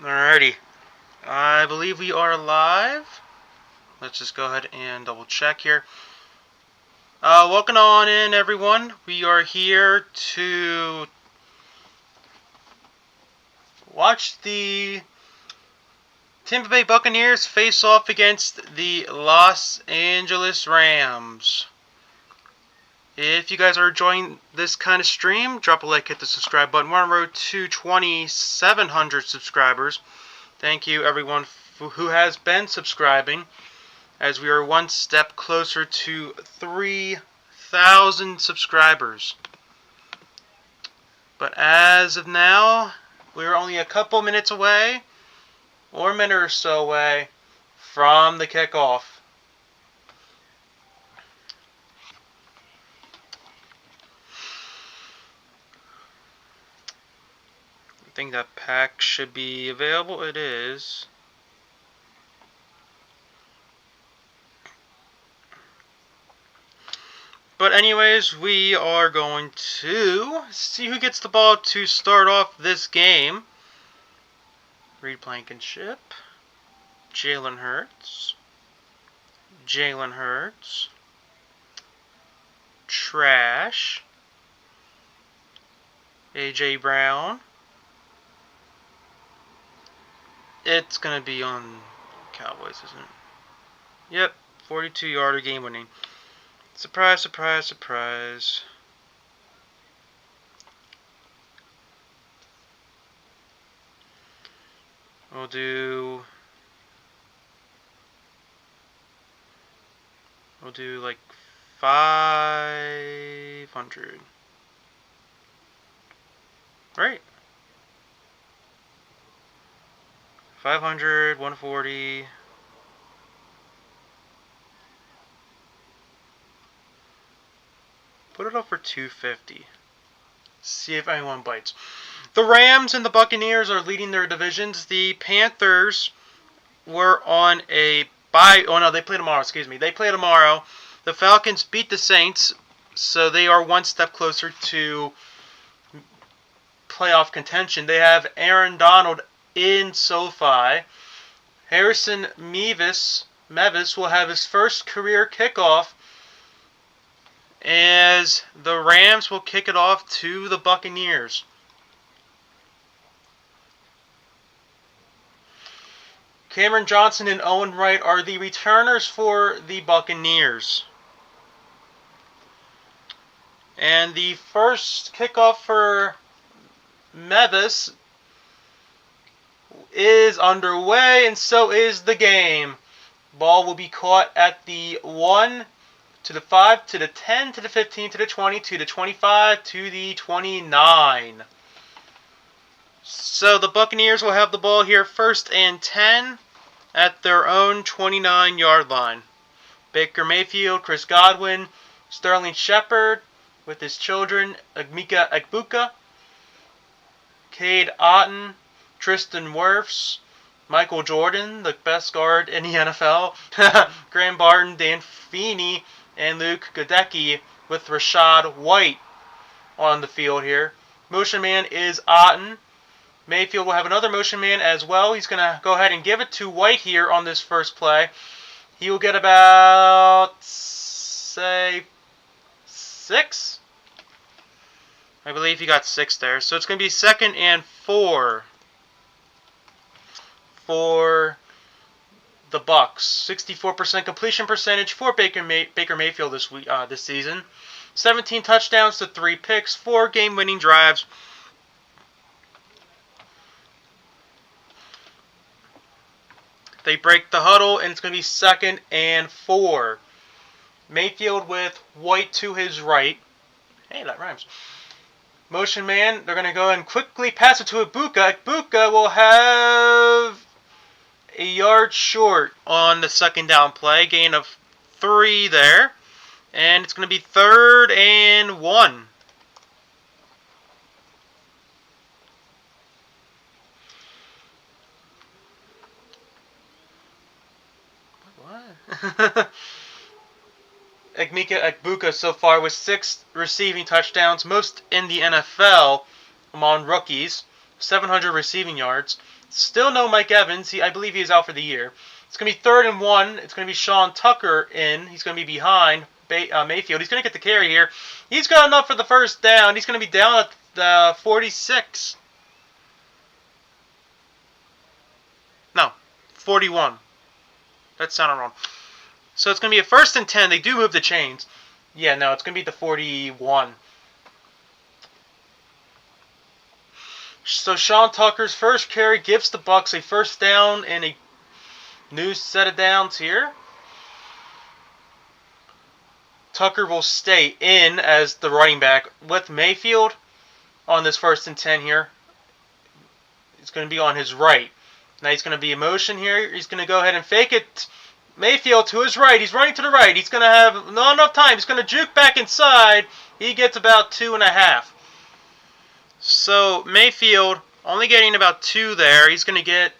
Alrighty, I believe we are live. Let's just go ahead and double check here. Welcome on in, everyone. We are here to watch the Tampa Bay Buccaneers face off against the Los Angeles Rams. If you guys are enjoying this kind of stream, drop a like, hit the subscribe button. We're on road to 2,700 subscribers. Thank you, everyone who has been subscribing, as we are one step closer to 3,000 subscribers. But as of now, we're only a couple minutes away, or a minute or so away, from the kickoff. I think that pack should be available. It is. But anyways, we are going to see who gets the ball to start off this game. Reed Blankenship. Jalen Hurts. Trash. A.J. Brown. It's going to be on Cowboys, isn't it? Yep, 42-yarder game winning. Surprise, surprise, surprise. We'll do like 500. Right. 500, 140. Put it up for 250. See if anyone bites. The Rams and the Buccaneers are leading their divisions. The Panthers were on a bye. Oh no, they play tomorrow. Excuse me. They play tomorrow. The Falcons beat the Saints, so they are one step closer to playoff contention. They have Aaron Donald in SoFi. Harrison Mevis will have his first career kickoff, as the Rams will kick it off to the Buccaneers. Cameron Johnson and Owen Wright are the returners for the Buccaneers. And the first kickoff for Mevis is underway, and so is the game. Ball will be caught at the 1, to the 5, to the 10, to the 15, to the 20, to the 25, to the 29. So the Buccaneers will have the ball here first and 10 at their own 29-yard line. Baker Mayfield, Chris Godwin, Sterling Shepard with his children, Emeka Egbuka, Cade Otton, Tristan Wirfs, Michael Jordan, the best guard in the NFL, Graham Barton, Dan Feeney, and Luke Goedeke with Rashad White on the field here. Motion man is Otton. Mayfield will have another motion man as well. He's going to go ahead and give it to White here on this first play. He will get about, say, 6. I believe he got 6 there. So it's going to be 2nd and 4 for the Bucks. 64% completion percentage for Baker Mayfield this season. 17 touchdowns to 3 picks, 4 game-winning drives. They break the huddle, and it's going to be 2nd and 4. Mayfield with White to his right. Hey, that rhymes. Motion man, they're going to go and quickly pass it to Egbuka. Egbuka will have a yard short on the 2nd down play. Gain of 3 there. And it's going to be 3rd and 1. What? Emeka Egbuka so far with 6 receiving touchdowns, most in the NFL among rookies. 700 receiving yards. Still no Mike Evans. I believe he is out for the year. It's going to be 3rd and 1. It's going to be Sean Tucker in. He's going to be behind Mayfield. He's going to get the carry here. He's got enough for the first down. He's going to be down at the 46. No, 41. That sounded wrong. So it's going to be a 1st and 10. They do move the chains. Yeah, no, it's going to be the 41. So Sean Tucker's first carry gives the Bucs a first down and a new set of downs here. Tucker will stay in as the running back with Mayfield on this 1st and 10 here. It's going to be on his right. Now he's going to be in motion here. He's going to go ahead and fake it. Mayfield to his right. He's running to the right. He's going to have not enough time. He's going to juke back inside. He gets about 2.5. So Mayfield only getting about 2 there. He's going to get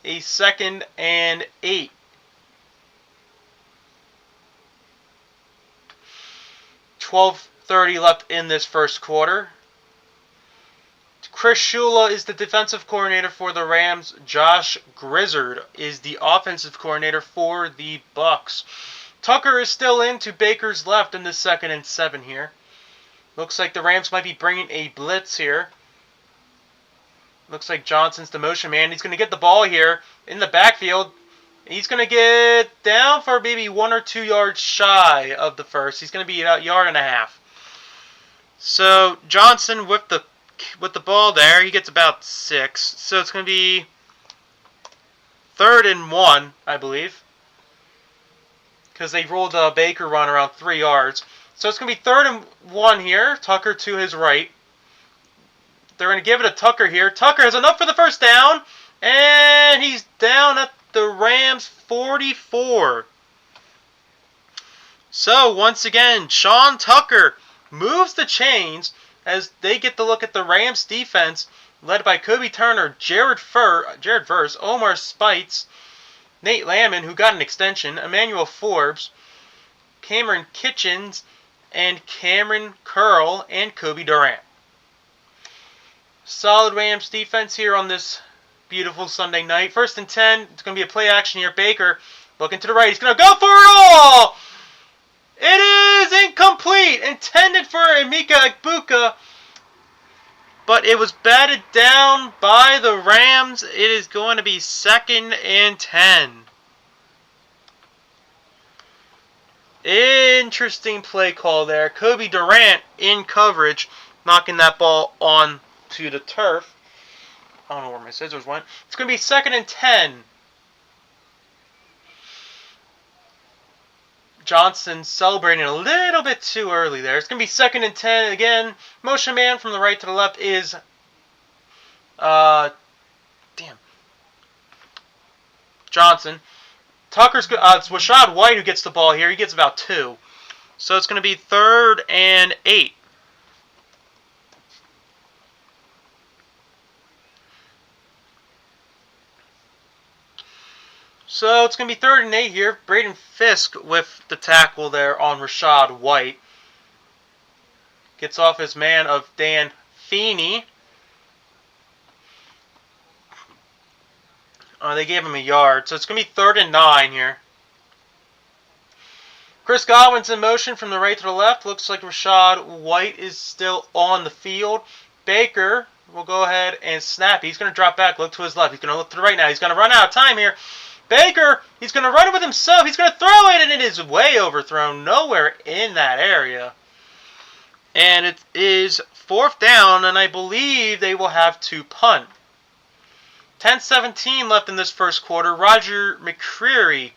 a 2nd and 8. .12:30 left in this first quarter. Chris Shula is the defensive coordinator for the Rams. Josh Grizzard is the offensive coordinator for the Bucs. Tucker is still into Baker's left in the 2nd and 7 here. Looks like the Rams might be bringing a blitz here. Looks like Johnson's the motion man. He's going to get the ball here in the backfield. He's going to get down for maybe 1 or 2 yards shy of the first. He's going to be about 1.5 yards. So Johnson with the ball there, he gets about 6. So it's going to be 3rd and 1, I believe, because they rolled a Baker run around 3 yards. So it's going to be 3rd and 1 here. Tucker to his right. They're going to give it to Tucker here. Tucker has enough for the first down. And he's down at the Rams 44. So once again, Sean Tucker moves the chains as they get to look at the Rams defense led by Kobe Turner, Jared Verse, Omar Spites, Nate Lamon, who got an extension, Emmanuel Forbes, Cameron Kitchens, and Cameron Curl, and Kobe Durant. Solid Rams defense here on this beautiful Sunday night. 1st and 10. It's going to be a play action here. Baker looking to the right. He's going to go for it all! It is incomplete. Intended for Emeka Egbuka, but it was batted down by the Rams. It is going to be 2nd and 10. Interesting play call there. Kobe Durant in coverage, knocking that ball on to the turf. I don't know where my scissors went. It's going to be 2nd and 10. Johnson celebrating a little bit too early there. It's going to be 2nd and 10 again. Motion man from the right to the left is Johnson. It's Rashad White who gets the ball here. He gets about 2. So it's going to be 3rd and 8. So it's going to be 3rd and 8 here. Braden Fisk with the tackle there on Rashad White. Gets off his man of Dan Feeney. They gave him a yard. So it's going to be 3rd and 9 here. Chris Godwin's in motion from the right to the left. Looks like Rashad White is still on the field. Baker will go ahead and snap. He's going to drop back. Look to his left. He's going to look to the right now. He's going to run out of time here. Baker, he's going to run it with himself. He's going to throw it, and it is way overthrown. Nowhere in that area. And it is 4th down, and I believe they will have to punt. 10:17 left in this first quarter. Roger McCreary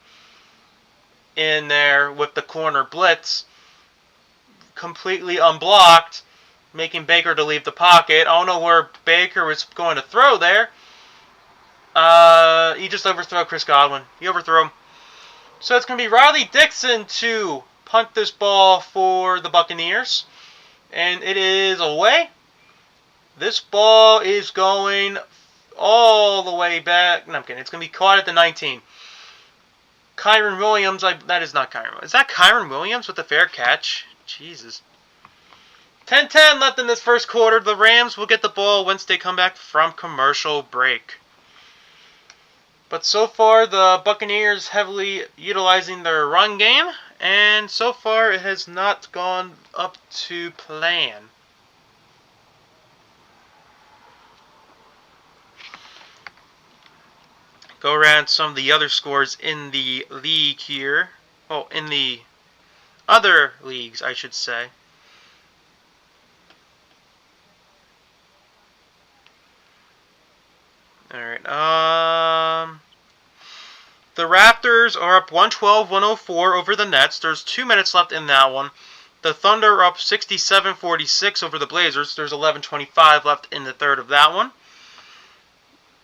in there with the corner blitz. Completely unblocked, making Baker to leave the pocket. I don't know where Baker was going to throw there. He just overthrew Chris Godwin. He overthrew him. So it's going to be Riley Dixon to punt this ball for the Buccaneers. And it is away. This ball is going all the way back. No, I'm kidding. It's going to be caught at the 19. Kyron Williams. That is not Kyron. Is that Kyron Williams with the fair catch? Jesus. 10-10 left in this first quarter. The Rams will get the ball once they come back from commercial break. But so far, the Buccaneers heavily utilizing their run game, and so far it has not gone up to plan. Go around some of the other scores in the league here. Well, in the other leagues, I should say. Alright, the Raptors are up 112-104 over the Nets. There's 2 minutes left in that one. The Thunder are up 67-46 over the Blazers. There's 11:25 left in the third of that one.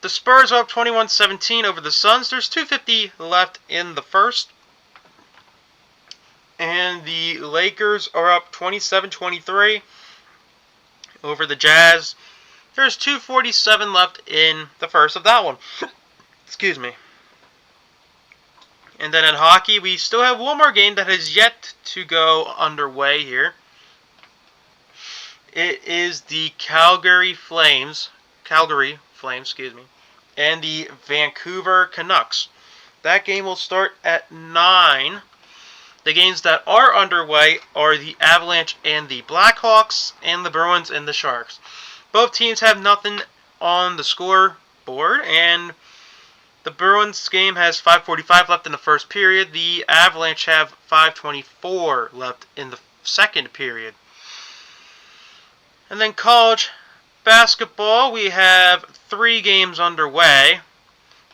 The Spurs are up 21-17 over the Suns. There's 2:50 left in the first. And the Lakers are up 27-23 over the Jazz. There's 2:47 left in the first of that one. Excuse me. And then in hockey, we still have one more game that has yet to go underway here. It is the Calgary Flames, excuse me, and the Vancouver Canucks. That game will start at 9. The games that are underway are the Avalanche and the Blackhawks, and the Bruins and the Sharks. Both teams have nothing on the scoreboard, and the Bruins game has 5:45 left in the first period. The Avalanche have 5:24 left in the second period. And then college basketball, we have 3 games underway.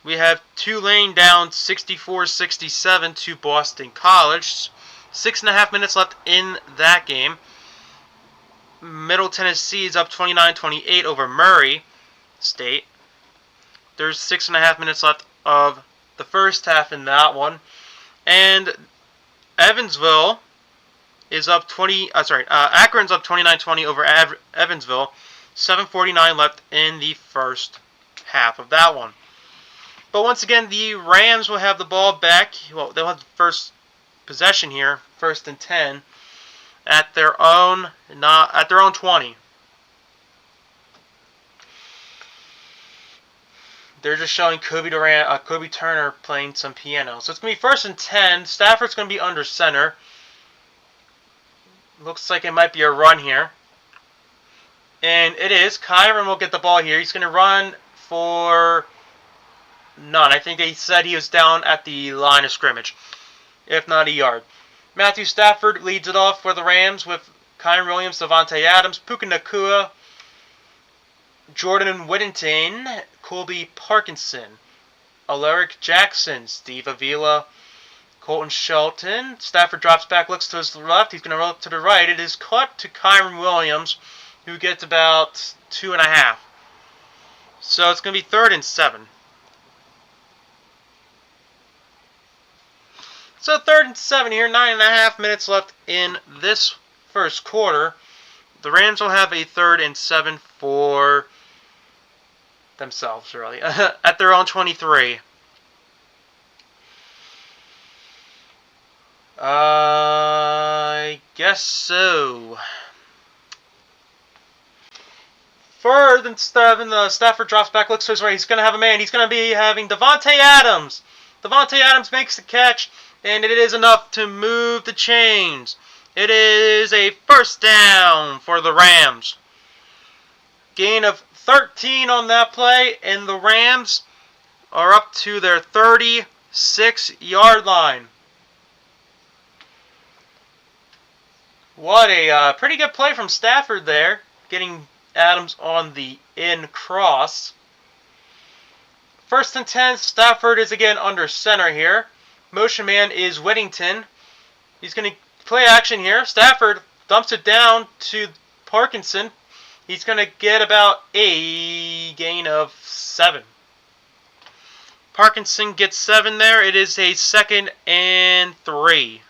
We have Tulane down 64-67 to Boston College. 6.5 minutes left in that game. Middle Tennessee is up 29-28 over Murray State. There's 6.5 minutes left of the first half in that one. And Evansville is up Akron's up 29-20 over Evansville. 7:49 left in the first half of that one. But once again, the Rams will have the ball back. Well, they'll have the first possession here, 1st and 10, at their own 20. They're just showing Kobe Turner playing some piano. So it's going to be 1st and 10. Stafford's going to be under center. Looks like it might be a run here. And it is. Kyron will get the ball here. He's going to run for none. I think they said he was down at the line of scrimmage, if not a yard. Matthew Stafford leads it off for the Rams with Kyron Williams, Devontae Adams, Puka Nacua, Jordan Whittington, Colby Parkinson, Alaric Jackson, Steve Avila, Colton Shelton. Stafford drops back, looks to his left. He's going to roll up to the right. It is cut to Kyron Williams, who gets about 2.5. So it's going to be 3rd and 7. So 3rd and 7 here, 9.5 minutes left in this first quarter. The Rams will have a 3rd and 7 for themselves, really, at their own 23. I guess so. 3rd and 7, Stafford drops back, looks to his right. He's going to have a man. He's going to be having Devontae Adams. Devontae Adams makes the catch, and it is enough to move the chains. It is a 1st down for the Rams. Gain of 13 on that play, and the Rams are up to their 36-yard line. What a pretty good play from Stafford there, getting Adams on the in cross. 1st and 10, Stafford is again under center here. Motion man is Whittington. He's going to play action here. Stafford dumps it down to Parkinson. He's going to get about a gain of 7. Parkinson gets 7 there. It is a 2nd and 3.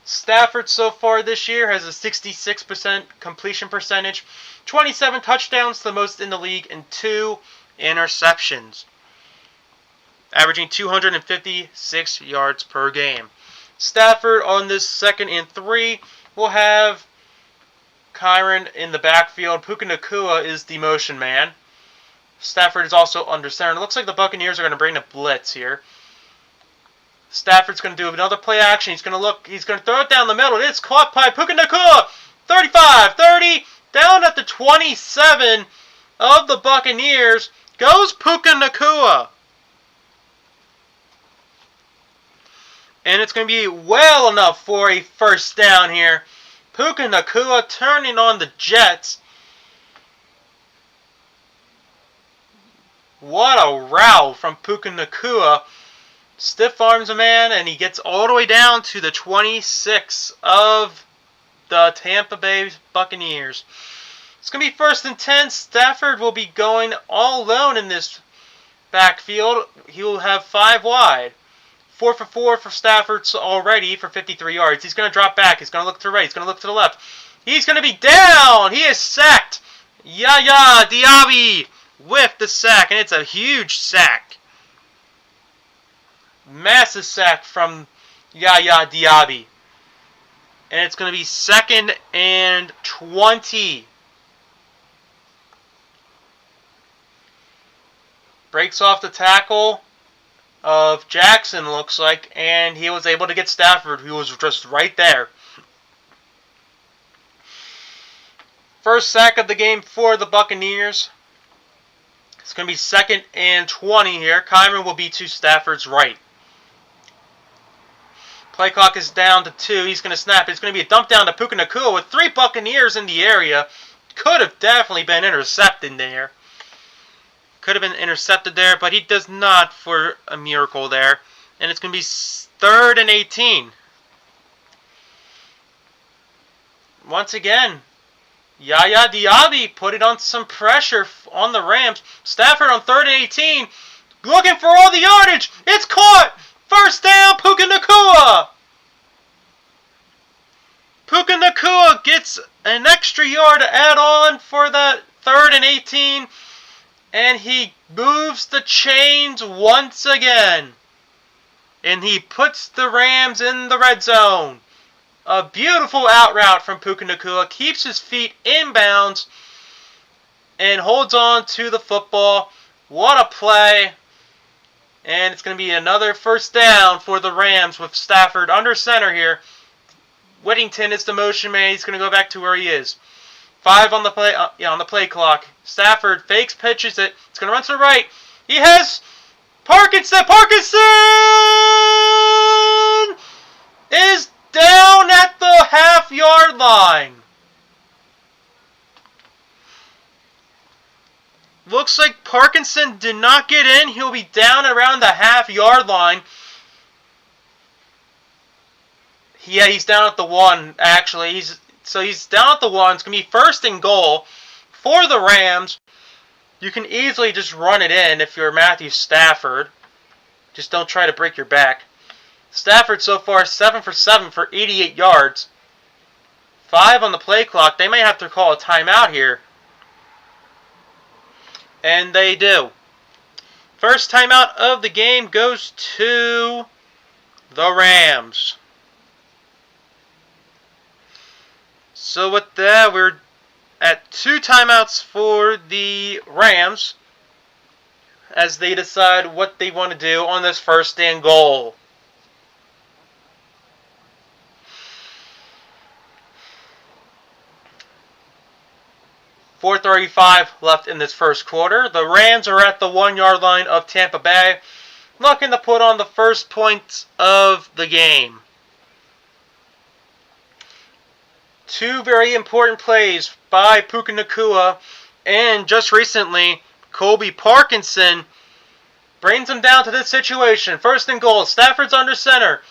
Stafford so far this year has a 66% completion percentage, 27 touchdowns, the most in the league, and 2 interceptions, averaging 256 yards per game. Stafford on this 2nd and 3 will have Kyron in the backfield. Puka Nacua is the motion man. Stafford is also under center. It looks like the Buccaneers are going to bring a blitz here. Stafford's going to do another play action. He's going to look. He's going to throw it down the middle. It's caught by Puka Nacua. 35, 30, down at the 27 of the Buccaneers. Goes Puka Nacua. And it's going to be well enough for a first down here. Puka Nacua turning on the Jets. What a row from Puka Nacua. Stiff arms a man, and he gets all the way down to the 26 of the Tampa Bay Buccaneers. It's going to be 1st and 10. Stafford will be going all alone in this backfield. He will have 5 wide. 4 for 4 for Stafford already for 53 yards. He's going to drop back. He's going to look to the right. He's going to look to the left. He's going to be down. He is sacked. Yaya Diaby with the sack, and it's a huge sack. Massive sack from Yaya Diaby. And it's going to be 2nd and 20. Breaks off the tackle of Jackson, looks like, and he was able to get Stafford, who was just right there. First sack of the game for the Buccaneers. It's going to be 2nd and 20 here. Kyron will be to Stafford's right. Play clock is down to 2. He's going to snap. It's going to be a dump down to Puka Nacua with 3 Buccaneers in the area. Could have definitely been intercepted there. Could have been intercepted there, but he does not for a miracle there. And it's going to be 3rd and 18. Once again, Yaya Diaby put it on some pressure on the Rams. Stafford on 3rd and 18. Looking for all the yardage. It's caught. First down, Puka Nacua. Puka Nacua gets an extra yard to add on for that 3rd and 18. And he moves the chains once again. And he puts the Rams in the red zone. A beautiful out route from Puka Nacua. Keeps his feet inbounds. And holds on to the football. What a play. And it's going to be another first down for the Rams with Stafford under center here. Whittington is the motion man. He's going to go back to where he is. 5 on the play clock. Stafford fakes, pitches it. It's going to run to the right. He has Parkinson. Parkinson is down at the half-yard line. Looks like Parkinson did not get in. He'll be down around the half-yard line. Yeah, he's down at the 1, actually. He's down at the 1. It's going to be 1st and goal for the Rams. You can easily just run it in if you're Matthew Stafford. Just don't try to break your back. Stafford so far 7 for 7 for 88 yards. 5 on the play clock. They may have to call a timeout here. And they do. First timeout of the game goes to the Rams. So with that, we're at 2 timeouts for the Rams as they decide what they want to do on this 1st and goal. .435 left in this first quarter. The Rams are at the 1-yard line of Tampa Bay, looking to put on the first points of the game. 2 very important plays by Puka Nacua, and just recently, Colby Parkinson brings him down to this situation. 1st and goal. Stafford's under center.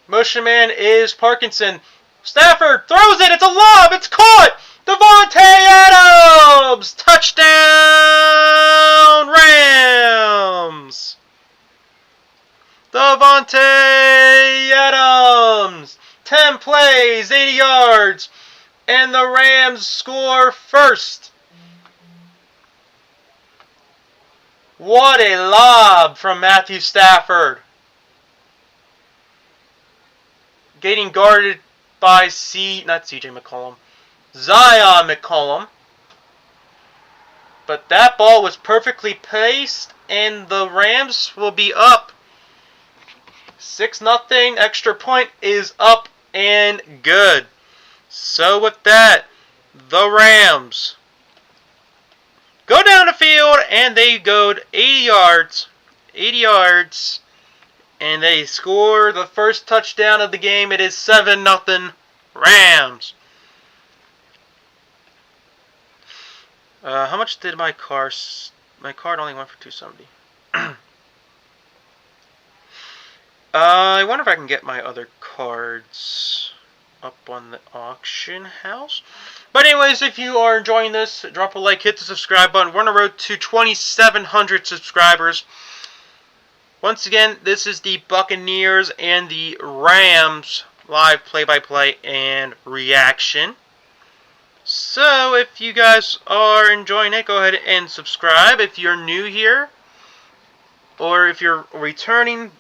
Motion man is Parkinson. Stafford throws it. It's a lob. It's caught. Davante Adams. Touchdown Rams. Davante Adams. 10 plays, 80 yards, and the Rams score first. What a lob from Matthew Stafford. Getting guarded by not CJ McCollum, Zion McCollum. But that ball was perfectly placed, and the Rams will be up 6-0. Extra point is up and good. So with that, the Rams go down the field, and they go 80 yards, and they score the first touchdown of the game. It is 7-0 Rams. How much did my car? My card only went for $270. I wonder if I can get my other cards up on the auction house. But anyways, if you are enjoying this, drop a like, hit the subscribe button. We're on the road to 2,700 subscribers. Once again, this is the Buccaneers and the Rams live play-by-play and reaction. So, if you guys are enjoying it, go ahead and subscribe. If you're new here, or if you're a returning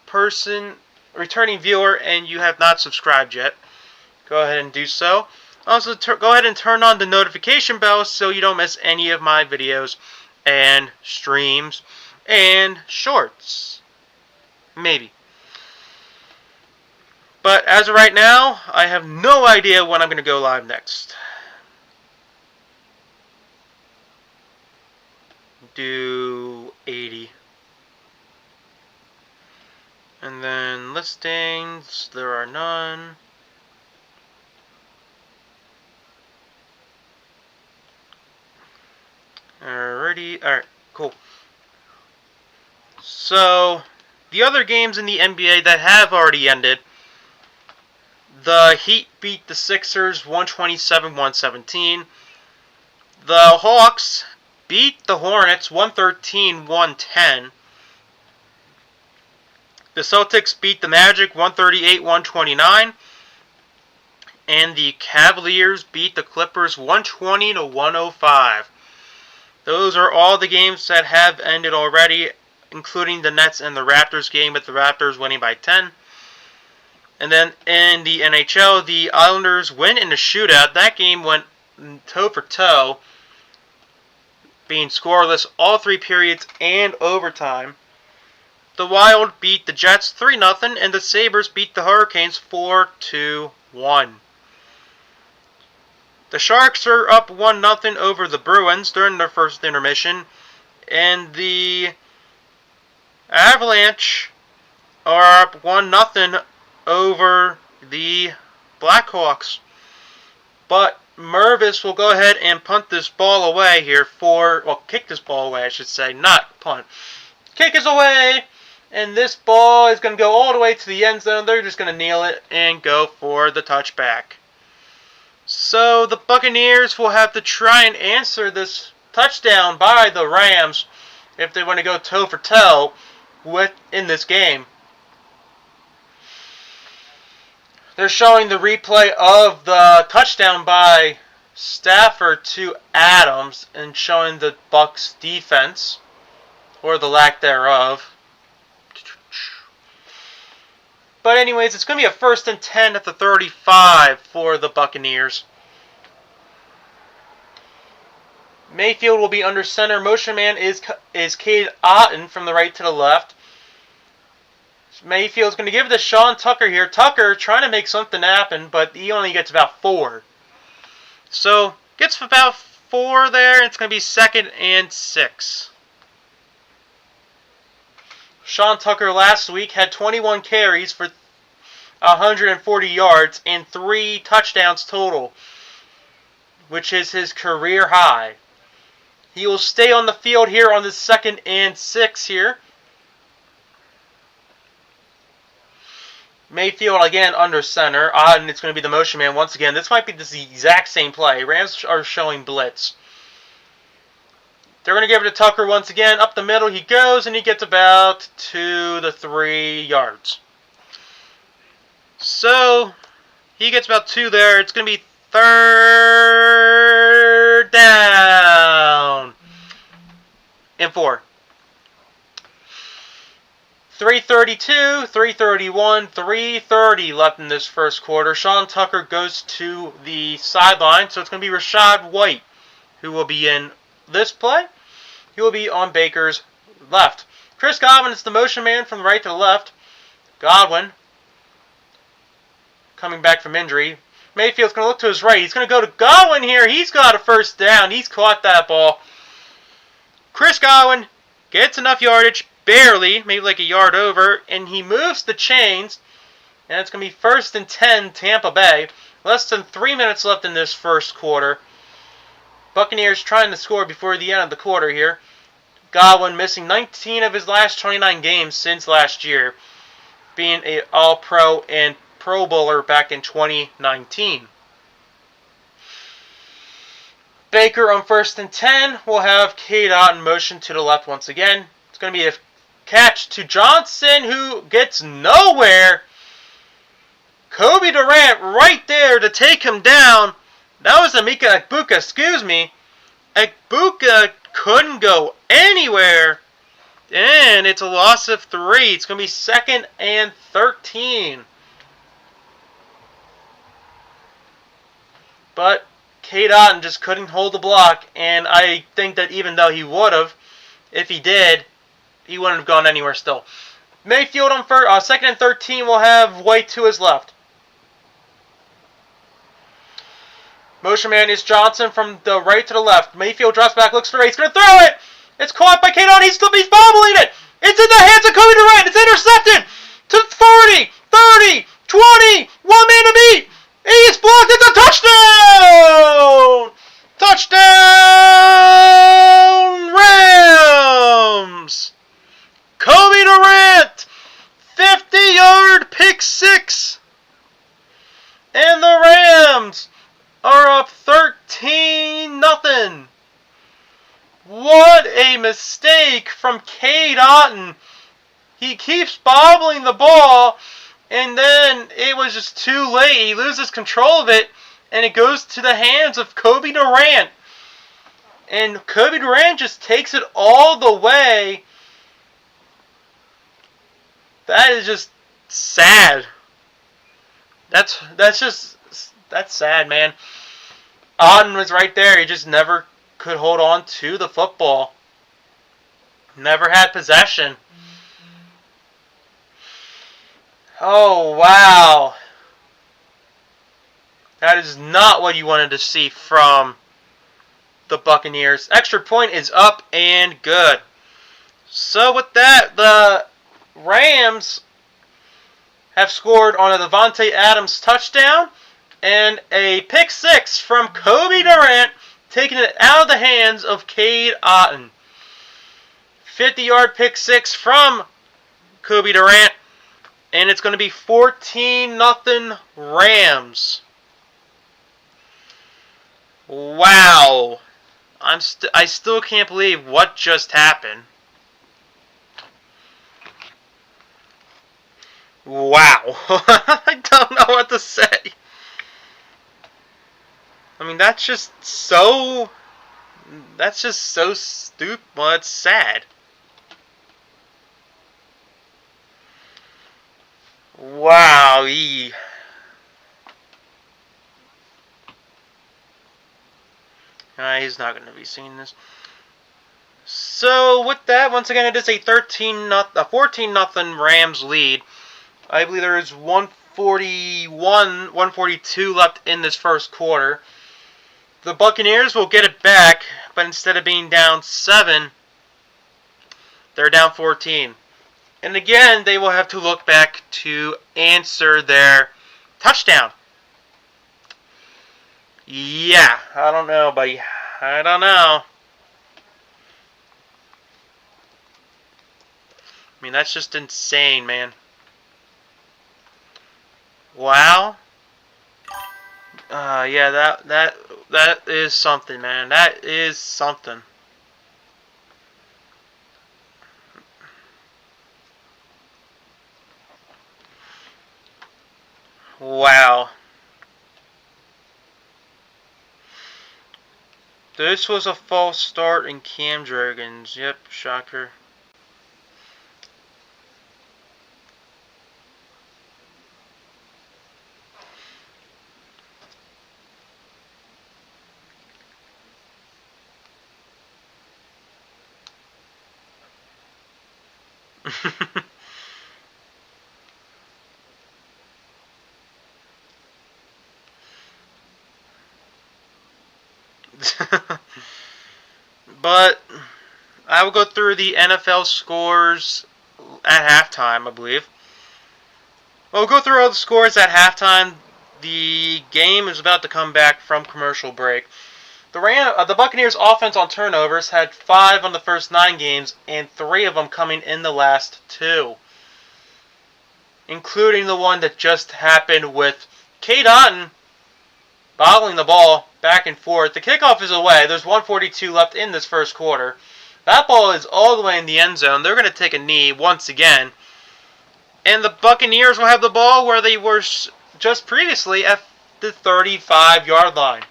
viewer, and you have not subscribed yet, go ahead and do so. Also, go ahead and turn on the notification bell so you don't miss any of my videos and streams and shorts. Maybe. But as of right now, I have no idea when I'm going to go live next. Do 80. And then listings, there are none. Alrighty, alright, cool. So, the other games in the NBA that have already ended, the Heat beat the Sixers 127-117. The Hawks beat the Hornets 113-110. The Celtics beat the Magic 138-129. And the Cavaliers beat the Clippers 120-105. Those are all the games that have ended already, including the Nets and the Raptors game, with the Raptors winning by 10. And then in the NHL, the Islanders win in a shootout. That game went toe for toe, being scoreless all 3 periods and overtime. The Wild beat the Jets 3-0, and the Sabres beat the Hurricanes 4-1. The Sharks are up 1-0 over the Bruins during their first intermission, and the Avalanche are up 1-0 over the Blackhawks. But Mervis will go ahead and punt this ball away here kick this ball away, I should say, not punt. Kick is away, and this ball is going to go all the way to the end zone. They're just going to kneel it and go for the touchback. So the Buccaneers will have to try and answer this touchdown by the Rams if they want to go toe for toe in this game. They're showing the replay of the touchdown by Stafford to Adams and showing the Bucs defense, or the lack thereof. But anyways, it's going to be a 1st and 10 at the 35 for the Buccaneers. Mayfield will be under center. Motion man is Cade Otton from the right to the left. Mayfield's going to give it to Sean Tucker here. Tucker trying to make something happen, but he only gets about 4. So, gets about 4 there, and it's going to be 2nd and 6. Sean Tucker last week had 21 carries for 140 yards and 3 touchdowns total, which is his career high. He will stay on the field here on the 2nd and 6 here. Mayfield again under center. And it's going to be the motion man once again. This might be the exact same play. Rams are showing blitz. They're going to give it to Tucker once again. Up the middle he goes, and he gets about 2 to 3 yards. So, he gets about 2 there. It's going to be 3rd down and 4. 3:32, 3:31, 3:30 left in this first quarter. Sean Tucker goes to the sideline, so it's going to be Rashad White who will be in this play. He will be on Baker's left. Chris Godwin is the motion man from the right to the left. Godwin coming back from injury. Mayfield's going to look to his right. He's going to go to Godwin here. He's got a first down. He's caught that ball. Chris Godwin gets enough yardage, barely, maybe like a yard over, and he moves the chains, and it's going to be 1st and 10 Tampa Bay. Less than 3 minutes left in this first quarter. Buccaneers trying to score before the end of the quarter here. Godwin missing 19 of his last 29 games since last year, being an All-Pro and Pro Bowler back in 2019. Baker on 1st and 10 will have Cade Otton motion to the left once again. It's going to be a catch to Johnson, who gets nowhere. Kobe Durant right there to take him down. That was Emeka Egbuka, excuse me. Egbuka couldn't go anywhere. And it's a loss of 3. It's going to be 2nd and 13. But Cade Otton just couldn't hold the block, and I think that even though he would have, if he did, he wouldn't have gone anywhere still. Mayfield on 2nd and 13 will have White to his left. Motion man is Johnson from the right to the left. Mayfield drops back, looks for it. He's going to throw it. It's caught by Cade Otton. He's bobbling it. It's in the hands of Kobe Durant. It's intercepted to 40, 30, 20. One man to beat. He's blocked. It's a touchdown! Touchdown Rams! Kobe Durant, 50-yard pick 6. And the Rams are up 13-0. What a mistake from Cade Otton. He keeps bobbling the ball, and then it was just too late. He loses control of it, and it goes to the hands of Kobe Durant. And Kobe Durant just takes it all the way. That is just sad. That's sad, man. Otton was right there. He just never could hold on to the football. Never had possession. Oh, wow. That is not what you wanted to see from the Buccaneers. Extra point is up and good. So with that, the Rams have scored on a Devontae Adams touchdown and a pick 6 from Kobe Durant, taking it out of the hands of Cade Otton. 50-yard pick 6 from Kobe Durant. And it's going to be 14-0 Rams. Wow. I still can't believe what just happened. Wow. I don't know what to say. I mean, that's just so stupid. Well, it's sad. Wow. He's not going to be seeing this. So with that, once again, it is a 14-0 Rams lead. I believe there is 142 left in this first quarter. The Buccaneers will get it back, but instead of being down 7, they're down 14. And again, they will have to look back to answer their touchdown. Yeah, I don't know, buddy. I don't know. I mean, that's just insane, man. Wow. Yeah, that is something, man. That is something. Wow. This was a false start in Cam Dragons. Yep, shocker. But I will go through the NFL scores at halftime, I believe. We'll go through all the scores at halftime. The game is about to come back from commercial break. The Buccaneers' offense on turnovers had 5 on the first 9 games, and 3 of them coming in the last 2, including the one that just happened with Cade Otton boggling the ball back and forth. The kickoff is away. There's 1:42 left in this first quarter. That ball is all the way in the end zone. They're going to take a knee once again. And the Buccaneers will have the ball where they were just previously at the 35-yard line.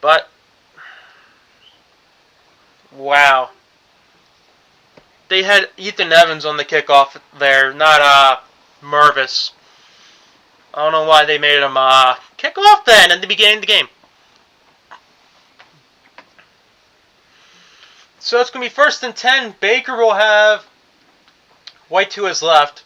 But, wow. They had Ethan Evans on the kickoff there, not Mervis. I don't know why they made him kick off then at the beginning of the game. So it's going to be 1st and 10. Baker will have White to his left.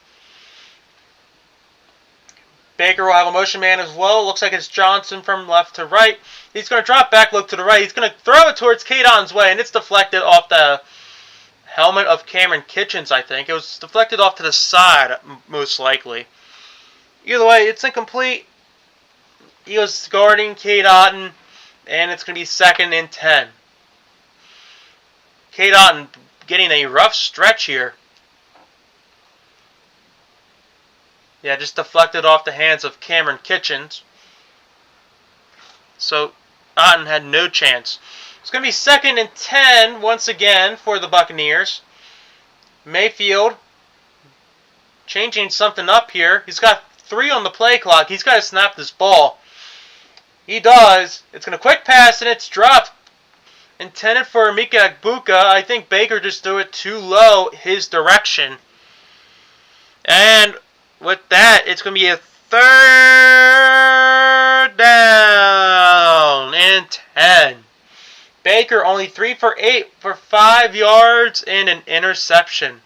Baker will have a motion man as well. Looks like it's Johnson from left to right. He's going to drop back, look to the right. He's going to throw it towards Cade Otton's way, and it's deflected off the helmet of Cameron Kitchens, I think. It was deflected off to the side, most likely. Either way, it's incomplete. He was guarding Cade Otton, and it's going to be 2nd and 10. Cade Otton getting a rough stretch here. Yeah, just deflected off the hands of Cameron Kitchens. So, Otton had no chance. It's going to be 2nd and 10 once again for the Buccaneers. Mayfield changing something up here. He's got 3 on the play clock. He's got to snap this ball. He does. It's going to quick pass, and it's dropped. Intended for Mika Buka. I think Baker just threw it too low his direction. And with that, it's going to be a 3rd down and 10. Baker only 3 for 8 for 5 yards and an interception.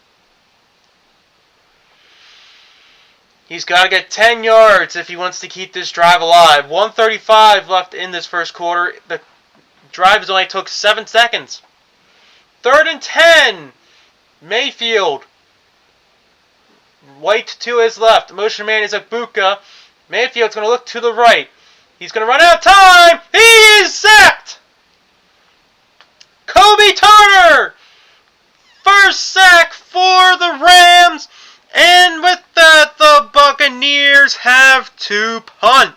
He's got to get 10 yards if he wants to keep this drive alive. 1:35 left in this first quarter. The drive only took 7 seconds. 3rd and 10. Mayfield. White to his left. Motion man is Abuka. Mayfield's going to look to the right. He's going to run out of time. He is sacked. Kobe Turner. First sack for the Rams. And with that, the Buccaneers have to punt.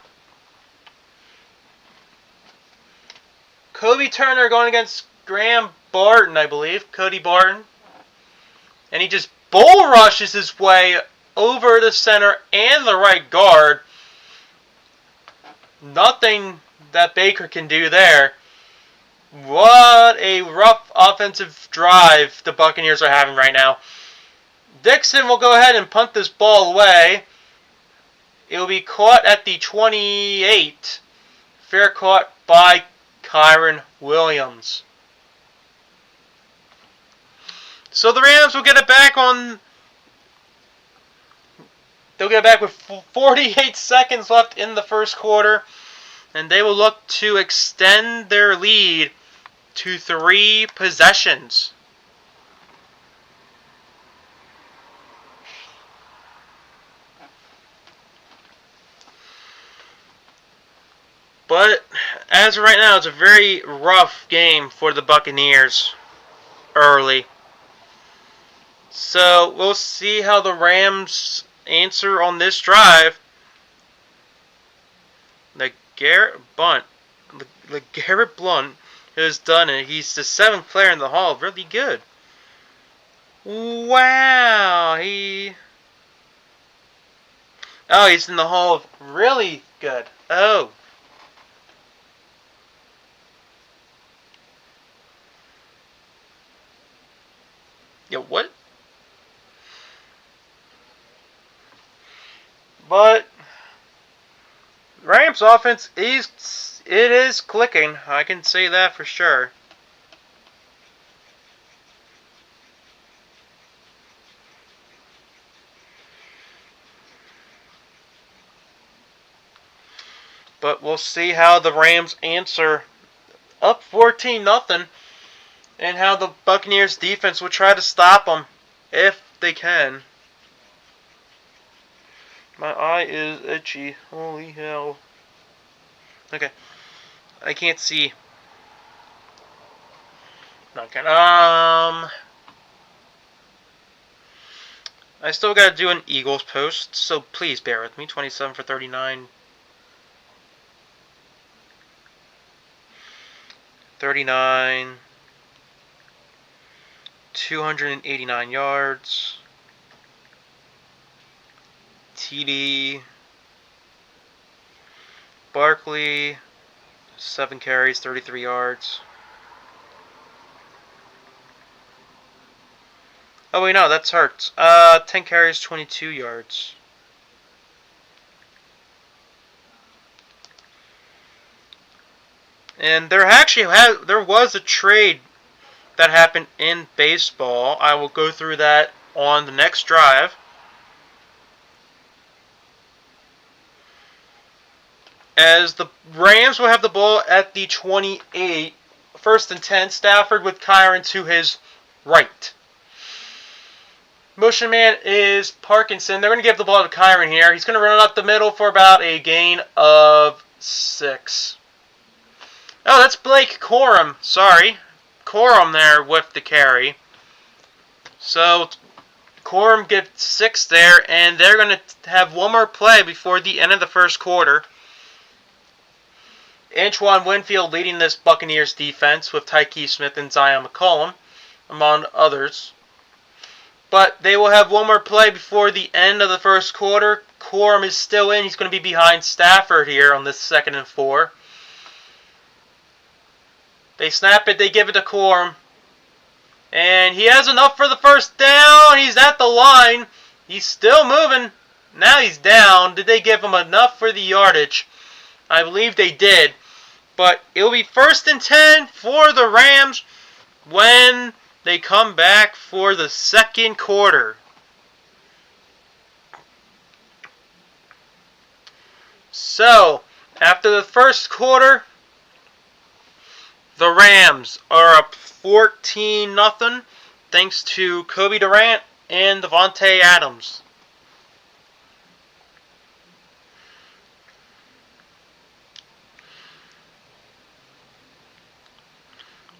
Kobe Turner going against Graham Barton, I believe. Cody Barton. And he just bull rushes his way over the center and the right guard. Nothing that Baker can do there. What a rough offensive drive the Buccaneers are having right now. Dixon will go ahead and punt this ball away. It will be caught at the 28. Fair caught by Kyron Williams. So the Rams will get it back on. They'll get it back with 48 seconds left in the first quarter. And they will look to extend their lead to 3 possessions. But as of right now, it's a very rough game for the Buccaneers early. So we'll see how the Rams answer on this drive. LeGarrette Blount has done it. He's the 7th player in the Hall. Really good. Wow. He's in the Hall of really good. Oh. Yeah, what? But Rams offense is clicking. I can say that for sure. But we'll see how the Rams answer up 14-0, and how the Buccaneers defense will try to stop them if they can. My eye is itchy. Holy hell. Okay. I can't see. Okay. I still gotta do an Eagles post, so please bear with me. 27 for 39. 39. 289 yards. TD. Barkley. 7 carries, 33 yards. Oh wait, no, that's Hurts. 10 carries, 22 yards. And there was a trade that happened in baseball. I will go through that on the next drive. As the Rams will have the ball at the 28, 1st and 10. Stafford with Kyron to his right. Motion man is Parkinson. They're going to give the ball to Kyron here. He's going to run it up the middle for about a gain of 6. Oh, that's Blake Corum. Sorry. Corum there with the carry. So, Corum gets 6 there, and they're going to have one more play before the end of the first quarter. Antoine Winfield leading this Buccaneers defense with Tyke Smith and Zion McCollum, among others. But they will have one more play before the end of the first quarter. Corum is still in. He's going to be behind Stafford here on this 2nd and 4. They snap it. They give it to Corum. And he has enough for the first down. He's at the line. He's still moving. Now he's down. Did they give him enough for the yardage? I believe they did. But it will be 1st and 10 for the Rams when they come back for the second quarter. So, after the first quarter, the Rams are up 14-0 thanks to Kobe Durant and Devontae Adams.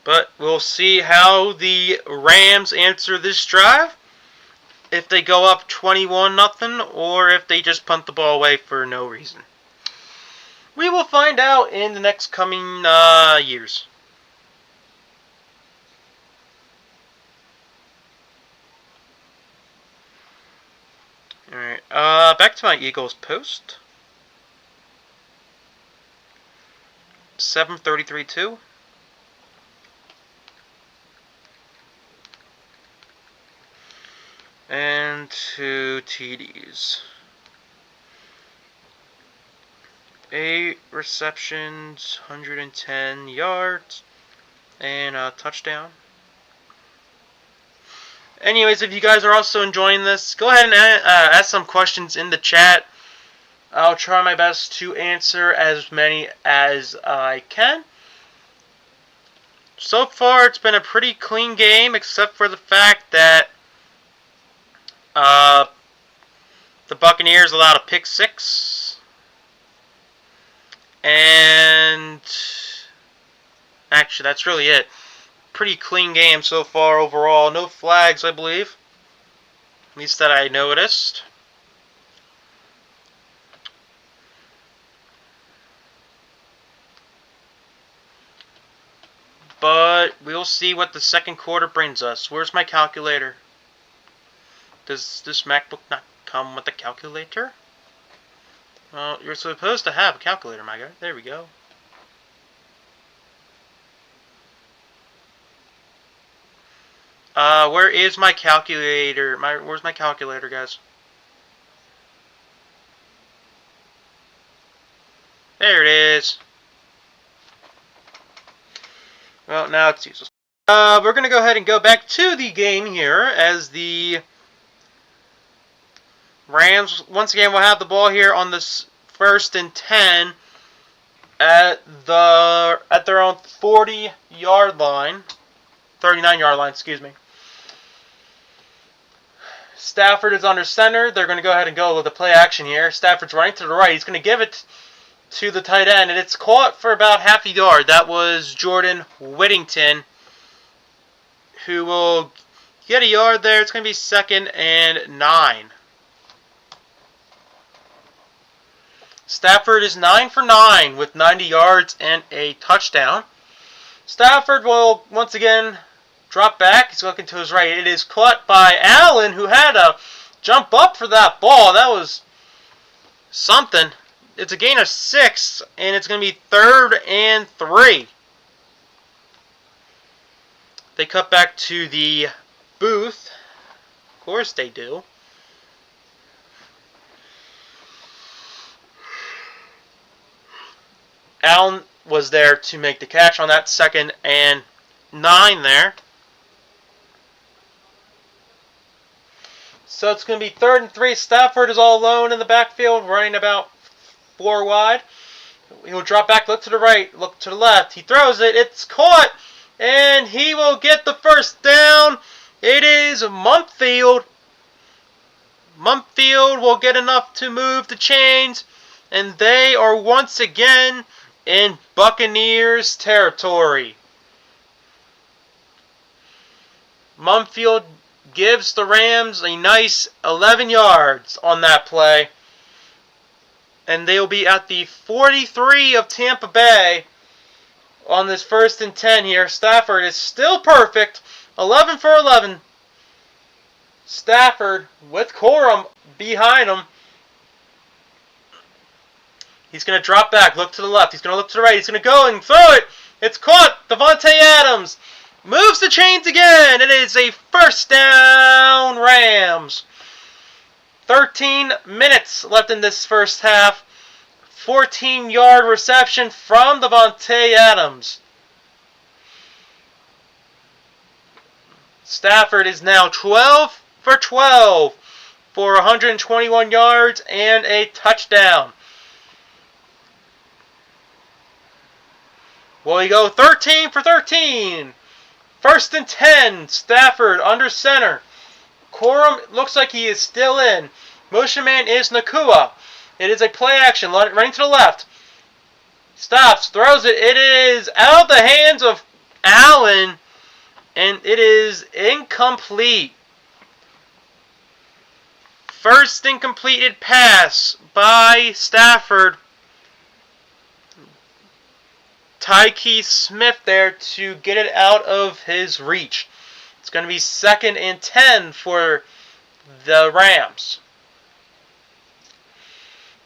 But we'll see how the Rams answer this drive. If they go up 21-0 or if they just punt the ball away for no reason. We will find out in the next coming years. Alright, back to my Eagles post. 7:33-2. And 2 TDs. 8 receptions, 110 yards, and a touchdown. Anyways, if you guys are also enjoying this, go ahead and ask some questions in the chat. I'll try my best to answer as many as I can. So far, it's been a pretty clean game, except for the fact that the Buccaneers allowed a pick 6. And actually, that's really it. Pretty clean game so far overall. No flags, I believe. At least that I noticed. But we'll see what the second quarter brings us. Where's my calculator? Does this MacBook not come with a calculator? Well, you're supposed to have a calculator, my guy. There we go. Where is my calculator? Where's my calculator, guys? There it is. Well, now it's useless. We're going to go ahead and go back to the game here as the Rams, once again, will have the ball here on this 1st and 10 at their own 40-yard line, 39-yard line, excuse me. Stafford is under center. They're going to go ahead and go with the play action here. Stafford's running to the right. He's going to give it to the tight end, and it's caught for about half a yard. That was Jordan Whittington, who will get a yard there. It's going to be 2nd and 9. Stafford is 9 for 9 with 90 yards and a touchdown. Stafford will once again drop back. He's looking to his right. It is caught by Allen, who had to jump up for that ball. That was something. It's a gain of 6, and it's going to be 3rd and 3. They cut back to the booth. Of course they do. Allen was there to make the catch on that 2nd and 9 there. So it's going to be 3rd and 3. Stafford is all alone in the backfield, running about 4 wide. He'll drop back, look to the right, look to the left. He throws it. It's caught, and he will get the first down. It is Mumpfield. Mumpfield will get enough to move the chains, and they are once again in Buccaneers territory. Mumpfield gives the Rams a nice 11 yards on that play. And they'll be at the 43 of Tampa Bay on this 1st and 10 here. Stafford is still perfect. 11 for 11. Stafford with Corum behind him. He's going to drop back, look to the left. He's going to look to the right. He's going to go and throw it. It's caught. Devontae Adams moves the chains again. It is a 1st down Rams. 13 minutes left in this first half. 14-yard reception from Devontae Adams. Stafford is now 12 for 12 for 121 yards and a touchdown. Well, we go 13 for 13. 1st and 10. Stafford under center. Corum looks like he is still in. Motion man is Nakua. It is a play action, running to the left. Stops, throws it. It is out of the hands of Allen, and it is incomplete. First incompleted pass by Stafford. Tyke Smith there to get it out of his reach. It's going to be 2nd and 10 for the Rams.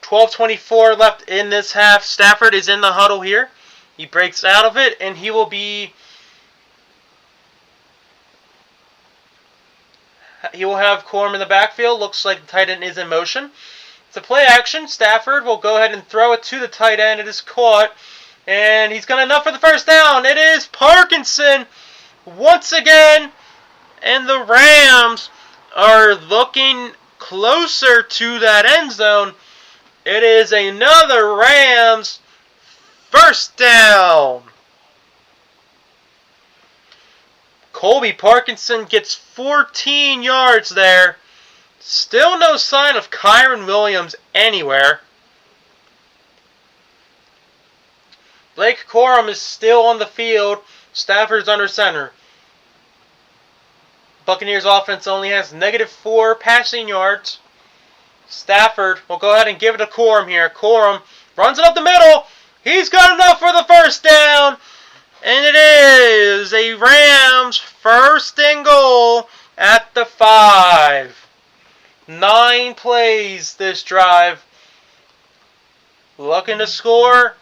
12:24 left in this half. Stafford is in the huddle here. He breaks out of it, and he will have Corum in the backfield. Looks like the tight end is in motion. It's a play action. Stafford will go ahead and throw it to the tight end. It is caught, and he's got enough for the first down. It is Parkinson once again, and the Rams are looking closer to that end zone. It is another Rams 1st down. Colby Parkinson gets 14 yards there. Still no sign of Kyron Williams anywhere. Blake Corum is still on the field. Stafford's under center. Buccaneers offense only has -4 passing yards. Stafford will go ahead and give it to Corum here. Corum runs it up the middle. He's got enough for the first down. And it is a Rams 1st and goal at the 5. 9 plays this drive. Looking to score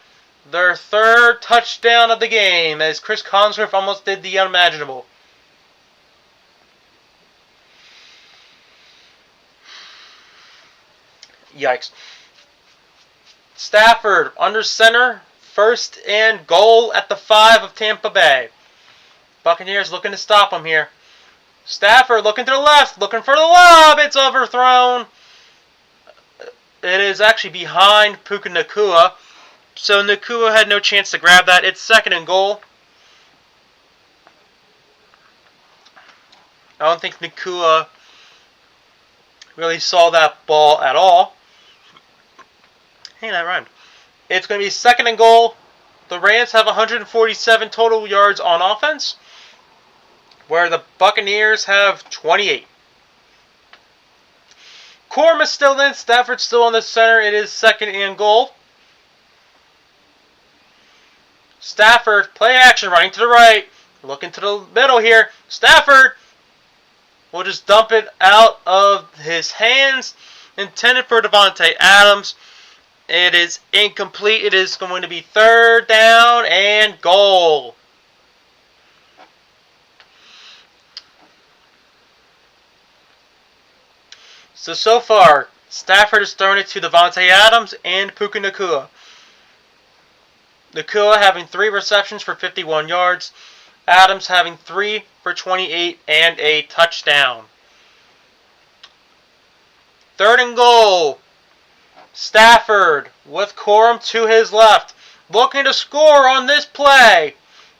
their 3rd touchdown of the game as Chris Collinsworth almost did the unimaginable. Yikes. Stafford under center. 1st and goal at the 5 of Tampa Bay. Buccaneers looking to stop him here. Stafford looking to the left. Looking for the lob. It's overthrown. It is actually behind Puka Nacua. So Nakua had no chance to grab that. It's 2nd and goal. I don't think Nakua really saw that ball at all. Hey, that rhymed. It's going to be 2nd and goal. The Rams have 147 total yards on offense, where the Buccaneers have 28. Corum is still in. Stafford's still on the center. It is 2nd and goal. Stafford, play action, running to the right. Looking to the middle here. Stafford will just dump it out of his hands. Intended for Davante Adams. It is incomplete. It is going to be 3rd down and goal. So far, Stafford has thrown it to Davante Adams and Puka Nacua. Nacua having 3 receptions for 51 yards. Adams having 3 for 28 and a touchdown. 3rd and goal. Stafford with Corum to his left. Looking to score on this play.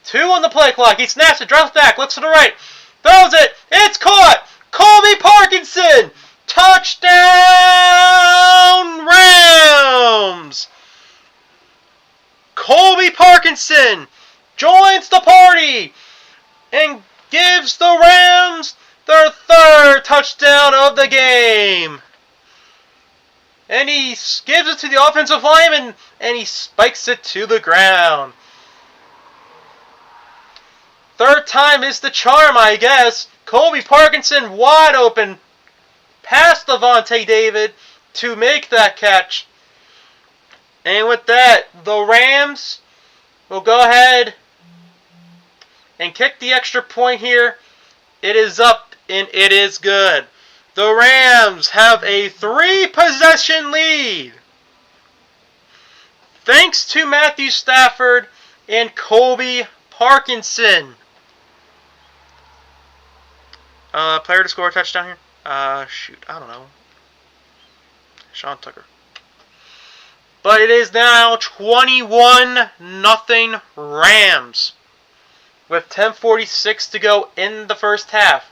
2 on the play clock. He snaps it, drops back, looks to the right. Throws it. It's caught. Colby Parkinson. Touchdown Rams. Colby Parkinson joins the party and gives the Rams their 3rd touchdown of the game. And he gives it to the offensive lineman, and he spikes it to the ground. 3rd time is the charm, I guess. Colby Parkinson wide open, past Lavonte David to make that catch. And with that, the Rams will go ahead and kick the extra point here. It is up, and it is good. The Rams have a 3-possession lead. Thanks to Matthew Stafford and Colby Parkinson. Player to score a touchdown here? I don't know. Sean Tucker. But it is now 21-0 Rams. With 10:46 to go in the first half.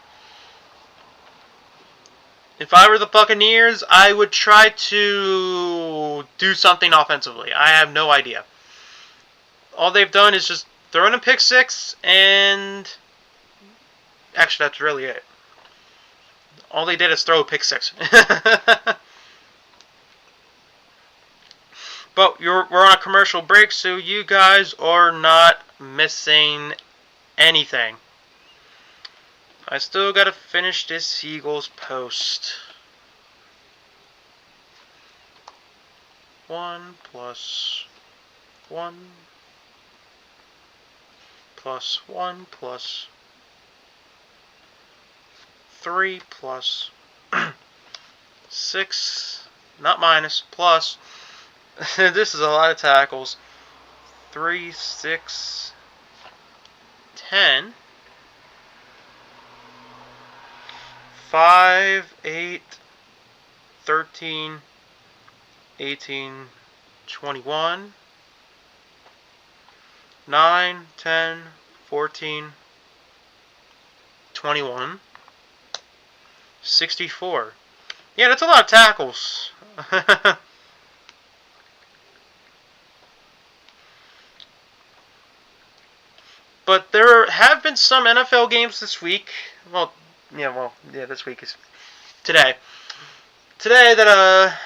If I were the Buccaneers, I would try to do something offensively. I have no idea. All they've done is just throw in a pick 6, and actually that's really it. All they did is throw a pick 6. But we're on a commercial break, so you guys are not missing anything. I still gotta finish this Eagles post. 1 plus 1 plus 1 plus 3 plus 6, not minus, plus. This is a lot of tackles. 3, 6, 10. 5, 8, 13, 18, 21, 9, 10, 14, 21, 64. Yeah, that's a lot of tackles. But there have been some NFL games this week. This week is today. Today that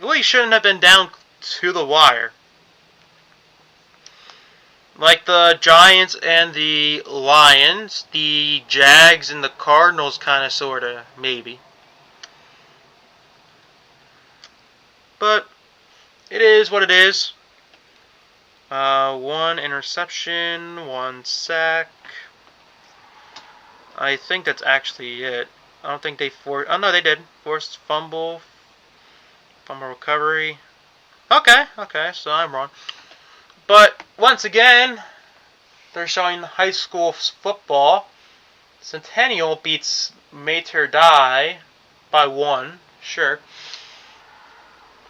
really shouldn't have been down to the wire. Like the Giants and the Lions, the Jags and the Cardinals kind of, sort of, maybe. But it is what it is. 1 interception, 1 sack. I think that's actually it. I don't think they forced... Oh, no, they did. Forced fumble. Fumble recovery. Okay, so I'm wrong. But, once again, they're showing high school football. Centennial beats Mater Dei by 1. Sure.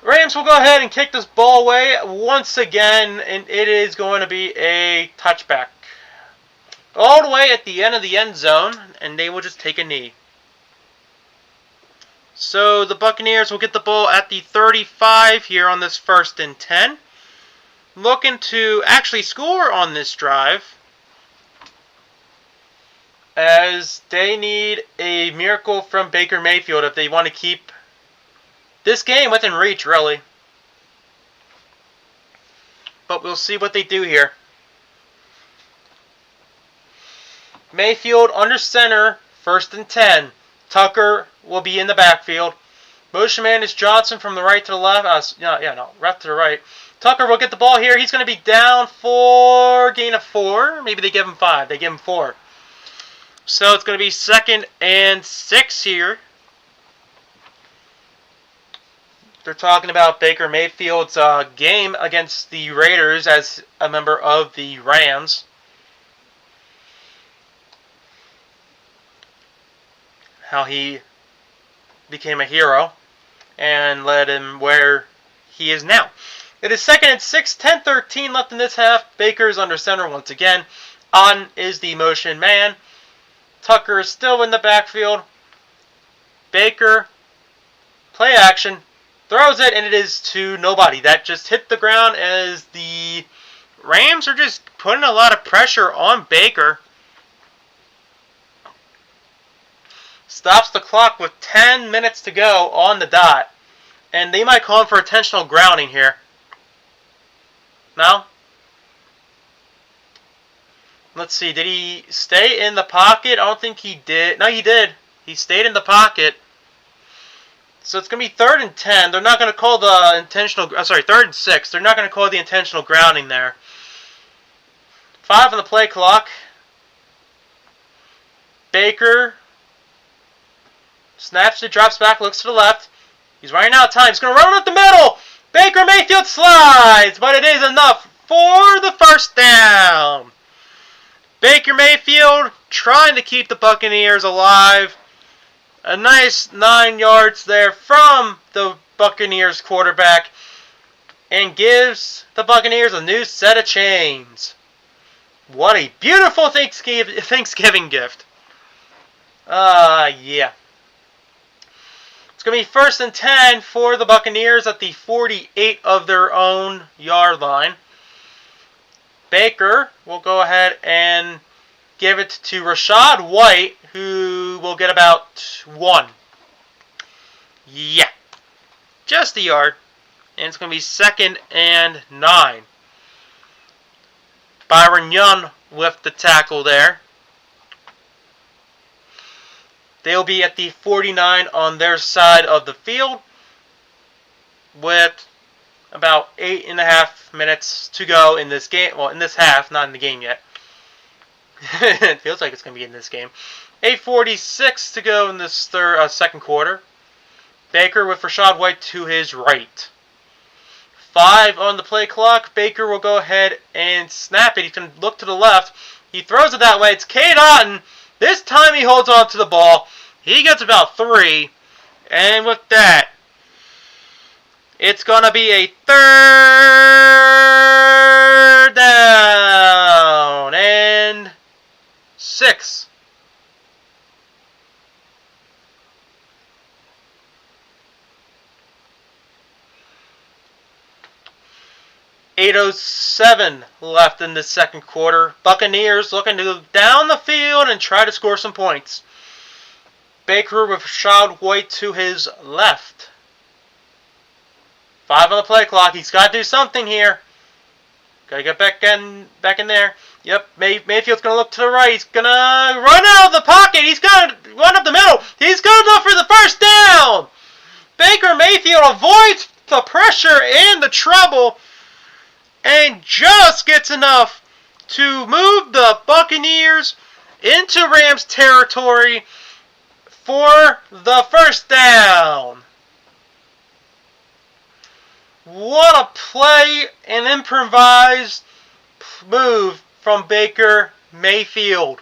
Rams will go ahead and kick this ball away once again, and it is going to be a touchback. All the way at the end of the end zone, and they will just take a knee. So the Buccaneers will get the ball at the 35 here on this 1st and 10. Looking to actually score on this drive, as they need a miracle from Baker Mayfield if they want to keep this game within reach, really. But we'll see what they do here. Mayfield under center, 1st and 10. Tucker will be in the backfield. Motion man is Johnson from the right to the left. Left to the right. Tucker will get the ball here. He's going to be down for gain of 4. Maybe they give him 5. They give him 4. So it's going to be 2nd and 6 here. They're talking about Baker Mayfield's game against the Raiders as a member of the Rams. How he became a hero and led him where he is now. It is 2nd and 6, 10-13 left in this half. Baker's under center once again. On is the motion man. Tucker is still in the backfield. Baker, play action, throws it, and it is to nobody. That just hit the ground as the Rams are just putting a lot of pressure on Baker. Stops the clock with 10 minutes to go on the dot. And they might call him for intentional grounding here. No? Let's see. Did he stay in the pocket? I don't think he did. No, he did. He stayed in the pocket. So it's going to be 3rd and 10. They're not going to call the intentional... 3rd and 6. They're not going to call the intentional grounding there. 5 on the play clock. Baker snaps it, drops back, looks to the left. He's running out of time. He's going to run up the middle. Baker Mayfield slides, but it is enough for the 1st down. Baker Mayfield trying to keep the Buccaneers alive. A nice 9 yards there from the Buccaneers quarterback, and gives the Buccaneers a new set of chains. What a beautiful Thanksgiving gift. Yeah. It's going to be 1st and 10 for the Buccaneers at the 48 of their own yard line. Baker will go ahead and give it to Rachaad White, who will get about 1. Yeah. Just a yard. And it's going to be 2nd and 9. Byron Young with the tackle there. They'll be at the 49 on their side of the field with about 8.5 minutes to go in this game. Well, in this half, not in the game yet. It feels like it's going to be in this game. 8:46 to go in this 2nd quarter. Baker with Rachaad White to his right. 5 on the play clock. Baker will go ahead and snap it. He can look to the left. He throws it that way. It's Cade Otton. This time he holds on to the ball. He gets about 3. And with that, it's going to be a 3rd down and 6. .807 left in the 2nd quarter. Buccaneers looking to go down the field and try to score some points. Baker with Rachaad White to his left. 5 on the play clock. He's got to do something here. Got to get back in there. Yep, Mayfield's going to look to the right. He's going to run out of the pocket. He's going to run up the middle. He's going to go for the 1st down. Baker Mayfield avoids the pressure and the trouble, and just gets enough to move the Buccaneers into Rams territory for the 1st down. What a play and improvised move from Baker Mayfield.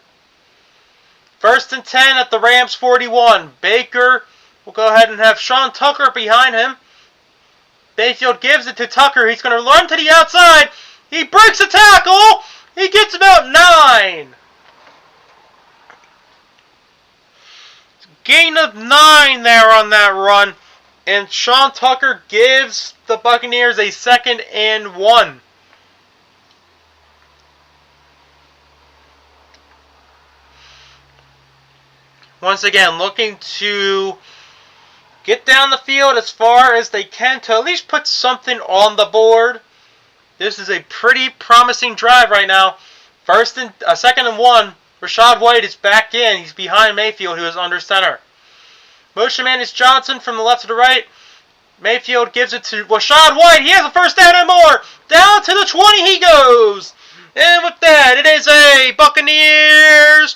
1st and 10 at the Rams 41. Baker will go ahead and have Sean Tucker behind him. Mayfield gives it to Tucker. He's going to run to the outside. He breaks a tackle. He gets about 9. Gain of 9 there on that run. And Sean Tucker gives the Buccaneers a 2nd and 1. Once again, looking to get down the field as far as they can to at least put something on the board. This is a pretty promising drive right now. 2nd and 1. Rashad White is back in. He's behind Mayfield, who is under center. Motion man is Johnson from the left to the right. Mayfield gives it to Rashad White. He has a 1st down and more. Down to the 20 he goes. And with that, it is a Buccaneers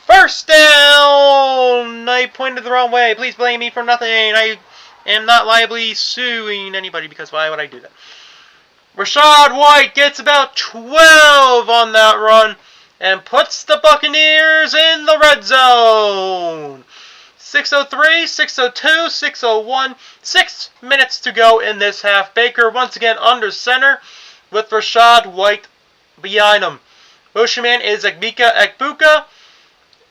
1st down. I pointed the wrong way. Please blame me for nothing. I am not liably suing anybody because why would I do that? Rashad White gets about 12 on that run and puts the Buccaneers in the red zone. 6:03, 6:02, 6:01, 6 minutes to go in this half. Baker once again under center with Rashad White behind him. Motion man is Egbuka.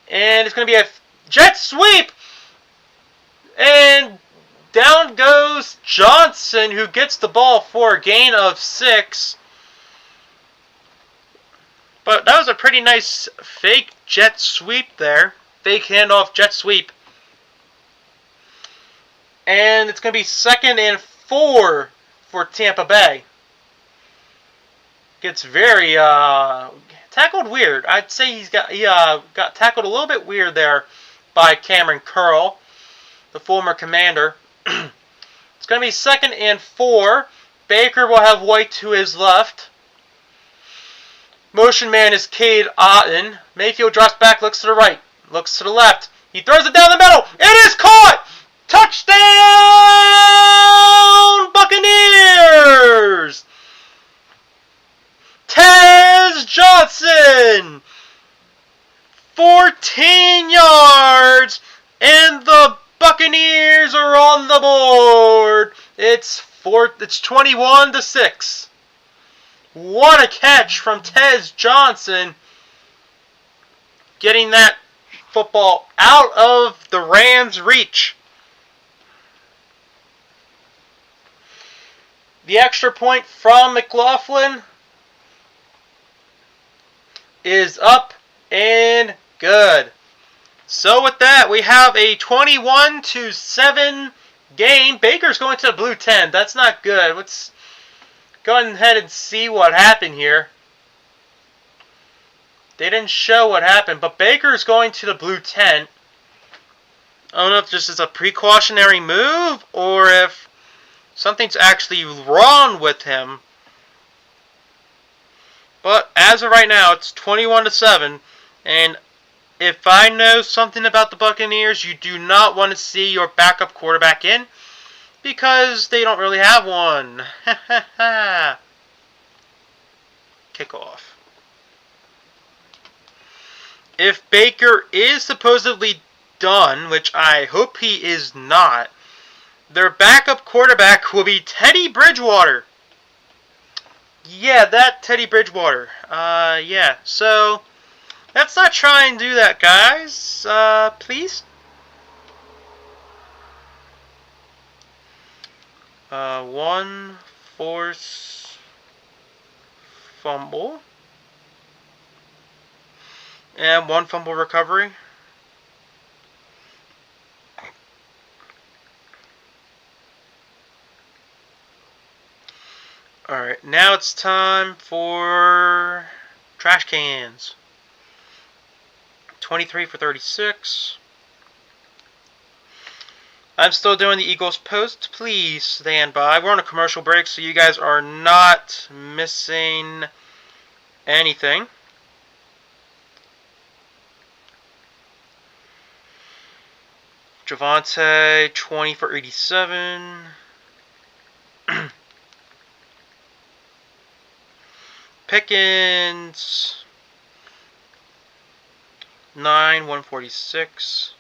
And it's going to be a jet sweep. And down goes Johnson, who gets the ball for a gain of 6. But that was a pretty nice fake jet sweep there. Fake handoff jet sweep. And it's going to be 2nd and 4 for Tampa Bay. Gets very tackled weird. I'd say he got tackled a little bit weird there by Cameron Curl, the former commander. It's going to be 2nd and 4. Baker will have White to his left. Motion man is Cade Otton. Mayfield drops back, looks to the right, looks to the left. He throws it down the middle. It is caught! Touchdown, Buccaneers! Tez Johnson! 14 yards, and the Buccaneers are on the board. It's 21-6. What a catch from Tez Johnson, getting that football out of the Rams' reach. The extra point from McLaughlin is up and good. So with that, we have a 21-7 game. Baker's going to the blue 10. That's not good. Let's go ahead and see what happened here. They didn't show what happened, but Baker's going to the blue 10. I don't know if this is a precautionary move or if something's actually wrong with him. But as of right now, it's 21-7. And if I know something about the Buccaneers, you do not want to see your backup quarterback in, because they don't really have one. Kickoff. If Baker is supposedly done, which I hope he is not, their backup quarterback will be Teddy Bridgewater. Yeah, that Teddy Bridgewater. Yeah, so let's not try and do that, guys. Please. One force fumble. And 1 fumble recovery. Alright, now it's time for trash cans. 23 for 36. I'm still doing the Eagles post. Please stand by. We're on a commercial break, so you guys are not missing anything. Javonte, 20 for 87. Pickens, 9, 146.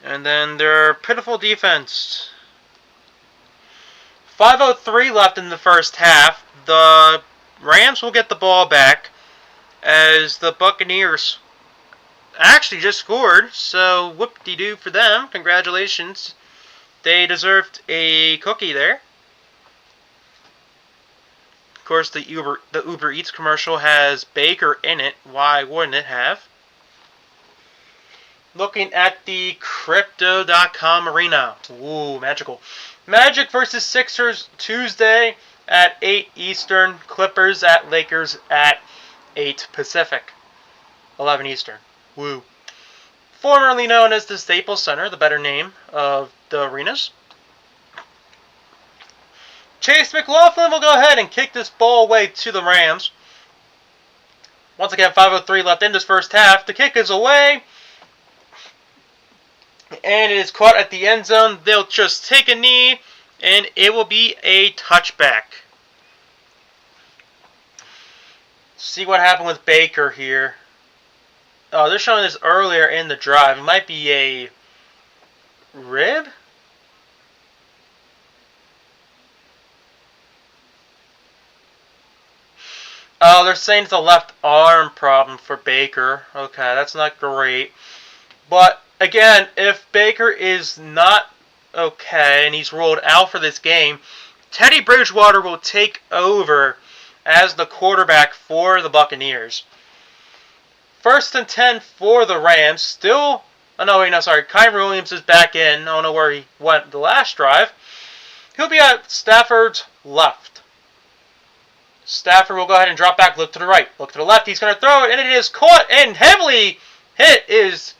And then their pitiful defense. 5:03 left in the first half. The Rams will get the ball back as the Buccaneers actually just scored. So whoop-de-doo for them. Congratulations. They deserved a cookie there. Of course, the Uber Eats commercial has Baker in it. Why wouldn't it have? Looking at the Crypto.com arena. Ooh, magical. Magic versus Sixers Tuesday at 8 Eastern. Clippers at Lakers at 8 Pacific. 11 Eastern. Woo. Formerly known as the Staples Center, the better name of the arenas. Chase McLaughlin will go ahead and kick this ball away to the Rams. Once again, 5:03 left in this first half. The kick is away. And it is caught at the end zone. They'll just take a knee, and it will be a touchback. See what happened with Baker here. Oh, they're showing this earlier in the drive. It might be a rib? Oh, they're saying it's a left arm problem for Baker. Okay, that's not great. But, again, if Baker is not okay and he's ruled out for this game, Teddy Bridgewater will take over as the quarterback for the Buccaneers. 1st and 10 for the Rams. Still, Kyrie Williams is back in. I don't know where he went the last drive. He'll be at Stafford's left. Stafford will go ahead and drop back, look to the right, look to the left. He's going to throw it, and it is caught and heavily hit is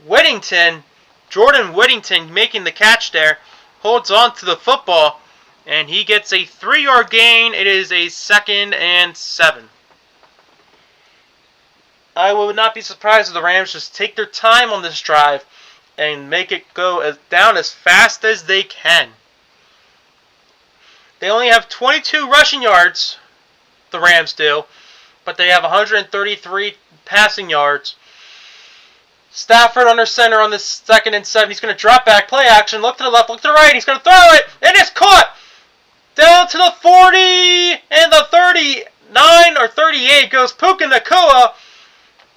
Whittington. Jordan Whittington making the catch there. Holds on to the football, and he gets a 3-yard gain. It is a 2nd and 7. I would not be surprised if the Rams just take their time on this drive and make it go down as fast as they can. They only have 22 rushing yards, the Rams do, but they have 133 passing yards. Stafford under center on this 2nd and 7. He's going to drop back, play action, look to the left, look to the right. He's going to throw it, and it's caught down to the 40, and the 39 or 38 goes Puka Nacua,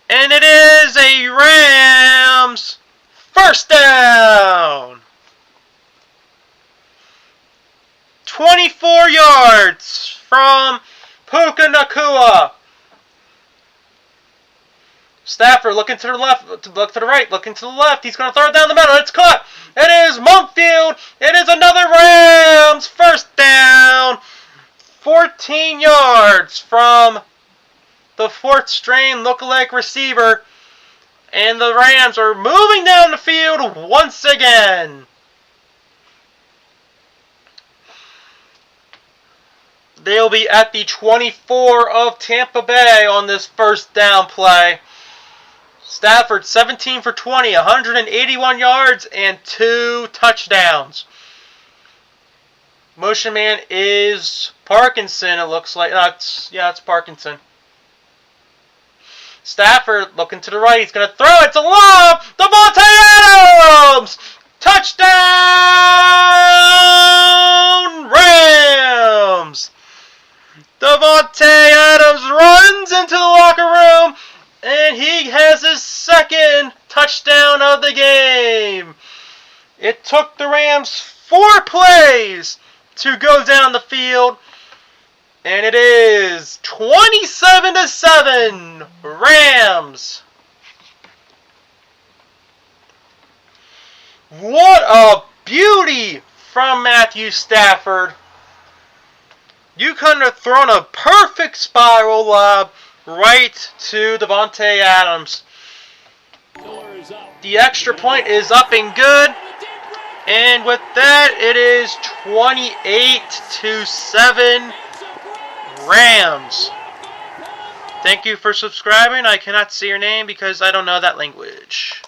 and it is a Rams first down. 24 yards from Puka Nacua. Stafford looking to the left, look to the right, looking to the left. He's going to throw it down the middle. It's caught. It is Monkfield. It is another Rams first down. 14 yards from the 4th string lookalike receiver. And the Rams are moving down the field once again. They'll be at the 24 of Tampa Bay on this first down play. Stafford 17 for 20, 181 yards and 2 touchdowns. Motion man is Parkinson, it looks like. It's Parkinson. Stafford looking to the right. He's going to throw it. It's a lob. Davante Adams! Touchdown! Rams! Davante Adams runs into the locker room, and he has his 2nd touchdown of the game. It took the Rams 4 plays to go down the field, and it is 27-7 Rams. What a beauty from Matthew Stafford. You couldn't have thrown a perfect spiral lob right to Davante Adams. The extra point is up and good. And with that, it is 28-7 Rams. Thank you for subscribing. I cannot see your name because I don't know that language.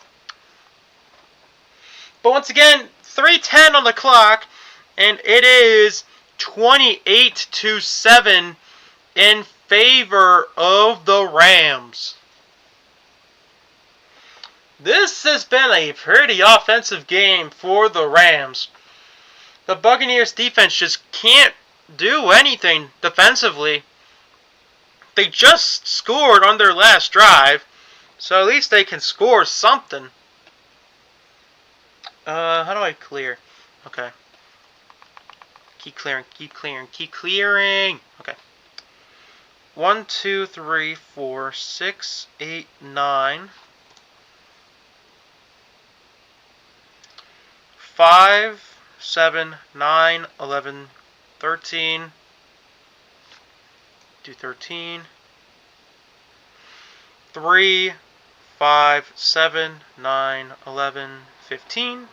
But once again, 3:10 on the clock, and it is 28-7 in favor of the Rams. This has been a pretty offensive game for the Rams. The Buccaneers defense just can't do anything defensively. They just scored on their last drive, so at least they can score something. How do I clear? Okay. Keep clearing, keep clearing, keep clearing. Okay. 1, 2, 3, 4, 6, 8, 9. 5, 7, 9, 11, 13. Do 13. 3, 5, 7, 9, 11, 15.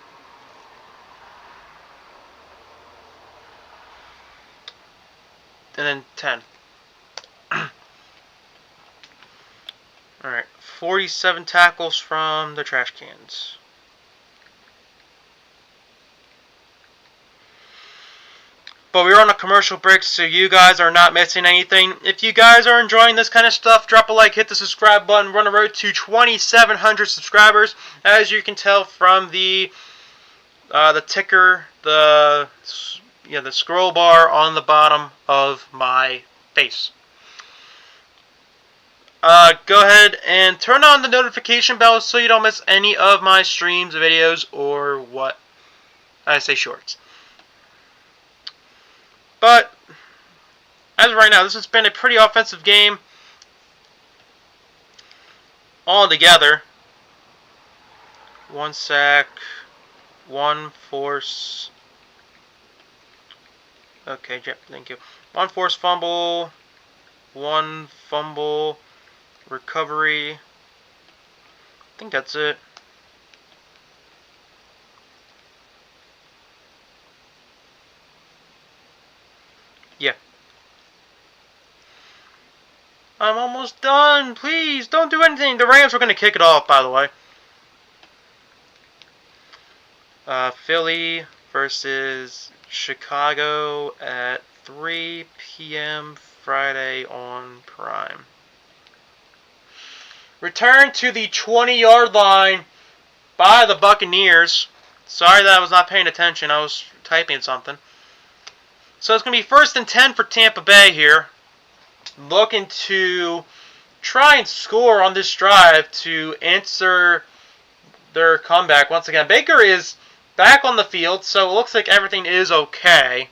And then 10. Alright, 47 tackles from the trash cans. But we're on a commercial break, so you guys are not missing anything. If you guys are enjoying this kind of stuff, drop a like, hit the subscribe button. We're on the road to 2,700 subscribers. As you can tell from the ticker, the scroll bar on the bottom of my face. Go ahead and turn on the notification bell so you don't miss any of my streams, videos, or what I say shorts. But as of right now, this has been a pretty offensive game altogether. 1 sack, 1 force. Okay, Jeff, thank you. 1 force fumble, 1 fumble recovery. I think that's it. Yeah. I'm almost done. Please, don't do anything. The Rams were going to kick it off, by the way. Philly versus Chicago at 3 p.m. Friday on Prime. Return to the 20-yard line by the Buccaneers. Sorry that I was not paying attention. I was typing something. So it's going to be 1st and 10 for Tampa Bay here. Looking to try and score on this drive to answer their comeback. Once again, Baker is back on the field, so it looks like everything is okay.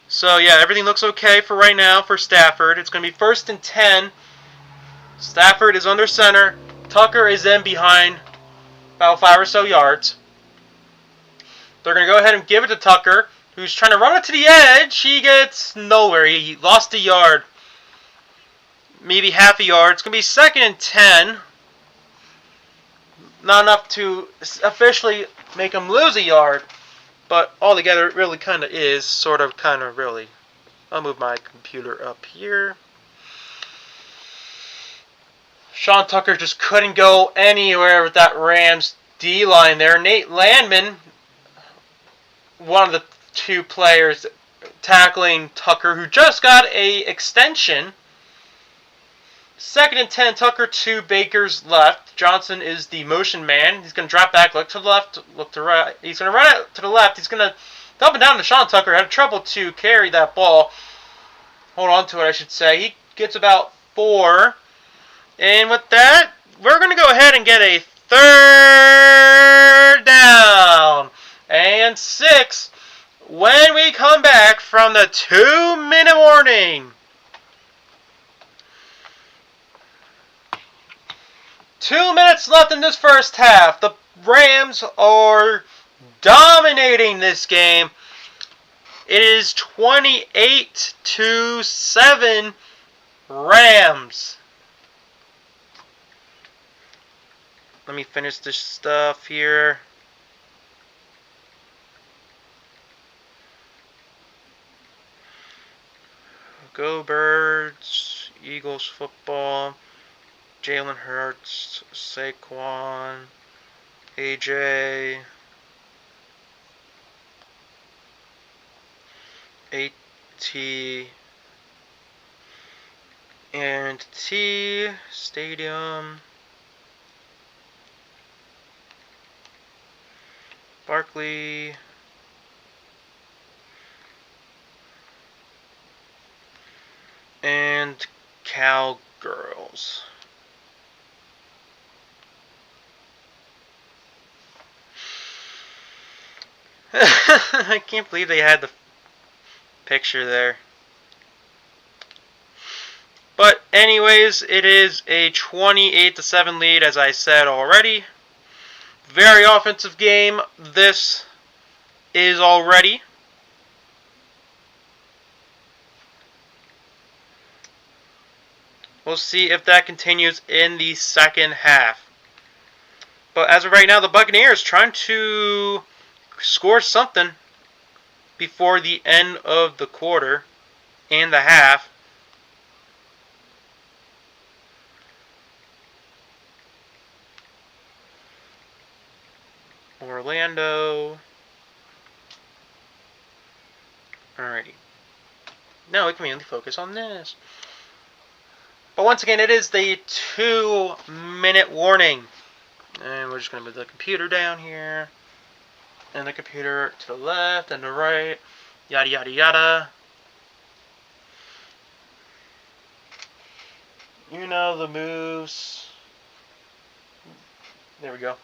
So yeah, everything looks okay for right now for Stafford. It's going to be 1st and 10. Stafford is under center. Tucker is in behind about 5 or so yards. They're going to go ahead and give it to Tucker, who's trying to run it to the edge. He gets nowhere. He lost a yard. Maybe half a yard. It's going to be 2nd and 10. Not enough to officially make him lose a yard. But altogether, it really kind of is. Sort of, kind of, really. I'll move my computer up here. Sean Tucker just couldn't go anywhere with that Rams D-line there. Nate Landman, one of the 2 players tackling Tucker, who just got a extension. 2nd and 10, Tucker to Baker's left. Johnson is the motion man. He's going to drop back, look to the left, look to right. He's going to run out to the left. He's going to dump it down to Sean Tucker. Had trouble to carry that ball. Hold on to it, I should say. He gets about 4. And with that, we're going to go ahead and get a 3rd down and 6 when we come back from the 2-minute warning. 2 minutes left in this first half. The Rams are dominating this game. It is 28-7 Rams. Let me finish this stuff here. Go Birds, Eagles football, Jalen Hurts, Saquon, AJ, AT, And T Stadium. Barkley. And Cowgirls. I can't believe they had the picture there. But anyways, it is a 28-7 lead, as I said already. Very offensive game. This is already. We'll see if that continues in the second half. But as of right now, the Buccaneers trying to score something before the end of the quarter and the half. Orlando. Alrighty. Now we can mainly focus on this. But once again, it is the 2-minute warning. And we're just going to move the computer down here. And the computer to the left and the right. Yada, yada, yada. You know the moves. There we go.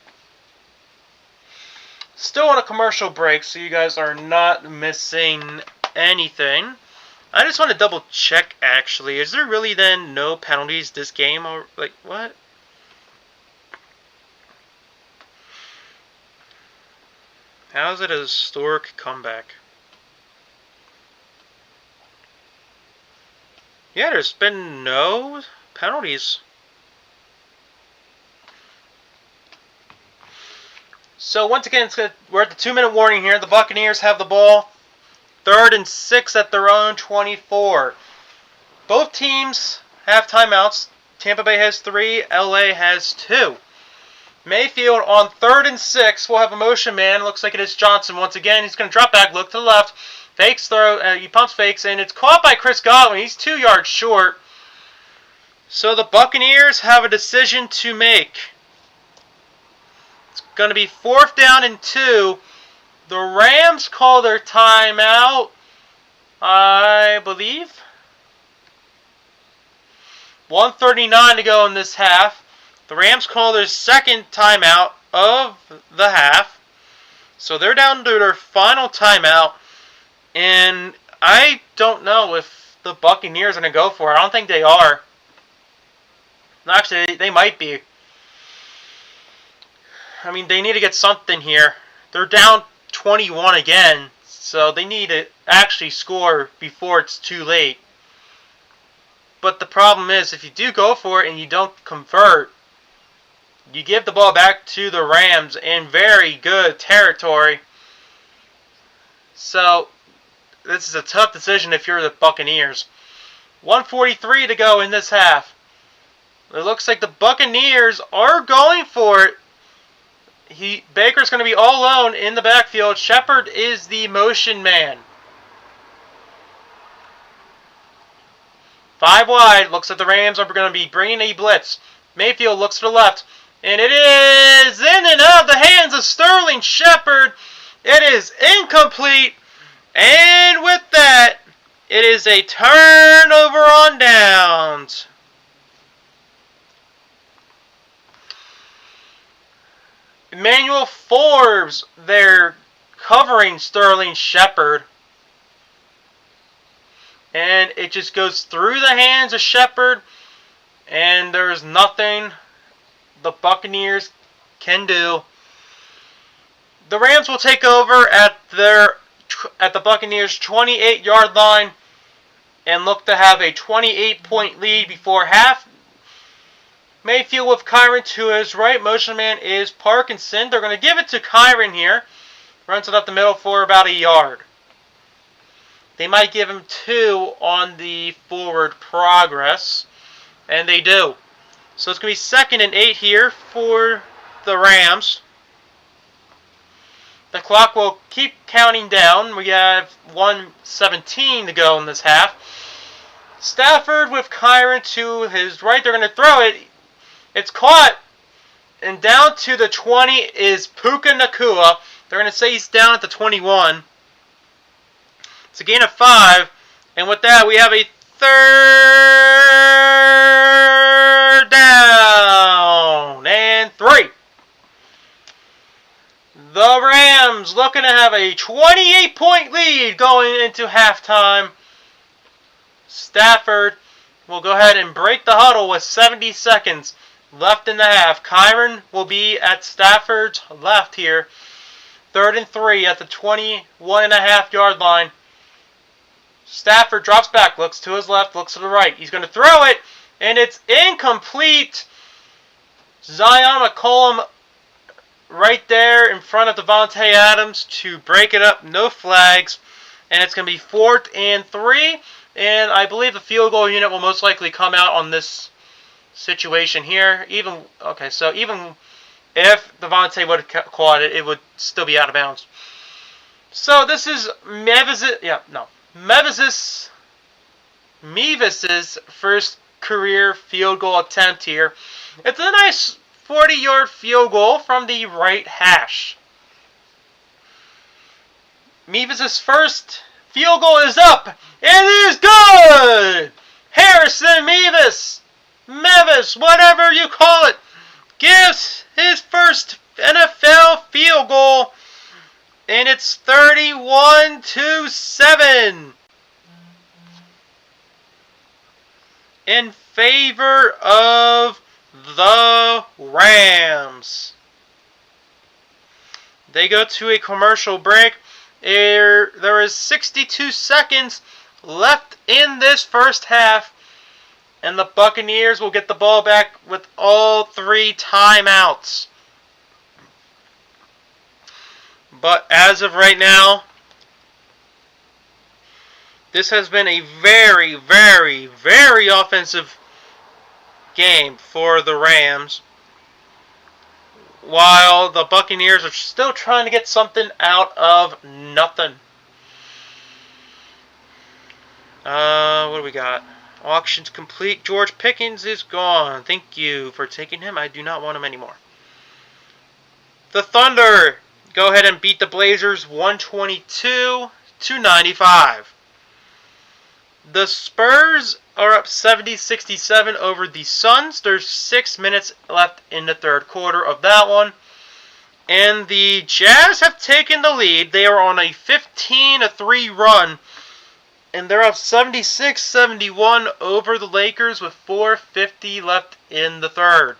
Still on a commercial break, so you guys are not missing anything. I just want to double check, actually. Is there really then no penalties this game? Or, like, what? How is it a historic comeback? Yeah, there's been no penalties. So once again, we're at the 2-minute warning here. The Buccaneers have the ball. 3rd and 6 at their own 24. Both teams have timeouts. Tampa Bay has 3. LA has 2. Mayfield on 3rd and 6 will have a motion man. Looks like it is Johnson once again. He's going to drop back, look to the left. Fakes throw. He pumps fakes, and it's caught by Chris Godwin. He's 2 yards short. So the Buccaneers have a decision to make. It's going to be 4th down and 2. The Rams call their timeout, I believe. 1:39 to go in this half. The Rams call their second timeout of the half. So they're down to their final timeout. And I don't know if the Buccaneers are going to go for it. I don't think they are. Actually, they might be. I mean, they need to get something here. They're down 21 again, so they need to actually score before it's too late. But the problem is, if you do go for it and you don't convert, you give the ball back to the Rams in very good territory. So, this is a tough decision if you're the Buccaneers. 1:43 to go in this half. It looks like the Buccaneers are going for it. Baker's going to be all alone in the backfield. Shepard is the motion man. 5 wide. Looks like the Rams are going to be bringing a blitz. Mayfield looks to the left. And it is in and out of the hands of Sterling Shepard. It is incomplete. And with that, it is a turnover on downs. Emmanuel Forbes, they're covering Sterling Shepard. And it just goes through the hands of Shepard. And there's nothing the Buccaneers can do. The Rams will take over at the Buccaneers' 28-yard line and look to have a 28-point lead before half. Mayfield with Kyron to his right. Motion man is Parkinson. They're going to give it to Kyron here. Runs it up the middle for about a yard. They might give him 2 on the forward progress. And they do. So it's going to be 2nd and 8 here for the Rams. The clock will keep counting down. We have 1:17 to go in this half. Stafford with Kyron to his right. They're going to throw it. It's caught. And down to the 20 is Puka Nacua. They're going to say he's down at the 21. It's a gain of 5. And with that, we have a third down and 3. The Rams looking to have a 28-point lead going into halftime. Stafford will go ahead and break the huddle with 70 seconds left in the half. Kyron will be at Stafford's left here. 3rd and 3 at the 21.5-yard line. Stafford drops back, looks to his left, looks to the right. He's going to throw it, and it's incomplete. Zion McCollum right there in front of Devontae Adams to break it up. No flags. And it's going to be 4th and 3. And I believe the field goal unit will most likely come out on this situation here. Even if Devontae would have caught it, it would still be out of bounds. So this is Mevis's first career field goal attempt here. It's a nice 40-yard field goal from the right hash. Mevis's first field goal is up. It is good! Harrison Mevis, whatever you call it, gives his first NFL field goal. And it's 31-7 in favor of the Rams. They go to a commercial break. There is 62 seconds left in this first half. And the Buccaneers will get the ball back with all 3 timeouts. But as of right now, this has been a very, very, very offensive game for the Rams, while the Buccaneers are still trying to get something out of nothing. What do we got? Auctions complete. George Pickens is gone. Thank you for taking him. I do not want him anymore. The Thunder go ahead and beat the Blazers 122-95. The Spurs are up 70-67 over the Suns. There's 6 minutes left in the third quarter of that one. And the Jazz have taken the lead. They are on a 15-3 run. And they're up 76-71 over the Lakers with 4:50 left in the third.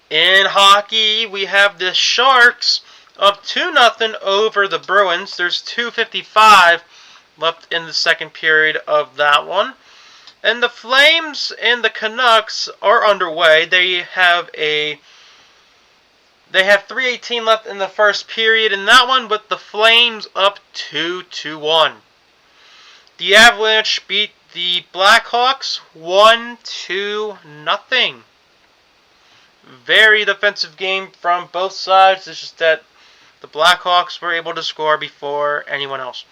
In hockey, we have the Sharks up 2-0 over the Bruins. There's 2:55 left in the second period of that one. And the Flames and the Canucks are underway. They have 3:18 left in the first period in that one, with the Flames up 2-1. The Avalanche beat the Blackhawks 1-0. Very defensive game from both sides. It's just that the Blackhawks were able to score before anyone else.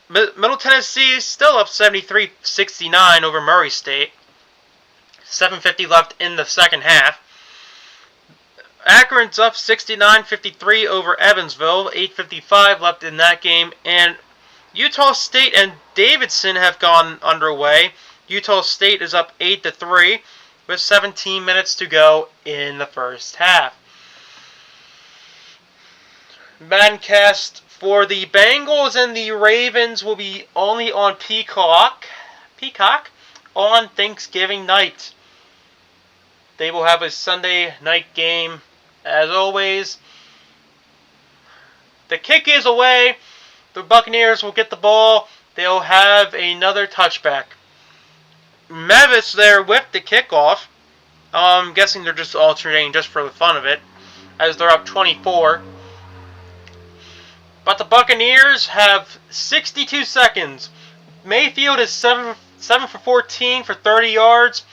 Middle Tennessee is still up 73-69 over Murray State. 7:50 left in the second half. Akron's up 69-53 over Evansville. 8:55 left in that game. And Utah State and Davidson have gone underway. Utah State is up 8-3 with 17 minutes to go in the first half. Madcast for the Bengals and the Ravens will be only on Peacock on Thanksgiving night. They will have a Sunday night game as always. The kick is away. The Buccaneers will get the ball. They'll have another touchback. Mevis there with the kickoff. I'm guessing they're just alternating just for the fun of it, as they're up 24. But the Buccaneers have 62 seconds. Mayfield is 7 for 14 for 30 yards.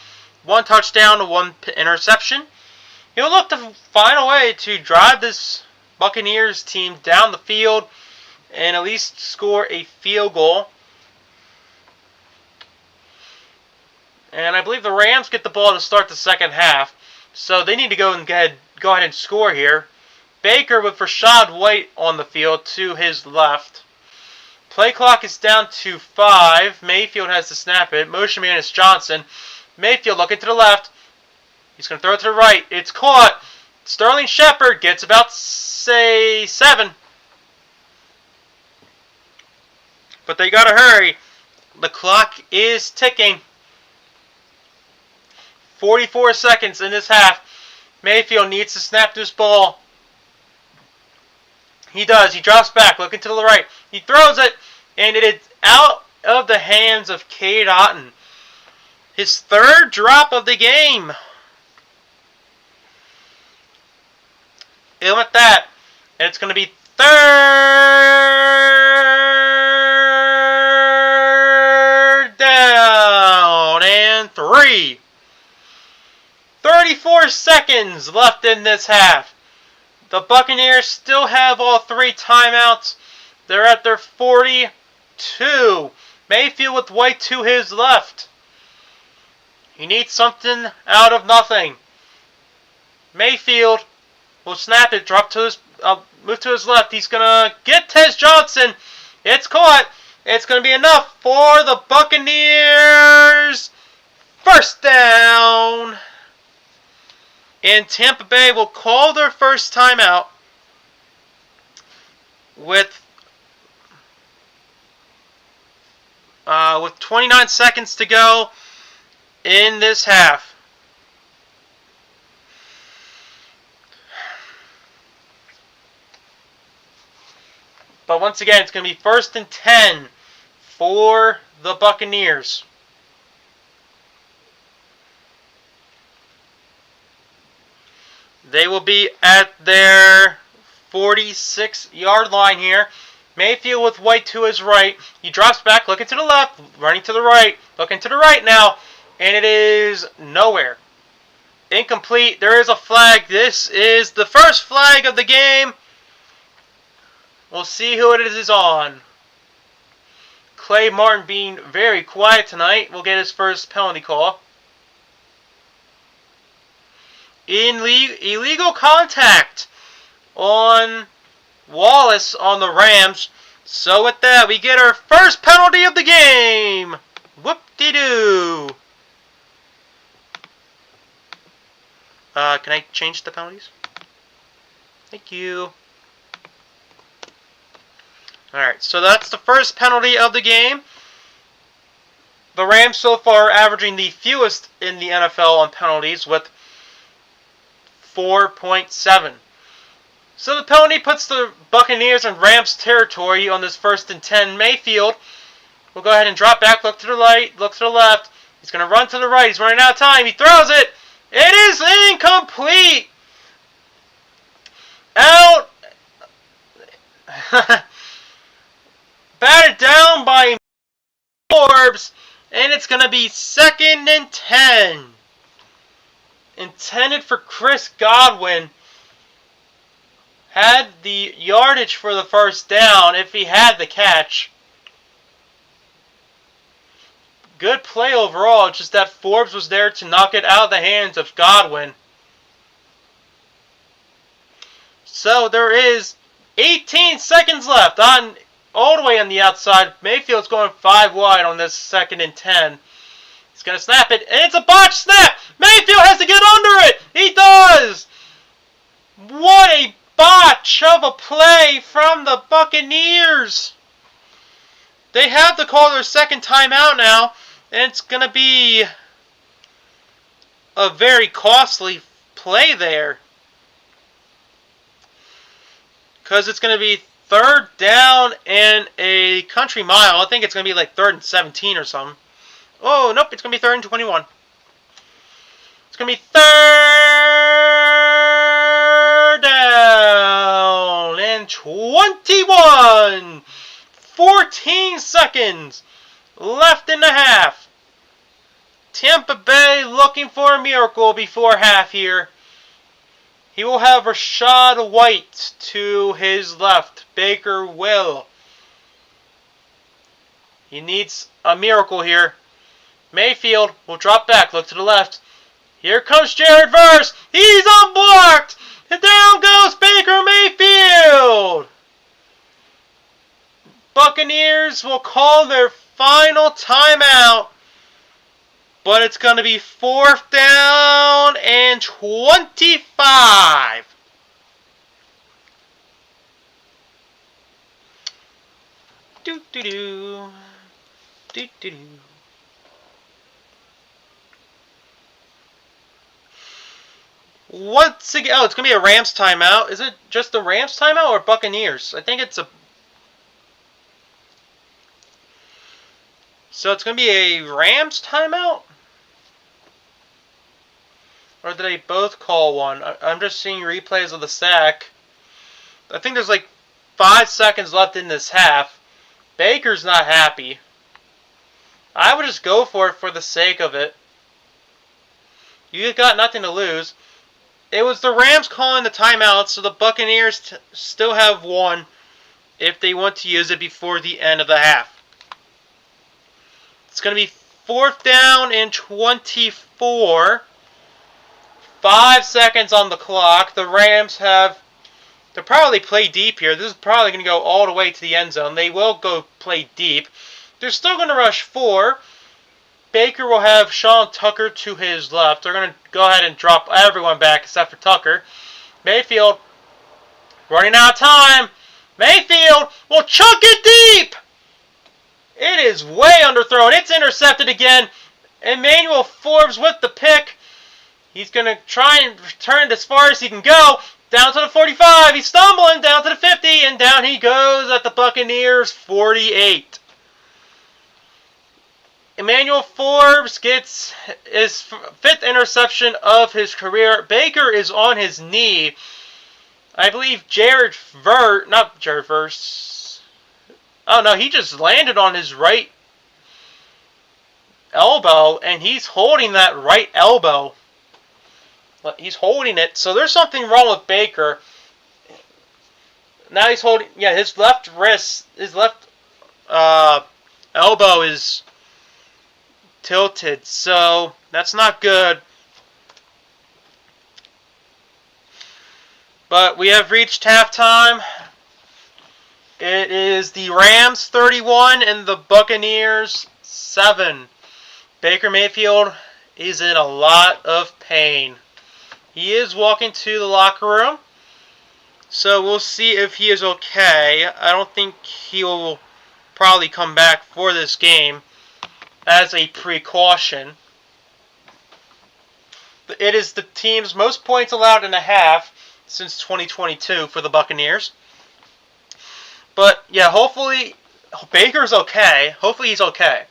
1 touchdown to 1 interception. He'll look to find a way to drive this Buccaneers team down the field and at least score a field goal. And I believe the Rams get the ball to start the second half. So they need to go ahead and score here. Baker with Rachaad White on the field to his left. Play clock is down to 5. Mayfield has to snap it. Motion man is Johnson. Mayfield looking to the left. He's going to throw it to the right. It's caught. Sterling Shepard gets about, say, 7. But they got to hurry. The clock is ticking. 44 seconds in this half. Mayfield needs to snap this ball. He does. He drops back, looking to the right. He throws it, and it is out of the hands of Cade Otton. His third drop of the game. And with that, and it's going to be third down and 3. 34 seconds left in this half. The Buccaneers still have all 3 timeouts. They're at their 42. Mayfield with White to his left. He needs something out of nothing. Mayfield will snap it, move to his left. He's going to get Tez Johnson. It's caught. It's going to be enough for the Buccaneers. First down. And Tampa Bay will call their first timeout with 29 seconds to go in this half. But once again, it's going to be 1st and 10 for the Buccaneers. They will be at their 46-yard line here. Mayfield with White to his right. He drops back, looking to the left, running to the right, looking to the right now, and it is nowhere. Incomplete. There is a flag. This is the first flag of the game. We'll see who it is on. Clay Martin being very quiet tonight will get his first penalty call. Illegal contact on Wallace on the Rams. So with that, we get our first penalty of the game. Whoop-de-doo. Can I change the penalties? Thank you. Alright, so that's the first penalty of the game. The Rams so far averaging the fewest in the NFL on penalties with 4.7. So the penalty puts the Buccaneers in Rams territory on this 1st and 10. Mayfield will go ahead and drop back, look to the right, look to the left. He's going to run to the right. He's running out of time. He throws it. It is incomplete. Out. Batted down by Forbes. And it's going to be 2nd and 10. Intended for Chris Godwin. Had the yardage for the first down if he had the catch. Good play overall, just that Forbes was there to knock it out of the hands of Godwin. So there is 18 seconds left all the way on the outside. Mayfield's going 5 wide on this 2nd and 10. He's going to snap it, and it's a botched snap! Mayfield has to get under it! He does! What a botch of a play from the Buccaneers! They have to call their second timeout now, and it's going to be a very costly play there. Because it's going to be 3rd down and a country mile. I think it's going to be like 3rd and 17 or something. Oh, nope, it's going to be 3rd and 21. It's going to be 3rd down and 21. 14 seconds left in the half. Tampa Bay looking for a miracle before half here. He will have Rachaad White to his left. Baker will He needs a miracle here. Mayfield will drop back. Look to the left. Here comes Jared Verse. He's unblocked. And down goes Baker Mayfield. Buccaneers will call their final timeout. But it's going to be 4th down and 25. Do-do-do. Do-do-do. Once again, oh, it's going to be a Rams timeout. Is it just the Rams timeout or Buccaneers? I think it's a... So it's going to be a Rams timeout? Or did they both call one? I'm just seeing replays of the sack. I think there's like 5 seconds left in this half. Baker's not happy. I would just go for it for the sake of it. You got nothing to lose. It was the Rams calling the timeout, so the Buccaneers still have one if they want to use it before the end of the half. It's going to be 4th down and 24. 5 seconds on the clock. The Rams they'll probably play deep here. This is probably going to go all the way to the end zone. They will go play deep. They're still going to rush 4. Baker will have Sean Tucker to his left. They're going to go ahead and drop everyone back except for Tucker. Mayfield running out of time. Mayfield will chuck it deep. It is way underthrown. It's intercepted again. Emmanuel Forbes with the pick. He's going to try and return it as far as he can go. Down to the 45. He's stumbling down to the 50. And down he goes at the Buccaneers 48. Emmanuel Forbes gets his 5th interception of his career. Baker is on his knee. I believe not Jared Verse. Oh no, he just landed on his right elbow. And he's holding that right elbow. He's holding it. So there's something wrong with Baker. Now he's holding... Yeah, his left wrist... His left elbow is tilted. So that's not good. But we have reached halftime. It is the Rams 31 and the Buccaneers 7. Baker Mayfield is in a lot of pain. He is walking to the locker room. So we'll see if he is okay. I don't think he will probably come back for this game as a precaution. It is the team's most points allowed in a half since 2022 for the Buccaneers. But yeah, hopefully Baker's okay. Hopefully he's okay.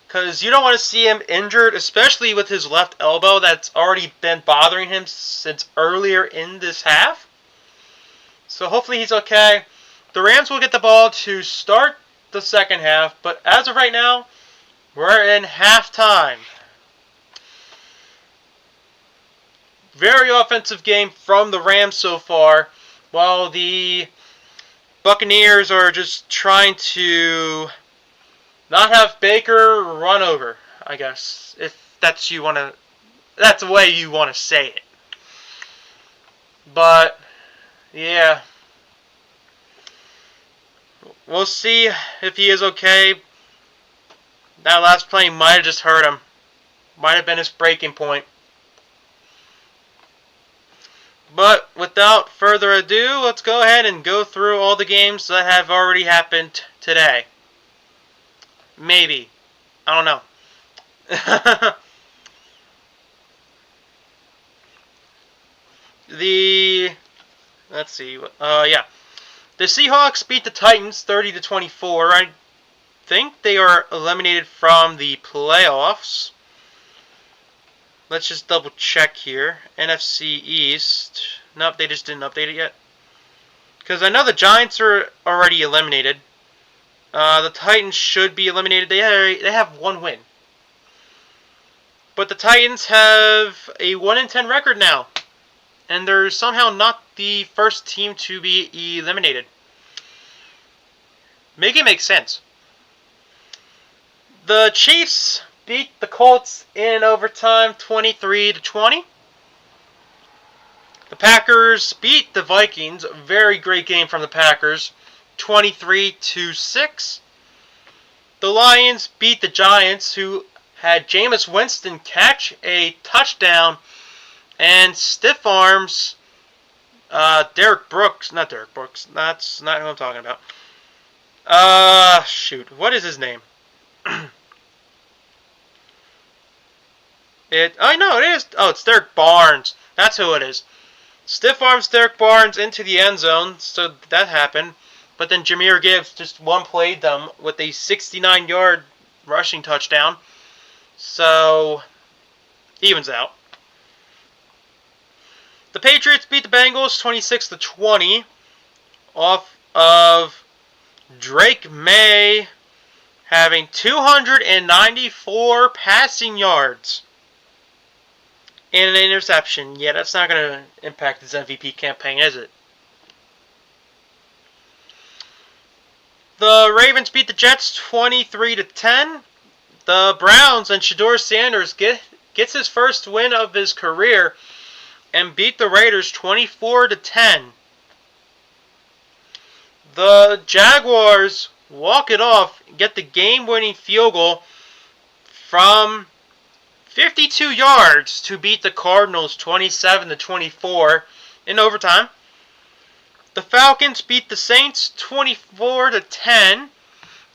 Because you don't want to see him injured, especially with his left elbow that's already been bothering him since earlier in this half. So hopefully he's okay. The Rams will get the ball to start the second half, but as of right now, we're in halftime. Very offensive game from the Rams so far, while the Buccaneers are just trying to not have Baker run over, I guess, if that's the way you want to say it. But yeah, we'll see if he is okay. That last play might have just hurt him. Might have been his breaking point. But without further ado, let's go ahead and go through all the games that have already happened today. Maybe. I don't know. Let's see. Yeah. The Seahawks beat the Titans 30-24. I think they are eliminated from the playoffs. Let's just double check here. NFC East. Nope, they just didn't update it yet. Because I know the Giants are already eliminated. The Titans should be eliminated. They have one win. But the Titans have a 1-10 record now. And they're somehow not the first team to be eliminated. Make it make sense. The Chiefs beat the Colts in overtime 23-20. The Packers beat the Vikings. Very great game from the Packers. 23-6. The Lions beat the Giants, who had Jameis Winston catch a touchdown and stiff arms Derek Brooks. Not Derek Brooks. That's not who I'm talking about. Shoot. What is his name? It is. Oh, it's Derek Barnes. That's who it is. Stiff arms Derek Barnes into the end zone, so that happened. But then Jahmyr Gibbs just one-played them with a 69-yard rushing touchdown. So, evens out. The Patriots beat the Bengals 26-20 off of Drake May having 294 passing yards and an interception. Yeah, that's not going to impact his MVP campaign, is it? The Ravens beat the Jets 23-10. The Browns and Shedeur Sanders gets his first win of his career and beat the Raiders 24-10. The Jaguars walk it off, get the game-winning field goal from 52 yards to beat the Cardinals 27-24 in overtime. The Falcons beat the Saints 24-10,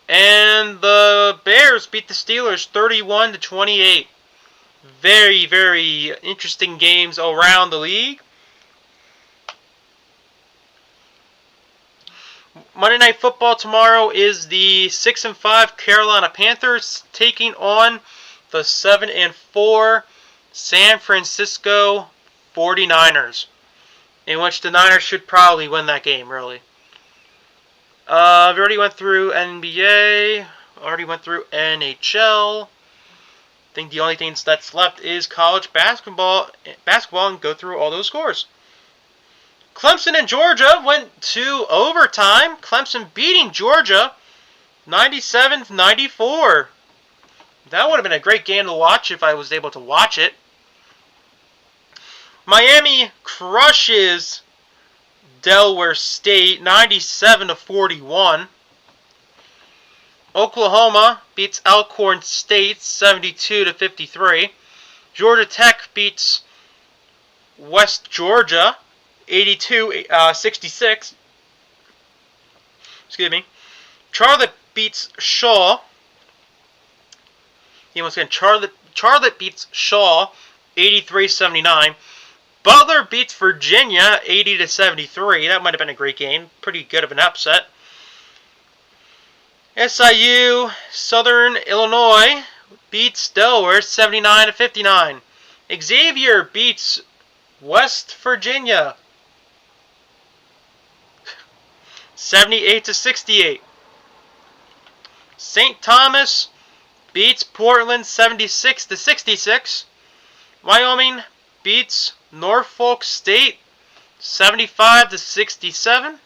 and the Bears beat the Steelers 31-28. Very, very interesting games around the league. Monday Night Football tomorrow is the 6-5 Carolina Panthers taking on the 7-4 San Francisco 49ers, in which the Niners should probably win that game, really. I've already went through NBA, already went through NHL. I think the only thing that's left is college basketball and go through all those scores. Clemson and Georgia went to overtime. Clemson beating Georgia 97-94. That would have been a great game to watch if I was able to watch it. Miami crushes Delaware State 97-41. Oklahoma beats Alcorn State 72-53. Georgia Tech beats West Georgia 82-66. Excuse me. Charlotte beats Shaw. Charlotte beats Shaw 83-79. Butler beats Virginia 80-73. That might have been a great game. Pretty good of an upset. SIU Southern Illinois beats Delaware 79-59. Xavier beats West Virginia 78-68. St. Thomas beats Portland 76-66. Wyoming beats Norfolk State 75-67.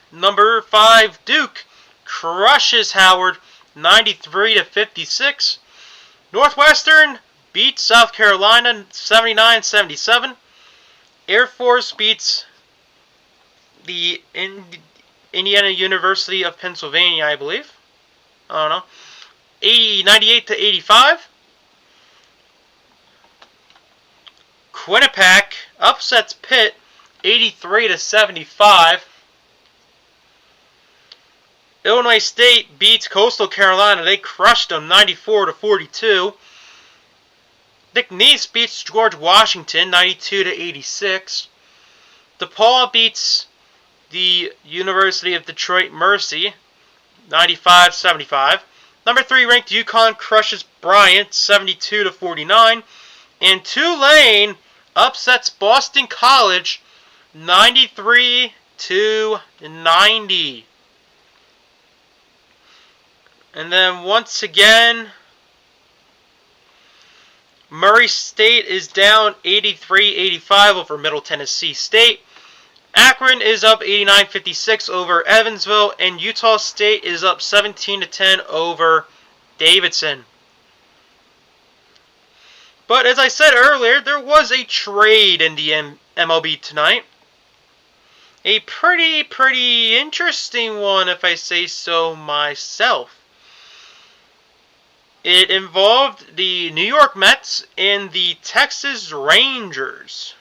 Number 5 Duke crushes Howard 93-56. Northwestern beats South Carolina 79-77. Air Force beats the Indiana University of Pennsylvania, I believe. I don't know. 98-85. Quinnipiac upsets Pitt 83-75. Illinois State beats Coastal Carolina. They crushed them 94-42. McNeese beats George Washington 92-86. DePaul beats the University of Detroit Mercy 95-75. Number 3 ranked UConn crushes Bryant 72-49. And Tulane upsets Boston College 93-90. And then once again, Murray State is down 83-85 over Middle Tennessee State. Akron is up 89-56 over Evansville, and Utah State is up 17-10 over Davidson. But as I said earlier, there was a trade in the MLB tonight. A pretty interesting one, if I say so myself. It involved the New York Mets and the Texas Rangers.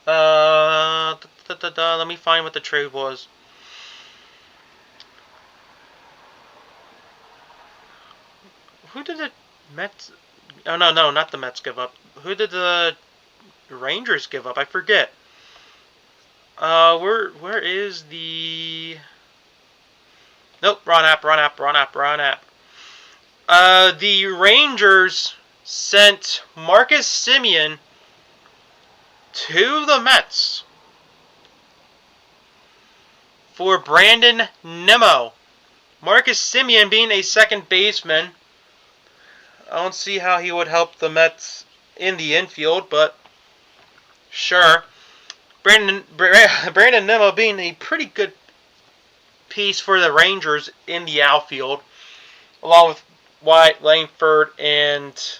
Let me find what the trade was. Who did the Mets... Oh, no, not the Mets give up. Who did the Rangers give up? I forget. Where is the... Nope, wrong app. The Rangers sent Marcus Semien to the Mets for Brandon Nimmo. Marcus Semien being a second baseman, I don't see how he would help the Mets in the infield, but sure. Brandon Nimmo being a pretty good piece for the Rangers in the outfield, along with Wyatt Langford and...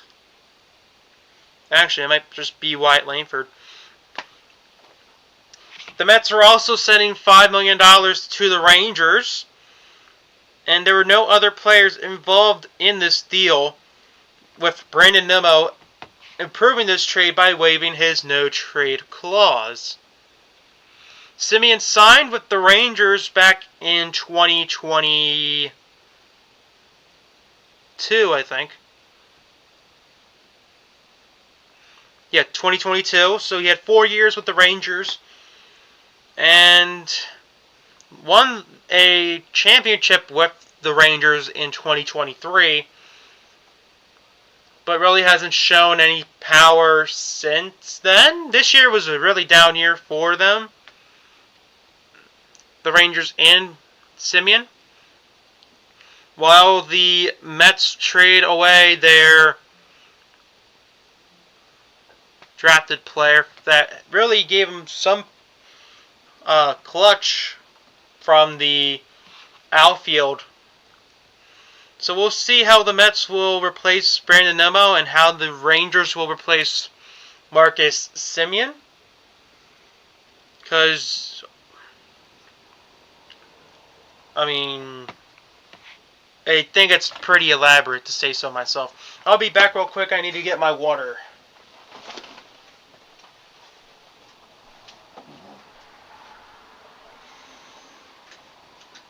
Actually, it might just be Wyatt Langford. The Mets are also sending $5 million to the Rangers, and there were no other players involved in this deal, with Brandon Nimmo improving this trade by waiving his no-trade clause. Semien signed with the Rangers back in 2022, I think. Yeah, 2022. So he had 4 years with the Rangers and won a championship with the Rangers in 2023, but really hasn't shown any power since then. This year was a really down year for them, the Rangers and Semien, while the Mets trade away their drafted player that really gave them some clutch from the outfield. So we'll see how the Mets will replace Brandon Nimmo and how the Rangers will replace Marcus Semien. Because, I mean, I think it's pretty elaborate, to say so myself. I'll be back real quick. I need to get my water.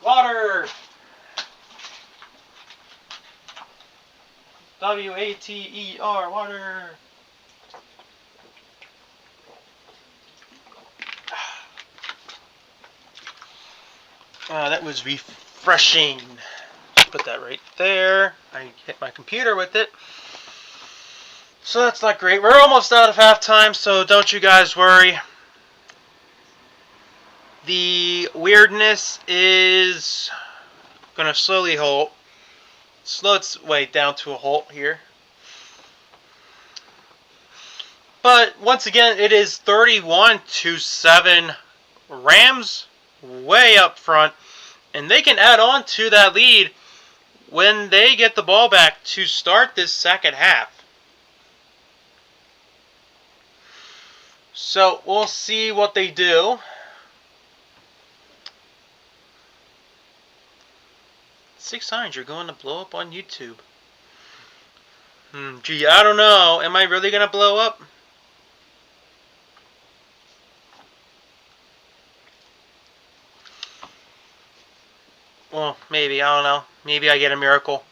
Water! W-A-T-E-R, water! That was refreshing. Put that right there. I hit my computer with it. So that's not great. We're almost out of halftime, so don't you guys worry. The weirdness is going to slowly halt. Slow its way down to a halt here. But once again, it is 31-7. Rams way up front. And they can add on to that lead when they get the ball back to start this second half. So we'll see what they do. Six signs you're going to blow up on YouTube. Gee, I don't know. Am I really going to blow up? Well, maybe. I don't know. Maybe I get a miracle.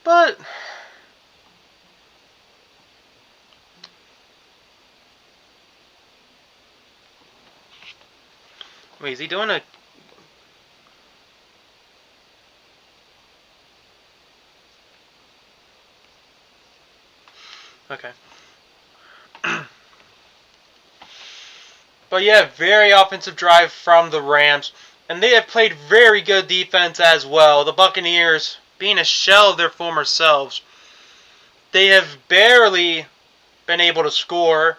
But wait, is he doing a... Okay. But yeah, very offensive drive from the Rams. And they have played very good defense as well. The Buccaneers being a shell of their former selves. They have barely been able to score,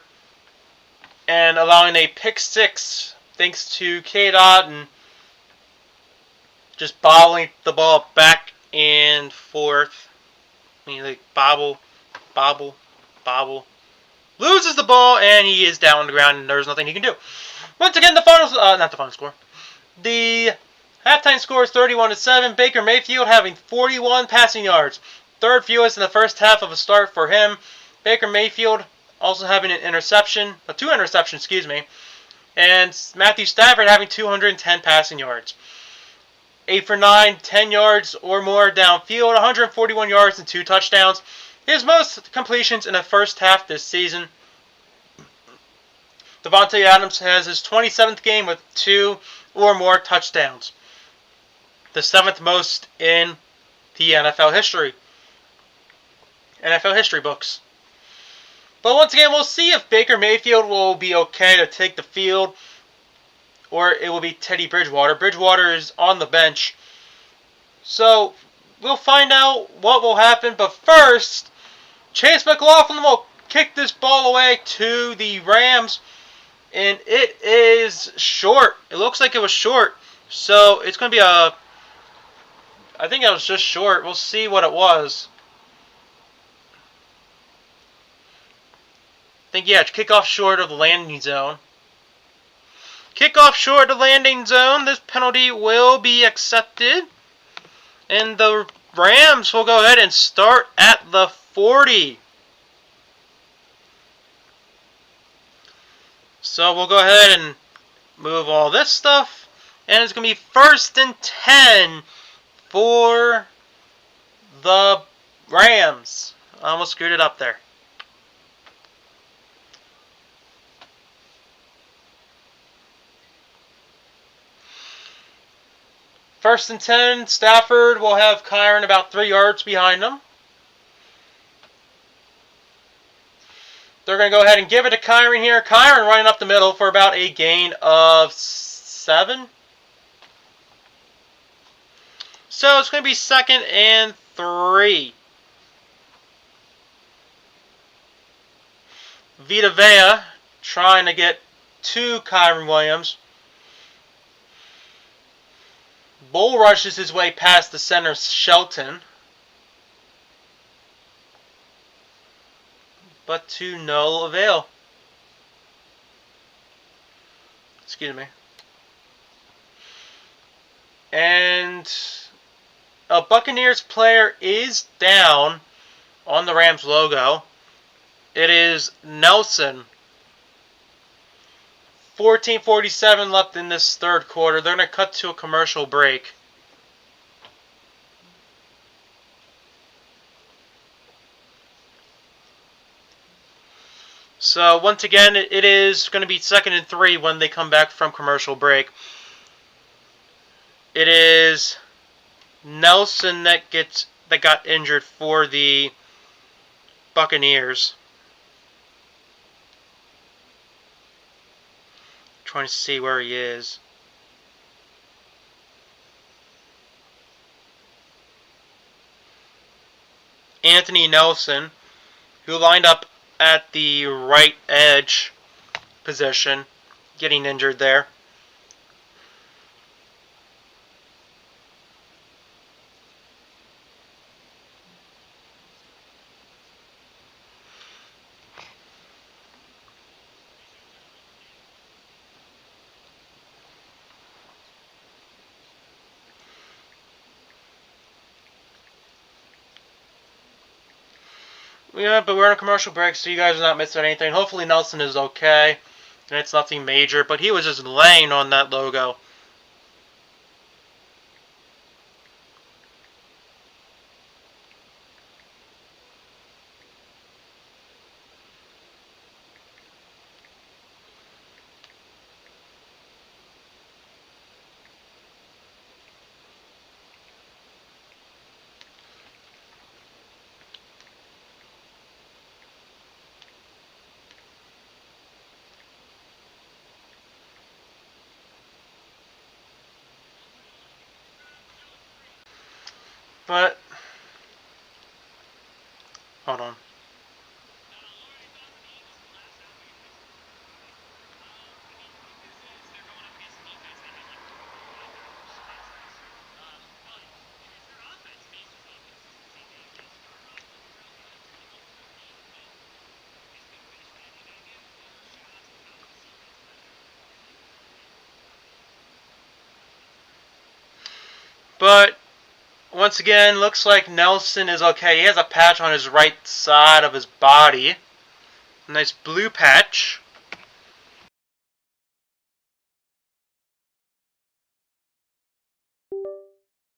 and allowing a pick six thanks to K-Dot and just bobbling the ball back and forth. I mean, like, bobble, bobble, bobble. Loses the ball, and he is down on the ground, and there's nothing he can do. Once again, the final, not the final score. The halftime score is 31-7. Baker Mayfield having 41 passing yards. Third fewest in the first half of a start for him. Baker Mayfield also having an interception, two interceptions, excuse me. And Matthew Stafford having 210 passing yards. 8 for 9, 10 yards or more downfield, 141 yards and 2 touchdowns. His most completions in the first half this season. Davante Adams has his 27th game with 2 or more touchdowns. The 7th most in the NFL history. NFL history books. But once again, we'll see if Baker Mayfield will be okay to take the field, or it will be Teddy Bridgewater. Bridgewater is on the bench. So, we'll find out what will happen. But first, Chase McLaughlin will kick this ball away to the Rams. And it is short. It looks like it was short. So, it's going to be a... I think it was just short. We'll see what it was. I think, yeah, kickoff short of the landing zone. Kickoff short of the landing zone. This penalty will be accepted. And the Rams will go ahead and start at the 40. So we'll go ahead and move all this stuff. And it's going to be 1st and 10 for the Rams. I almost screwed it up there. First and 10, Stafford will have Kyron about 3 yards behind him. They're going to go ahead and give it to Kyron here. Kyron running up the middle for about a gain of 7. So it's going to be 2nd and 3. Vita Vea trying to get to Kyron Williams. Bull rushes his way past the center, Shelton. But to no avail. Excuse me. And a Buccaneers player is down on the Rams logo. It is Nelson. 14:47 left in this third quarter. They're going to cut to a commercial break. So once again, it is going to be 2nd and 3 when they come back from commercial break. It is Nelson that got injured for the Buccaneers. Trying to see where he is. Anthony Nelson, who lined up at the right edge position, getting injured there. Yeah, but we're in a commercial break, so you guys are not missing anything. Hopefully Nelson is okay, and it's nothing major, but he was just laying on that logo. But Hold on. But once again, looks like Nelson is okay. He has a patch on his right side of his body. A nice blue patch.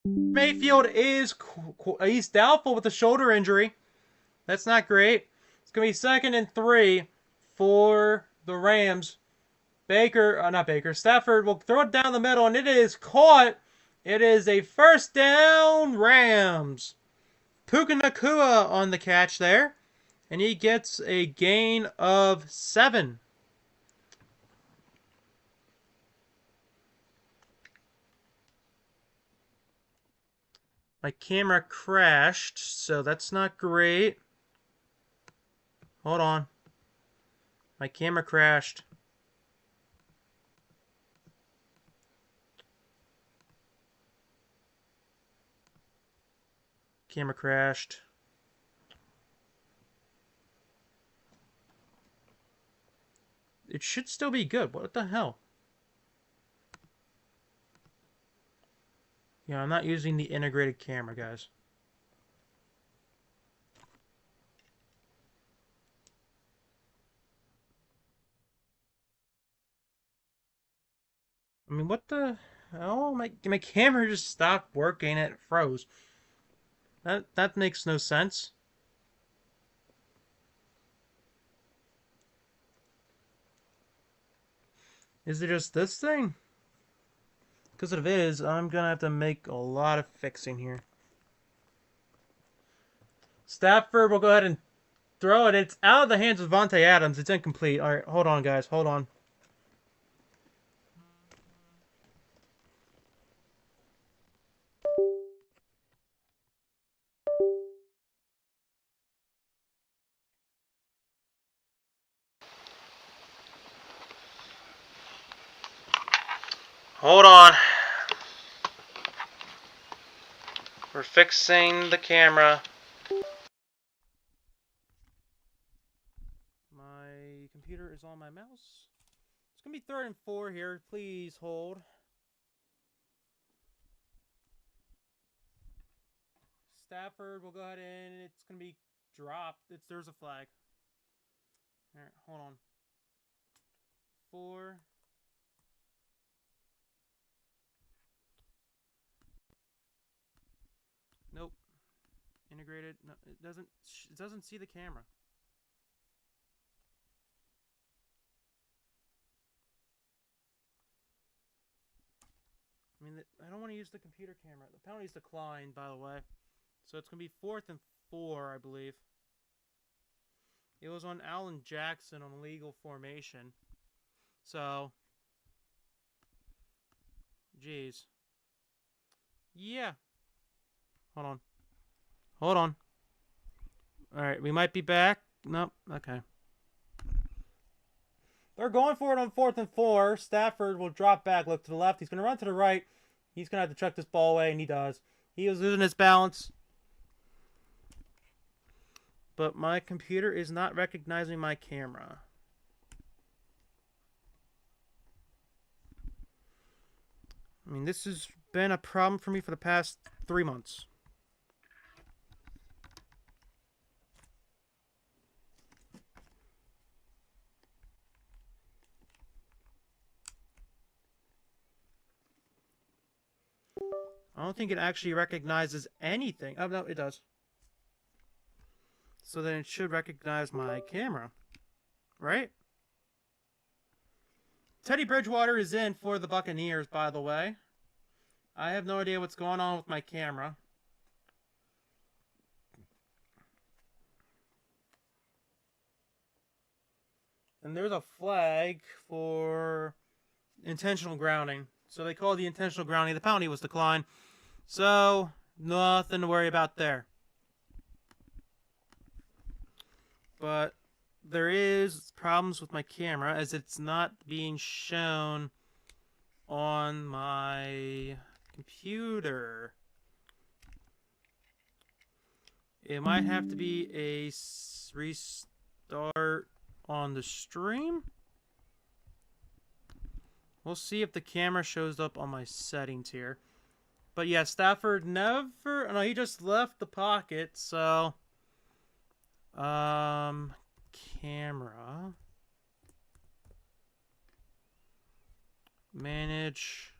Mayfield he's doubtful with the shoulder injury. That's not great. It's going to be 2nd and 3 for the Rams. Not Baker. Stafford will throw it down the middle, and it is caught. It is a 1st down, Rams. Puka Nakua on the catch there, and he gets a gain of 7. My camera crashed, so that's not great. Hold on. My camera crashed. Camera crashed. It should still be good. What the hell? Yeah, I'm not using the integrated camera, guys. I mean, what the hell? My camera just stopped working and it froze. That makes no sense. Is it just this thing? Because if it is, I'm gonna have to make a lot of fixing here. Stafford will go ahead and throw it. It's out of the hands of Vontae Adams. It's incomplete. All right, hold on, guys. Hold on. Hold on. We're fixing the camera. My computer is on my mouse. It's going to be 3rd and 4 here. Please hold. Stafford will go ahead and it's going to be dropped. There's a flag. All right, hold on. 4. Nope. Integrated. No, it doesn't see the camera. I mean, I don't want to use the computer camera. The penalty's declined, by the way. So it's going to be 4th and 4, I believe. It was on Alan Jackson on legal formation. So, jeez. Yeah. Hold on. Hold on. Alright, we might be back. Nope. Okay. They're going for it on 4th and 4. Stafford will drop back, look to the left. He's going to run to the right. He's going to have to chuck this ball away, and he does. He was losing his balance. But my computer is not recognizing my camera. I mean, this has been a problem for me for the past 3 months. I don't think it actually recognizes anything. Oh, no, it does. So then it should recognize my camera. Right? Teddy Bridgewater is in for the Buccaneers, by the way. I have no idea what's going on with my camera. And there's a flag for intentional grounding. So they called the intentional grounding. The penalty was declined. So, nothing to worry about there. but there is problems with my camera as it's not being shown on my computer. It might have to be a restart on the stream. We'll see if the camera shows up on my settings here. But yeah, Stafford never... No, he just left the pocket, so... Camera... Manage...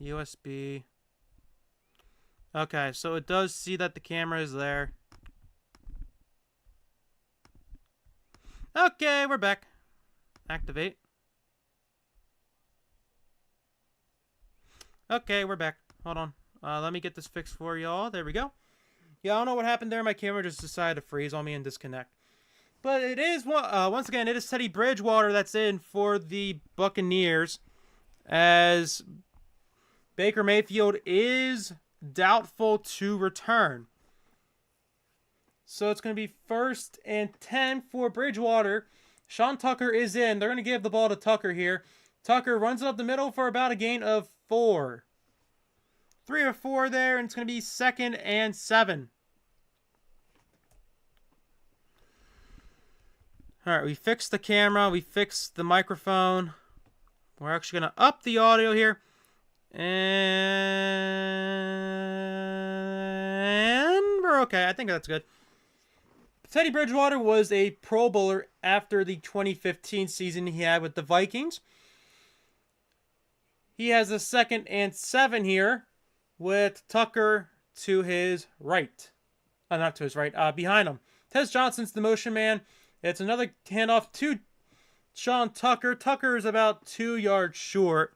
USB... Okay, so it does see that the camera is there. Okay, we're back. Activate. Okay, we're back. Hold on. Let me get this fixed for y'all. There we go. Yeah, I don't know what happened there. My camera just decided to freeze on me and disconnect. But it is, once again, it is Teddy Bridgewater that's in for the Buccaneers. As Baker Mayfield is doubtful to return. So it's going to be 1st and 10 for Bridgewater. Sean Tucker is in. They're going to give the ball to Tucker here. Tucker runs it up the middle for about a gain of 4. 3 or 4 there, and it's going to be 2nd and 7. All right, we fixed the camera. We fixed the microphone. We're actually going to up the audio here. And we're okay. I think that's good. Teddy Bridgewater was a Pro Bowler after the 2015 season he had with the Vikings. He has a 2nd and 7 here with Tucker to his right. Not to his right, behind him. Tez Johnson's the motion man. It's another handoff to Sean Tucker. Tucker is about 2 yards short.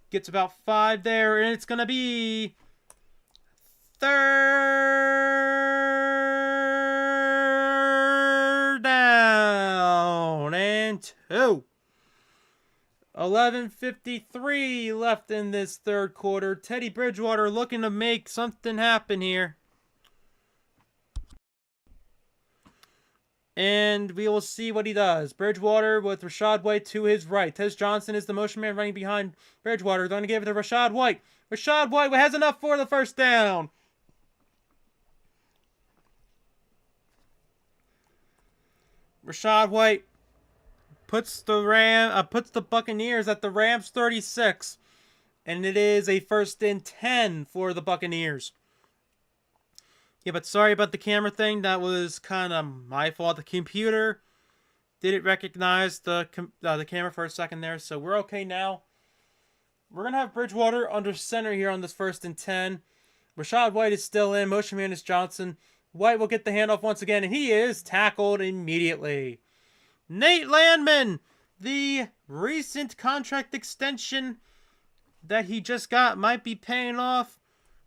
Gets about 5 there, and it's going to be 3rd down and 2. 11:53 left in this 3rd quarter. Teddy Bridgewater looking to make something happen here. And we will see what he does. Bridgewater with Rachaad White to his right. Tez Johnson is the motion man running behind Bridgewater. They're going to give it to Rachaad White. Rachaad White has enough for the 1st down. Rachaad White puts the Buccaneers at the Rams 36. And it is a 1st and 10 for the Buccaneers. Yeah, but sorry about the camera thing. That was kind of my fault. The computer didn't recognize the camera for a second there, so we're okay now. We're going to have Bridgewater under center here on this 1st and 10. Rachaad White is still in. Motion man is Johnson. White will get the handoff once again, and he is tackled immediately. Nate Landman, the recent contract extension that he just got might be paying off,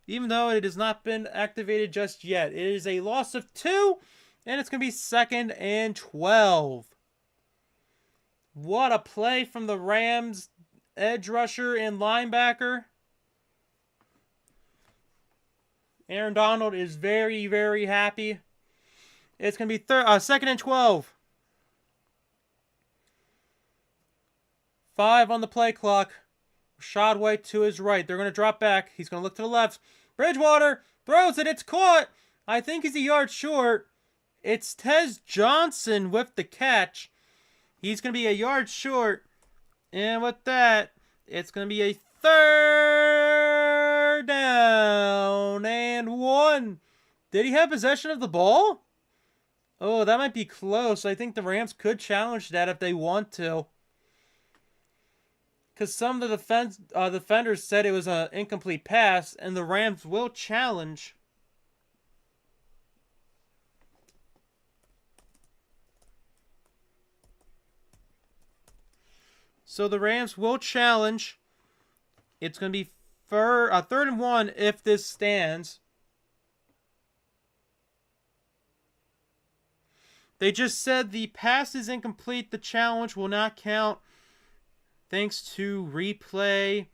even though it has not been activated just yet. It is a loss of 2, and it's going to be 2nd and 12. What a play from the Rams edge rusher and linebacker. Aaron Donald is very, very happy. It's going to be 2nd and 12. 5 on the play clock. Rachaad White to his right. They're going to drop back. He's going to look to the left. Bridgewater throws it. It's caught. I think he's a yard short. It's Tez Johnson with the catch. He's going to be a yard short. And with that, it's going to be a 3rd down and 1. Did he have possession of the ball? Oh, that might be close. I think the Rams could challenge that if they want to. Because some of the defenders said it was an incomplete pass, and the Rams will challenge. So the Rams will challenge. It's going to be 3rd and 1 if this stands. They just said the pass is incomplete. The challenge will not count. Thanks to replay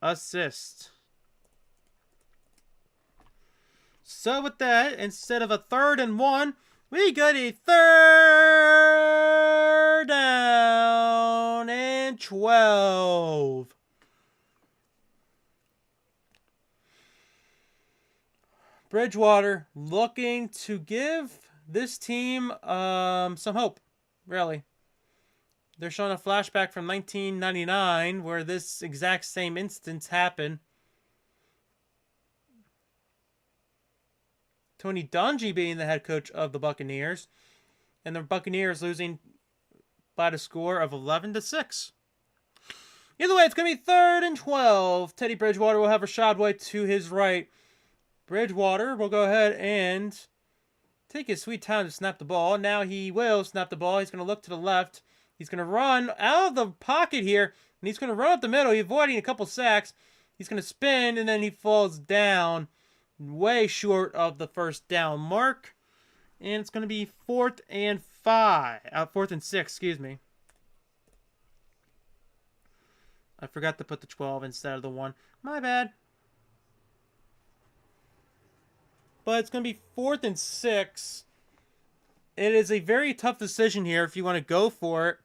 assist. So with that, instead of a 3rd and 1, We got a 3rd down and 12. Bridgewater looking to give this team some hope, really. They're showing a flashback from 1999 where this exact same instance happened. Tony Dungy being the head coach of the Buccaneers, and the Buccaneers losing by the score of 11-6. Either way, it's going to be 3rd and 12. Teddy Bridgewater will have Rashad White to his right. Bridgewater will go ahead and take his sweet time to snap the ball. Now he will snap the ball. He's going to look to the left. He's going to run out of the pocket here, and he's going to run up the middle. He's avoiding a couple sacks. He's going to spin, and then he falls down way short of the 1st down mark. And it's going to be 4th and 6, excuse me. I forgot to put the 12 instead of the 1. My bad. But it's going to be 4th and 6. It is a very tough decision here if you want to go for it,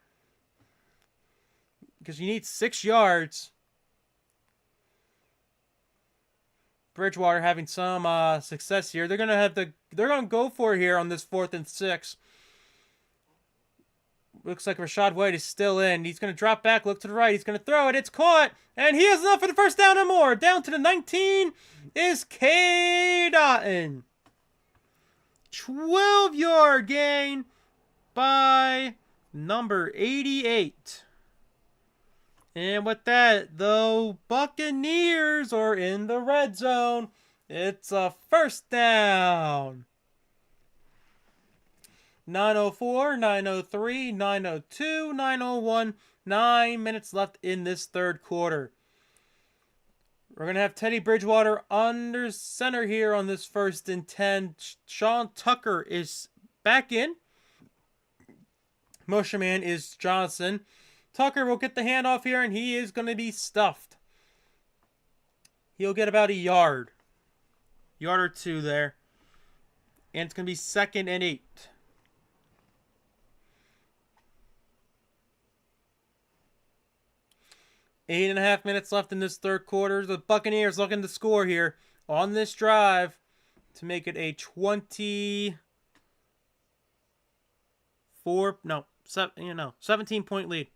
because you need 6 yards. Bridgewater having some success here. They're gonna go for it here on this 4th and 6. Looks like Rashad White is still in. He's gonna drop back, look to the right. He's gonna throw it. It's caught, and he has enough for the 1st down and more. Down to the 19 is K. Dotton. 12-yard gain by number 88. And with that, the Buccaneers are in the red zone. It's a 1st down. 9:04, 9:03, 9:02, 9:01. 9 minutes left in this 3rd quarter. We're going to have Teddy Bridgewater under center here on this 1st and 10. Sean Tucker is back in. Motion man is Johnson. Tucker will get the handoff here, and he is going to be stuffed. He'll get about a yard or 2 there. And it's going to be 2nd and 8. 8.5 minutes left in this 3rd quarter. The Buccaneers looking to score here on this drive to make it a 17-point lead.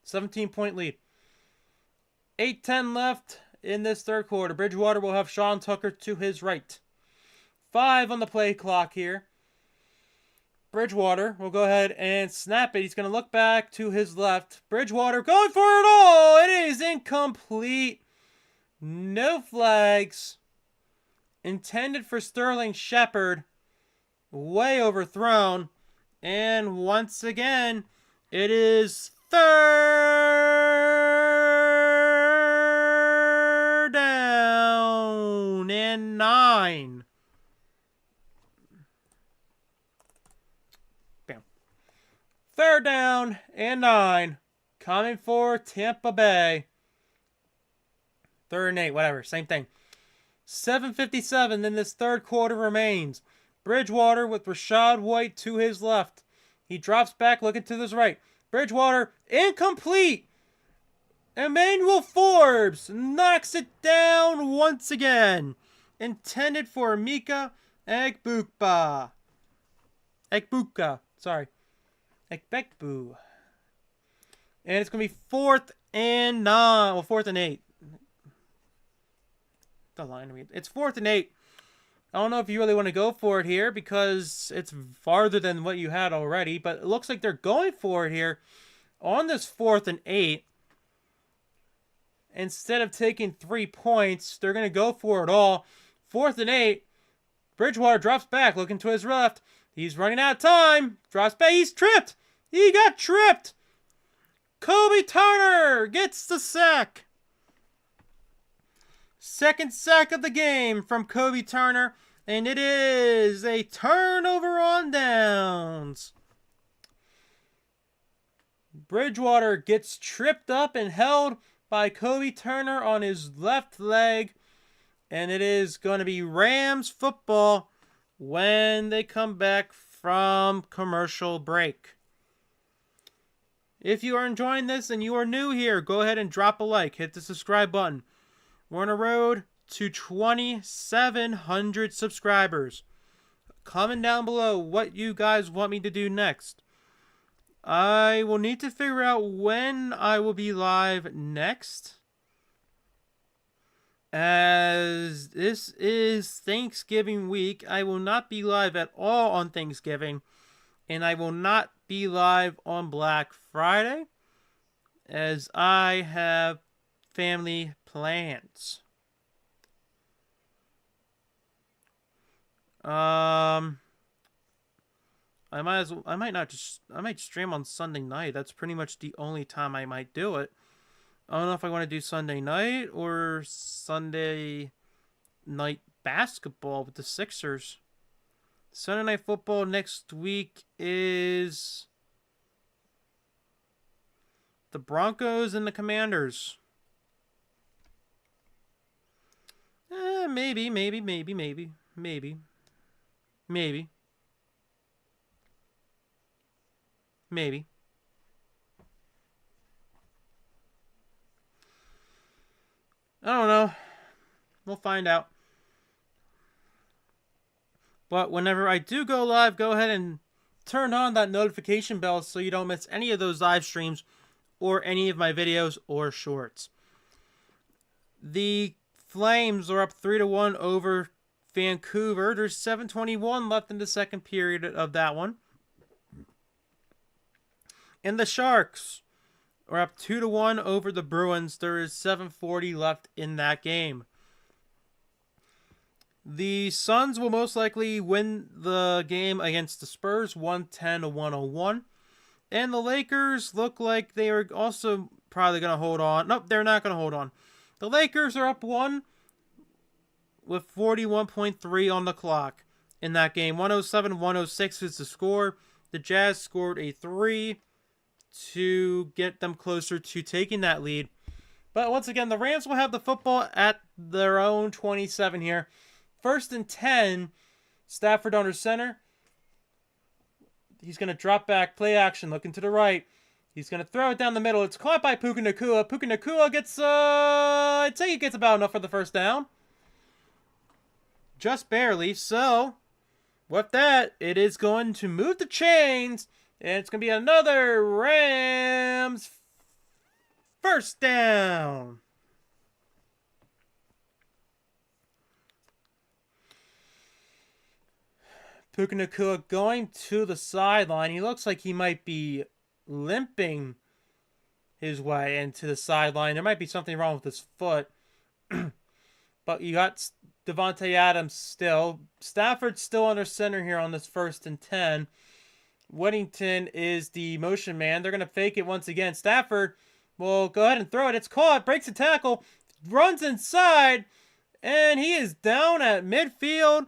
17-point lead. 8:10 left in this 3rd quarter. Bridgewater will have Sean Tucker to his right. 5 on the play clock here. Bridgewater will go ahead and snap it. He's going to look back to his left. Bridgewater going for it all. It is incomplete. No flags. Intended for Sterling Shepard. Way overthrown. And once again, it is 3rd down and 9. Bam. 3rd down and 9. Coming for Tampa Bay. 3rd and 8, whatever, same thing. 7:57 in this 3rd quarter remains. Bridgewater with Rashad White to his left. He drops back looking to his right. Bridgewater incomplete. Emmanuel Forbes knocks it down once again. Intended for Mika Egbuka. Sorry. Ekbekbu. And it's going to be 4th and 9. Well, 4th and 8. The line. It's 4th and 8. I don't know if you really want to go for it here because it's farther than what you had already, but it looks like they're going for it here on this 4th and 8. Instead of taking 3 points, they're going to go for it all. 4th and 8. Bridgewater drops back, looking to his left. He's running out of time. Drops back. He's tripped. He got tripped. Kobe Turner gets the sack. 2nd sack of the game from Kobe Turner. And it is a turnover on downs. Bridgewater gets tripped up and held by Kobe Turner on his left leg. And it is going to be Rams football when they come back from commercial break. If you are enjoying this and you are new here, go ahead and drop a like. Hit the subscribe button. We're on a road to 2,700 subscribers. Comment down below what you guys want me to do next. I will need to figure out when I will be live next, as this is Thanksgiving week. I will not be live at all on Thanksgiving, and I will not be live on Black Friday, as I have family plans. I might stream on Sunday night. That's pretty much the only time I might do it. I don't know if I want to do Sunday night or Sunday night basketball with the Sixers. Sunday night football next week is the Broncos and the Commanders. Maybe. I don't know. We'll find out. But whenever I do go live, go ahead and turn on that notification bell so you don't miss any of those live streams or any of my videos or shorts. The Flames are up 3-1 over Vancouver. There's 7:21 left in the second period of that one. And the Sharks are up 2-1 over the Bruins. There is 7:40 left in that game. The Suns will most likely win the game against the Spurs 110-101. And the Lakers look like they are also probably going to hold on. Nope, they're not going to hold on. The Lakers are up 1 with 41.3 on the clock in that game. 107-106 is the score. The Jazz scored a 3 to get them closer to taking that lead. But once again, the Rams will have the football at their own 27 here. 1st and 10, Stafford under center. He's going to drop back, play action, looking to the right. He's going to throw it down the middle. It's caught by Puka Nacua. Puka Nacua gets, I'd say he gets about enough for the first down. Just barely. So, with that, it is going to move the chains. And it's going to be another Rams first down. Puka Nacua going to the sideline. He looks like he might be limping his way into the sideline. There might be something wrong with his foot. But you got Devontae Adams still. Stafford's still under center here on this 1st and 10. Whittington is the motion man. They're going to fake it once again. Stafford will go ahead and throw it. It's caught. Breaks a tackle. Runs inside. And he is down at midfield.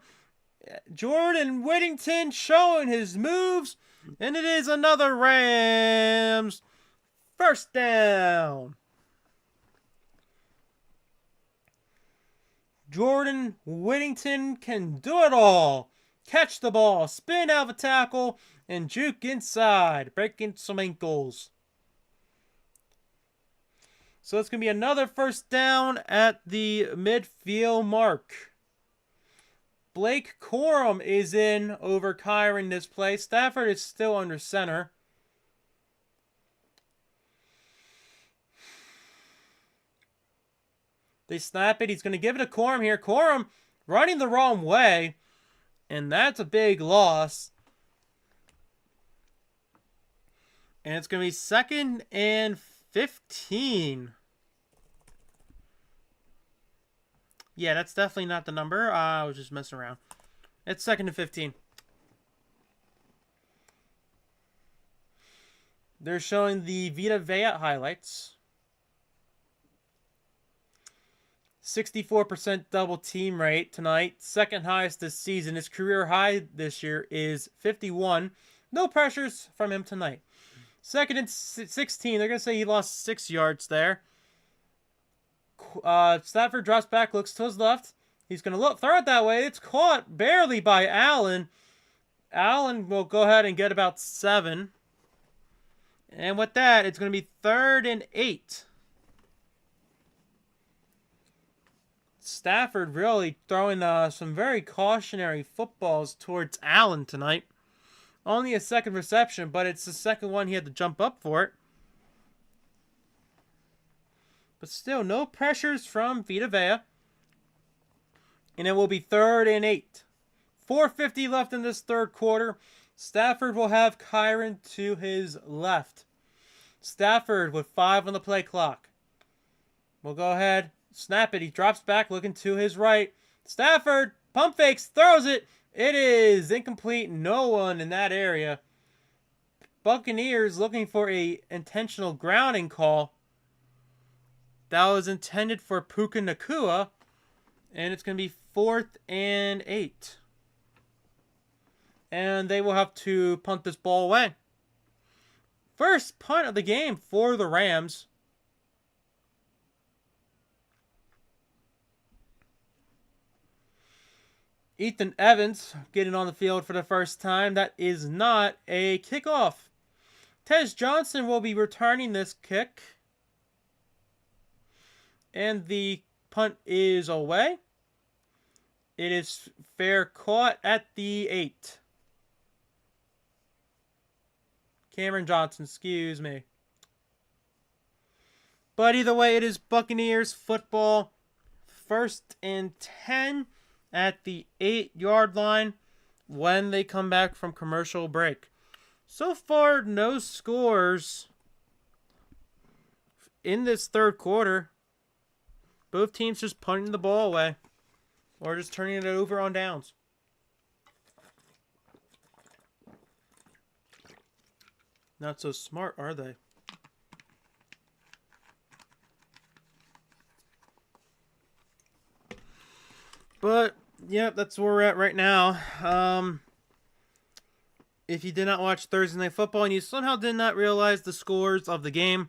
Jordan Whittington showing his moves. And it is another Rams first down. Jordan Whittington can do it all. Catch the ball, spin out of a tackle, and juke inside, breaking some ankles. So it's going to be another first down at the midfield mark. Blake Corum is in over Kyron this play. Stafford is still under center. They snap it. He's going to give it to Corum here. Corum running the wrong way. And that's a big loss. And it's going to be 2nd and 15. Yeah, that's definitely not the number. I was just messing around. It's 2nd and 15. They're showing the Vita Vea highlights. 64% double team rate tonight. 2nd highest this season. His career high this year is 51. No pressures from him tonight. 2nd and 16. They're going to say he lost 6 yards there. Stafford drops back, looks to his left. He's going to throw it that way. It's caught barely by Allen. Allen will go ahead and get about 7. And with that, it's going to be 3rd and 8. Stafford really throwing some very cautionary footballs towards Allen tonight. Only a second reception, but it's the second one he had to jump up for it. But still, no pressures from Vita Vea. And it will be 3rd and 8. 4:50 left in this third quarter. Stafford will have Kyron to his left. Stafford with 5 on the play clock. We'll go ahead, snap it. He drops back, looking to his right. Stafford, pump fakes, throws it. It is incomplete. No one in that area. Buccaneers looking for a intentional grounding call. That was intended for Puka Nacua. And it's going to be 4th and 8. And they will have to punt this ball away. First punt of the game for the Rams. Ethan Evans getting on the field for the first time. That is not a kickoff. Tez Johnson will be returning this kick. And the punt is away. It is fair caught at the 8. Cameron Johnson, excuse me. But either way, it is Buccaneers football. 1st and 10 at the 8-yard line when they come back from commercial break. So far, no scores in this third quarter. Both teams just punting the ball away or just turning it over on downs. Not so smart, are they? But, yeah, that's where we're at right now. If you did not watch Thursday Night Football and you somehow did not realize the scores of the game,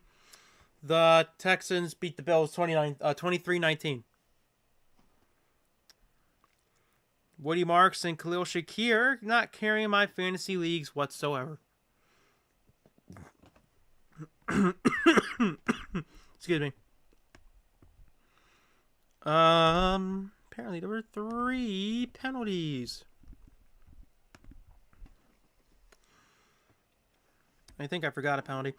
the Texans beat the Bills 23-19. Woody Marks and Khalil Shakir not carrying my fantasy leagues whatsoever. Excuse me. Apparently there were 3 penalties. I think I forgot a penalty.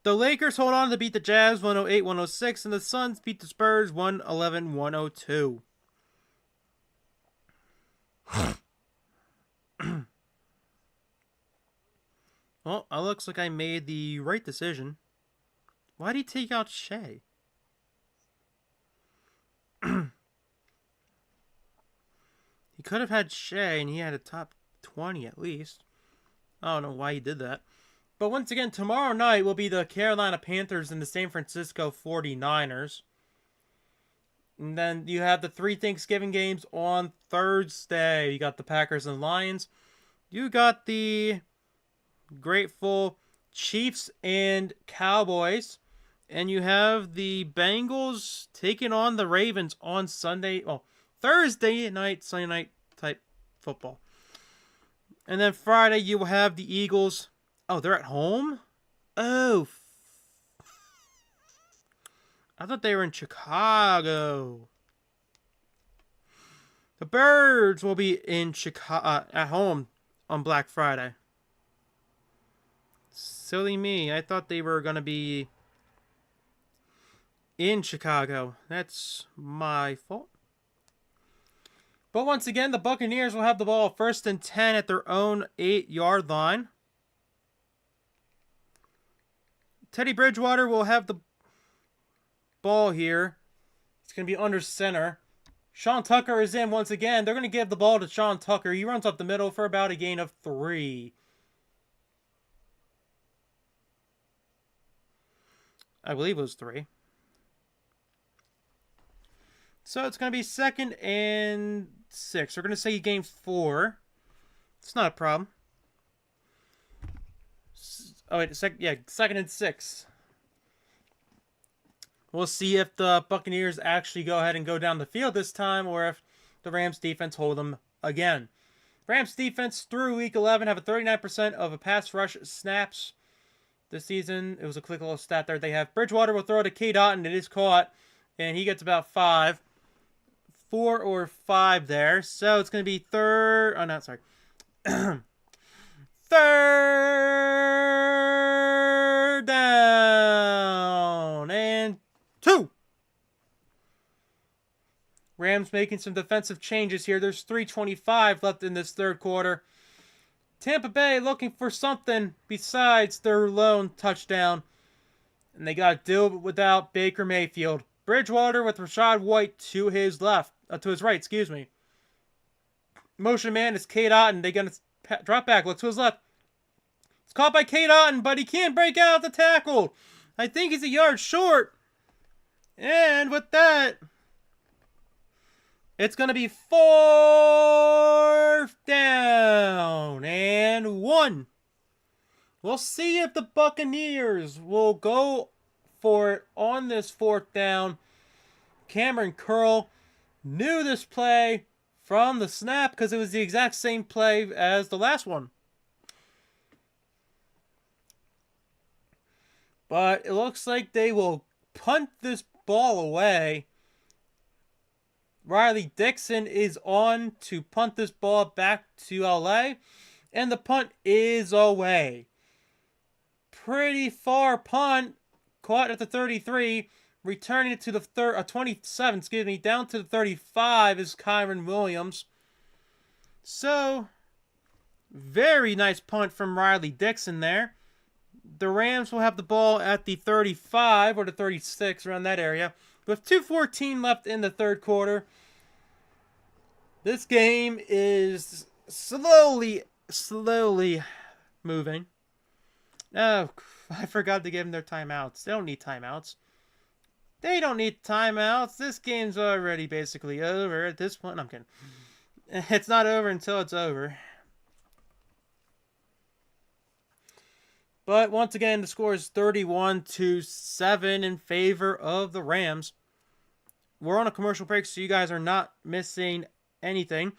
The Lakers hold on to beat the Jazz 108-106, and the Suns beat the Spurs 111-102. Well, it looks like I made the right decision. Why did he take out Shea? He could have had Shea, and he had a top 20 at least. I don't know why he did that. But once again, tomorrow night will be the Carolina Panthers and the San Francisco 49ers. And then you have the 3 Thanksgiving games on Thursday. You got the Packers and Lions. You got the grateful Chiefs and Cowboys. And you have the Bengals taking on the Ravens on Sunday. Well, Thursday night, Sunday night type football. And then Friday you will have the Eagles. Oh, they're at home? Oh. I thought they were in Chicago. The Birds will be in Chicago at home on Black Friday. Silly me. I thought they were going to be in Chicago. That's my fault. But once again, the Buccaneers will have the ball 1st and 10 at their own 8-yard line. Teddy Bridgewater will have the ball here. It's going to be under center. Sean Tucker is in once again. They're going to give the ball to Sean Tucker. He runs up the middle for about a gain of 3. I believe it was 3. So it's going to be 2nd and 6. We're going to say he gained 4. It's not a problem. Oh, wait, 2nd and 6. We'll see if the Buccaneers actually go ahead and go down the field this time, or if the Rams defense hold them again. Rams defense through week 11 have a 39% of a pass rush snaps this season. It was a quick little stat there. They have Bridgewater will throw to K. Dotton. It is caught, and he gets about 4 or 5 there. So it's going to be third down and 2. Rams making some defensive changes here. There's 3:25 left in this third quarter. Tampa Bay looking for something besides their lone touchdown. And they got to deal without Baker Mayfield. Bridgewater with Rachaad White to his left. To his right, excuse me. Motion man is K. Dotton. They're going to drop back. Look to his left. It's caught by K. Dotton, but he can't break out the tackle. I think he's a yard short. And with that, it's going to be 4th down and 1. We'll see if the Buccaneers will go for it on this 4th down. Cameron Curl knew this play from the snap because it was the exact same play as the last one. But it looks like they will punt this ball away. Riley Dixon is on to punt this ball back to LA. And the punt is away. Pretty far punt. Caught at the 33. Returning it to the 27, down to the 35 is Kyron Williams. So, very nice punt from Riley Dixon there. The Rams will have the ball at the 35 or the 36, around that area. With 2:14 left in the third quarter. This game is slowly moving. Oh, I forgot to give them their timeouts. They don't need timeouts. This game's already basically over at this point. I'm kidding. It's not over until it's over. But once again, the score is 31-7 in favor of the Rams. We're on a commercial break, so you guys are not missing anything.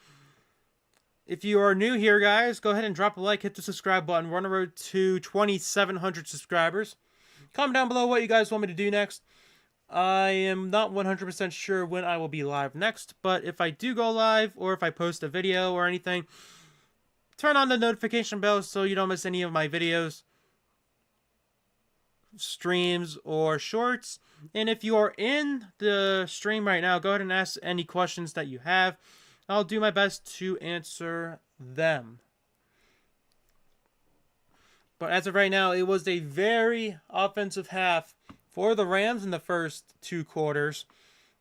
If you are new here, guys, go ahead and drop a like, hit the subscribe button. We're on the road to 2,700 subscribers. Comment down below what you guys want me to do next. I am not 100% sure when I will be live next, but if I do go live or if I post a video or anything, turn on the notification bell so you don't miss any of my videos, streams, or shorts. And if you are in the stream right now, go ahead and ask any questions that you have. I'll do my best to answer them. But as of right now, it was a very offensive half for the Rams in the first 2 quarters.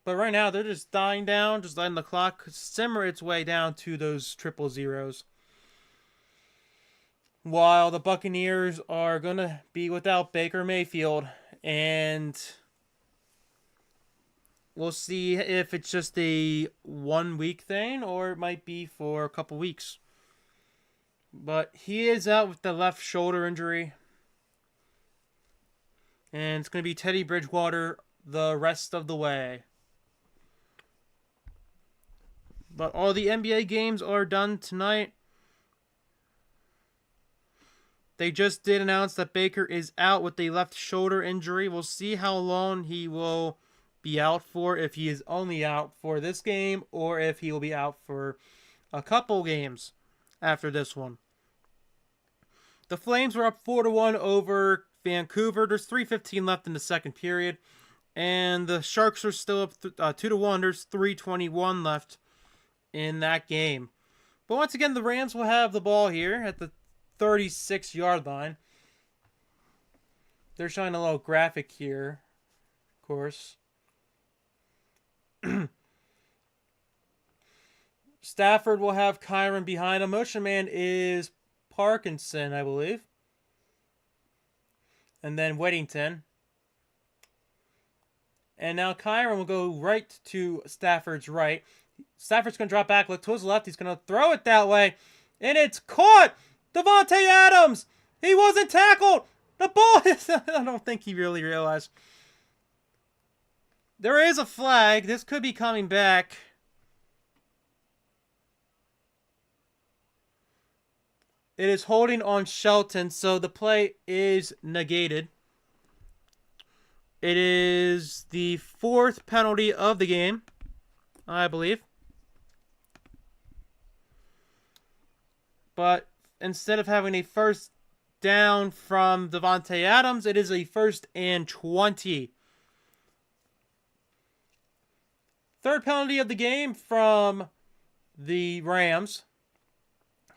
But right now, they're just dying down, just letting the clock simmer its way down to those 000s. While the Buccaneers are going to be without Baker Mayfield. And we'll see if it's just a 1-week thing or it might be for a couple weeks. But he is out with the left shoulder injury. And it's going to be Teddy Bridgewater the rest of the way. But all the NBA games are done tonight. They just did announce that Baker is out with a left shoulder injury. We'll see how long he will be out for, if he is only out for this game or if he will be out for a couple games after this one. The Flames were up 4-1 over Vancouver. There's 3:15 left in the second period. And the Sharks are still up 2-1. There's 3:21 left in that game. But once again, the Rams will have the ball here at the 36-yard line. They're showing a little graphic here, of course. Stafford will have Kyron behind him. Motion man is Parkinson, I believe. And then Whittington. And now Kyron will go right to Stafford's right. Stafford's going to drop back, look to his left. He's going to throw it that way. And it's caught! Devontae Adams! He wasn't tackled! The ball is... I don't think he really realized. There is a flag. This could be coming back. It is holding on Shelton, so the play is negated. It is the 4th penalty of the game, I believe. But instead of having a first down from Davante Adams, it is a 1st and 20. 3rd penalty of the game from the Rams.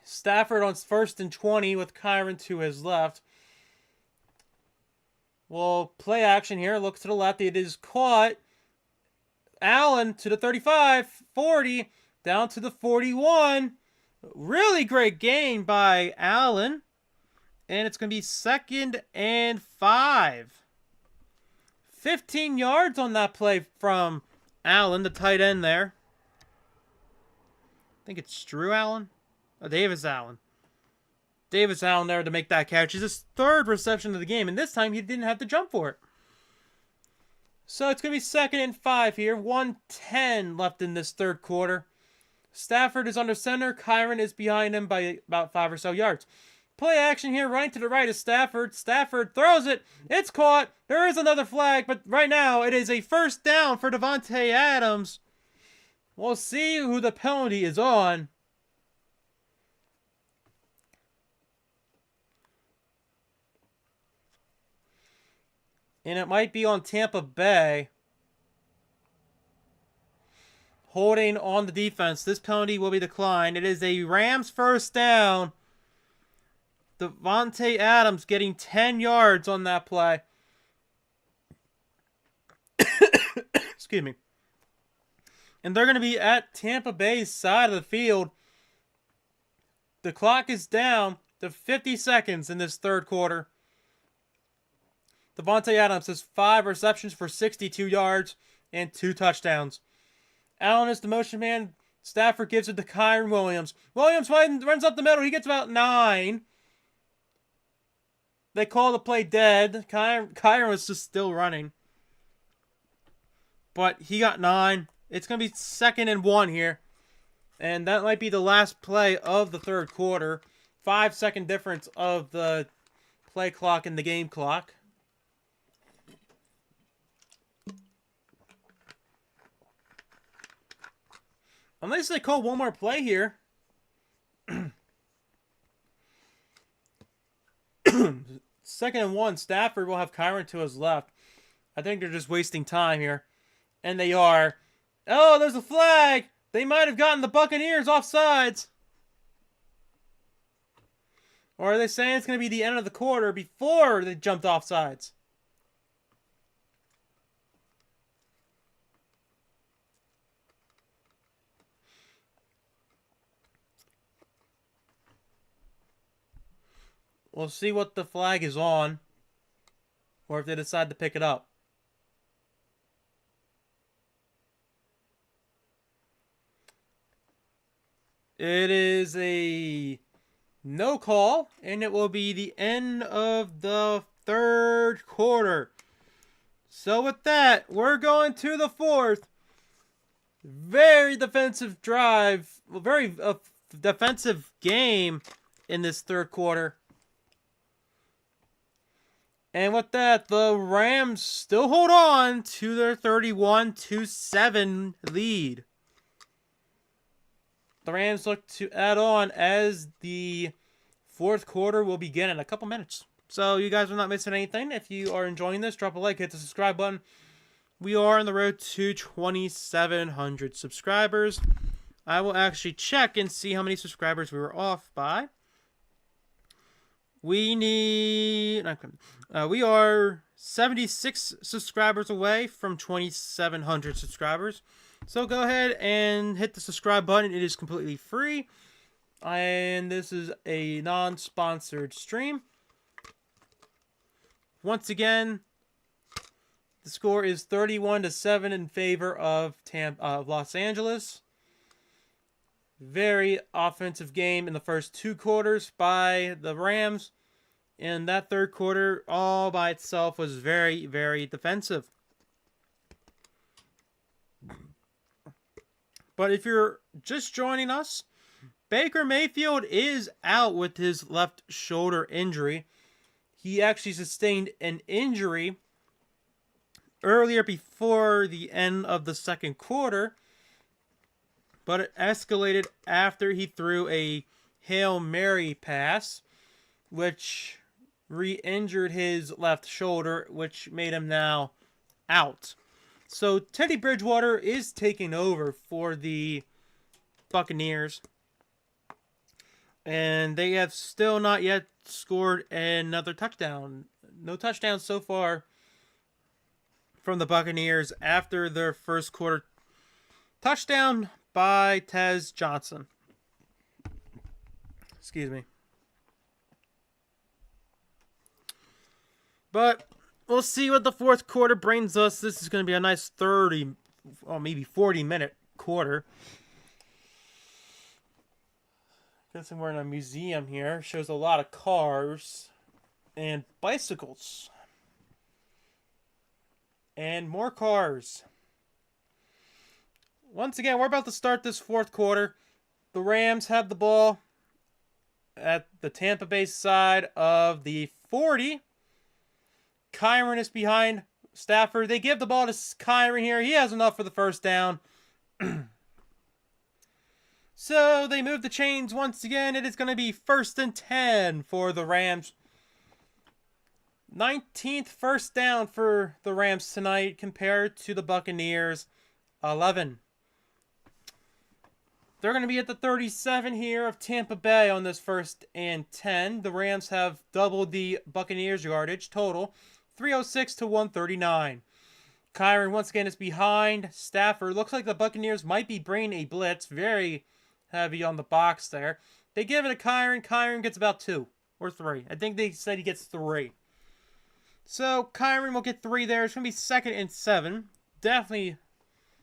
Stafford on 1st and 20 with Kyron to his left. Well, play action here. Looks to the left. It is caught. Allen to the 35, 40, down to the 41. Really great gain by Allen. And it's going to be 2nd and 5. 15 yards on that play from Allen, the tight end there. I think it's Drew Allen. Oh, Davis Allen. Davis Allen there to make that catch. It's his 3rd reception of the game, and this time he didn't have to jump for it. So it's going to be 2nd and 5 here. 1:10 left in this 3rd quarter. Stafford is under center. Kyron is behind him by about 5 or so yards. Play action here, right to the right of Stafford. Stafford throws it. It's caught. There is another flag, but right now it is a 1st down for Davante Adams. We'll see who the penalty is on. And it might be on Tampa Bay. Holding on the defense. This penalty will be declined. It is a Rams 1st down. Davante Adams getting 10 yards on that play. Excuse me. And they're going to be at Tampa Bay's side of the field. The clock is down to 50 seconds in this 3rd quarter. Davante Adams has 5 receptions for 62 yards and 2 touchdowns. Allen is the motion man. Stafford gives it to Kyron Williams. Williams runs up the middle. He gets about 9. They call the play dead. Kyron was just still running. But he got 9. It's going to be 2nd and 1 here. And that might be the last play of the 3rd quarter. 5-second difference of the play clock and the game clock. Unless they call one more play here. 2nd and 1. Stafford will have Kyron to his left. I think they're just wasting time here. And they are. Oh, there's a flag. They might have gotten the Buccaneers offsides. Or are they saying it's going to be the end of the quarter before they jumped offsides? We'll see what the flag is on. Or if they decide to pick it up. It is a no call. And it will be the end of the 3rd quarter. So with that, we're going to the 4th. Very defensive drive. Very defensive game in this 3rd quarter. And with that, the Rams still hold on to their 31-7 lead. The Rams look to add on as the 4th quarter will begin in a couple minutes. So you guys are not missing anything. If you are enjoying this, drop a like, hit the subscribe button. We are on the road to 2,700 subscribers. I will actually check and see how many subscribers we were off by. We are 76 subscribers away from 2,700 subscribers. So go ahead and hit the subscribe button. It is completely free. And this is a non-sponsored stream. Once again, the score is 31-7 in favor of Los Angeles. Very offensive game in the first 2 quarters by the Rams. And that 3rd quarter all by itself was very, very defensive. But if you're just joining us, Baker Mayfield is out with his left shoulder injury. He actually sustained an injury earlier before the end of the second quarter, but it escalated after he threw a Hail Mary pass, which re-injured his left shoulder, which made him now out. So Teddy Bridgewater is taking over for the Buccaneers. And they have still not yet scored another touchdown. No touchdowns so far from the Buccaneers after their first quarter touchdown by Tez Johnson. Excuse me. But we'll see what the fourth quarter brings us. This is going to be a nice 30, or maybe 40-minute quarter. Guessing we're in a museum here. Shows a lot of cars and bicycles. And more cars. Once again, we're about to start this fourth quarter. The Rams have the ball at the Tampa Bay side of the 40. Kyron is behind Stafford. They give the ball to Kyron here. He has enough for the first down. So they move the chains once again. It is going to be 1st and 10 for the Rams. 19th first down for the Rams tonight compared to the Buccaneers. 11. They're going to be at the 37 here of Tampa Bay on this 1st and 10. The Rams have doubled the Buccaneers yardage total. 306 to 139. Kyron once again is behind Stafford. Looks like the Buccaneers might be bringing a blitz. Very heavy on the box there. They give it to Kyron. Kyron gets about 2 or 3. I think they said he gets 3. So Kyron will get 3 there. It's going to be 2nd and 7. Definitely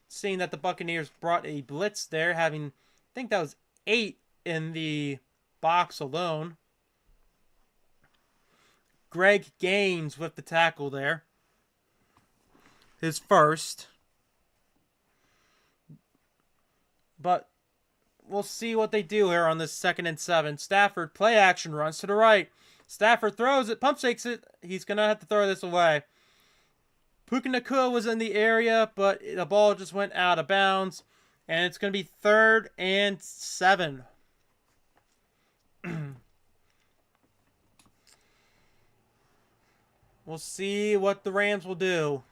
seeing that the Buccaneers brought a blitz there, having, I think that was 8 in the box alone. Greg Gaines with the tackle there. His first. But we'll see what they do here on this 2nd and 7. Stafford play action runs to the right. Stafford throws it, pump fakes it. He's going to have to throw this away. Puka Nacua was in the area, but the ball just went out of bounds. And it's going to be 3rd and 7. We'll see what the Rams will do.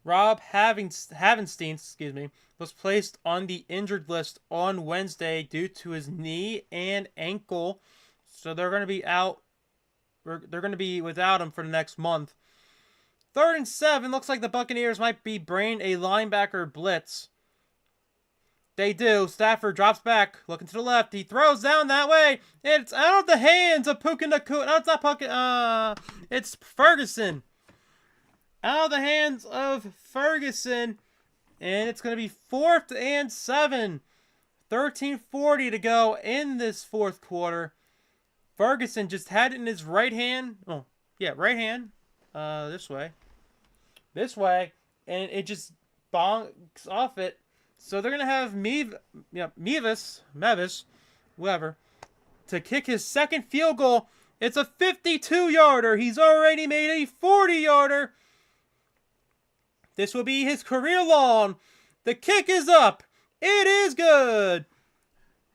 Rob Havenstein, was placed on the injured list on Wednesday due to his knee and ankle. So they're going to be out. They're going to be without him for the next month. 3rd and 7. Looks like the Buccaneers might be bringing a linebacker blitz. They do. Stafford drops back, looking to the left. He throws down that way. It's out of the hands of Puka Nacua. No, it's not Puka. It's Ferguson. Out of the hands of Ferguson. And it's going to be 4th and 7. 13:40 to go in this fourth quarter. Ferguson just had it in his right hand. Oh, yeah, right hand. This way. This way. And it just bonks off it. So they're going to have Mevis, whoever, to kick his second field goal. It's a 52-yarder. He's already made a 40-yarder. This will be his career long. The kick is up. It is good.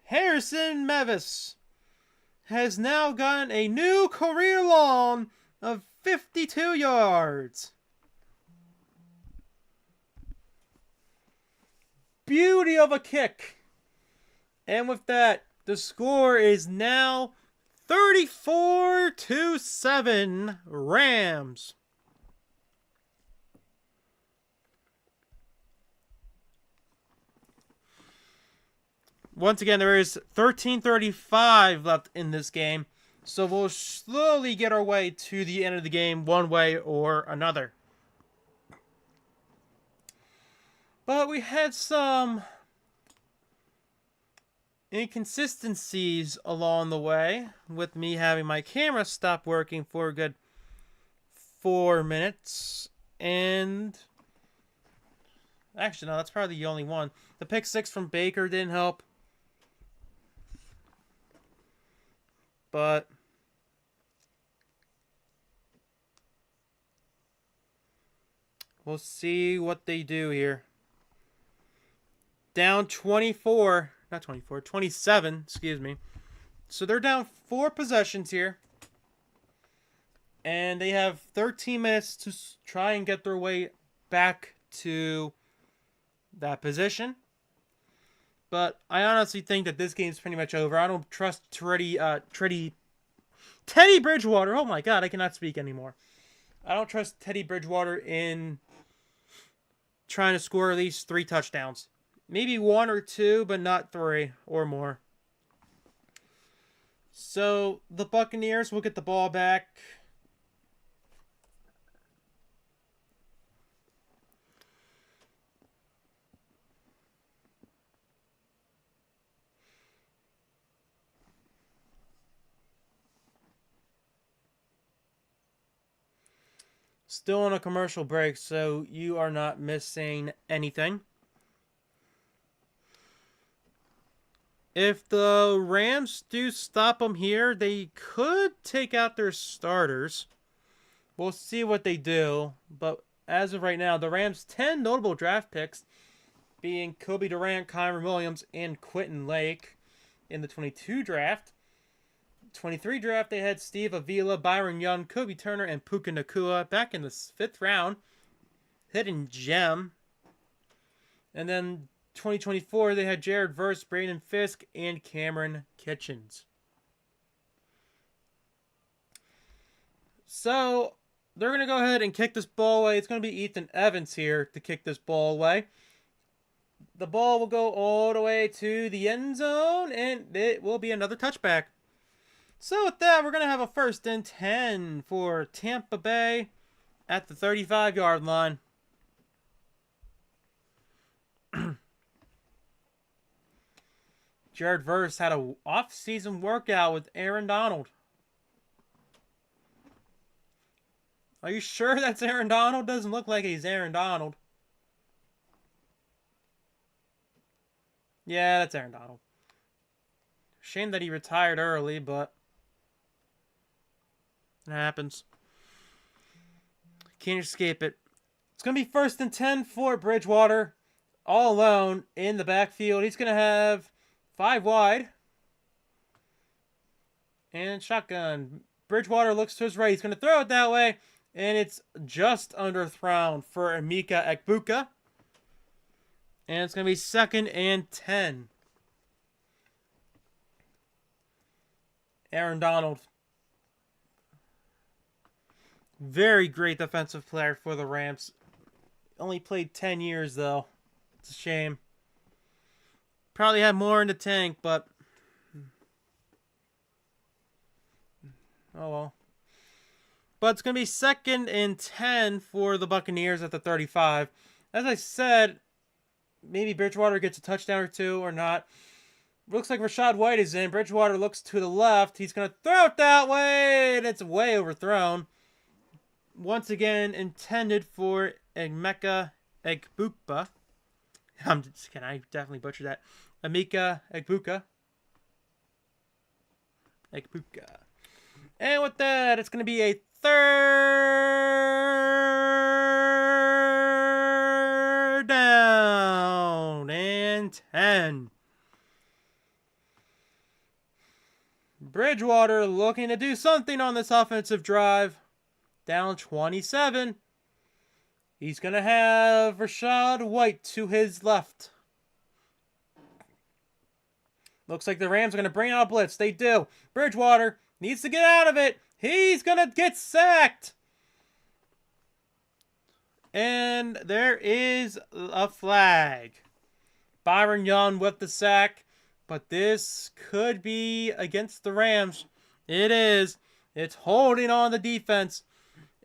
Harrison Mevis has now gotten a new career long of 52 yards. Beauty of a kick. And with that, the score is now 34-7 Rams. Once again, there is 13:35 left in this game. So we'll slowly get our way to the end of the game one way or another. But we had some inconsistencies along the way, with me having my camera stop working for a good 4 minutes. And Actually, no, that's probably the only one. The pick six from Baker didn't help. But we'll see what they do here. Down 24. Not 24. 27. Excuse me. So they're down 4 possessions here. And they have 13 minutes to try and get their way back to that position. But I honestly think that this game's pretty much over. I don't trust Teddy Bridgewater. Oh my god, I cannot speak anymore. I don't trust Teddy Bridgewater in trying to score at least 3 touchdowns. Maybe 1 or 2, but not 3 or more. So the Buccaneers will get the ball back. Still on a commercial break, so you are not missing anything. If the Rams do stop them here, they could take out their starters. We'll see what they do. But as of right now, the Rams' 10 notable draft picks, being Kobe Durant, Kyron Williams, and Quentin Lake in the 22 draft. 23 draft, they had Steve Avila, Byron Young, Kobe Turner, and Puka Nacua back in the 5th round. Hidden gem. And then 2024, they had Jared Verse, Brandon Fisk, and Cameron Kitchens. So they're going to go ahead and kick this ball away. It's going to be Ethan Evans here to kick this ball away. The ball will go all the way to the end zone, and it will be another touchback. So with that, we're going to have a 1st and 10 for Tampa Bay at the 35-yard line. Jared Verse had an off-season workout with Aaron Donald. Are you sure that's Aaron Donald? Doesn't look like he's Aaron Donald. Yeah, that's Aaron Donald. Shame that he retired early, but it happens. Can't escape it. It's going to be 1st and 10 for Bridgewater. All alone in the backfield. He's going to have 5 wide. And shotgun. Bridgewater looks to his right. He's going to throw it that way. And it's just underthrown for Emeka Egbuka. And it's going to be 2nd and 10. Aaron Donald. Very great defensive player for the Rams. Only played 10 years, though. It's a shame. Probably had more in the tank, but oh well. But it's going to be 2nd and 10 for the Buccaneers at the 35. As I said, maybe Bridgewater gets a touchdown or 2 or not. Looks like Rachaad White is in. Bridgewater looks to the left. He's going to throw it that way, and it's way overthrown. Once again, intended for Emeka Egbuka. Can I definitely butcher that? Emeka Egbuka. And with that, it's going to be a 3rd down and 10. Bridgewater looking to do something on this offensive drive. Down 27. He's going to have Rachaad White to his left. Looks like the Rams are going to bring out a blitz. They do. Bridgewater needs to get out of it. He's going to get sacked. And there is a flag. Byron Young with the sack. But this could be against the Rams. It is. It's holding on the defense.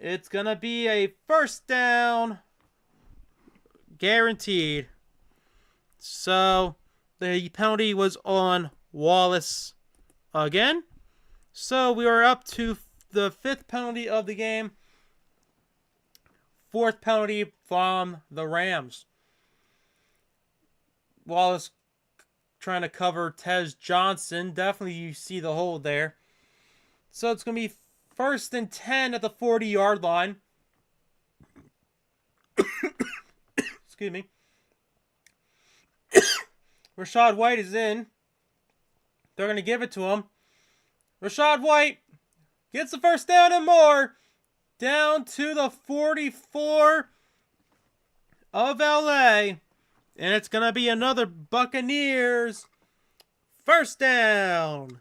It's going to be a 1st down. Guaranteed. So, the penalty was on Wallace again. So, we are up to the 5th penalty of the game. 4th penalty from the Rams. Wallace trying to cover Tez Johnson. Definitely you see the hold there. So it's going to be 1st and 10 at the 40-yard line. Excuse me. Rachaad White is in. They're going to give it to him. Rachaad White gets the first down and more. Down to the 44 of LA. And it's going to be another Buccaneers first down.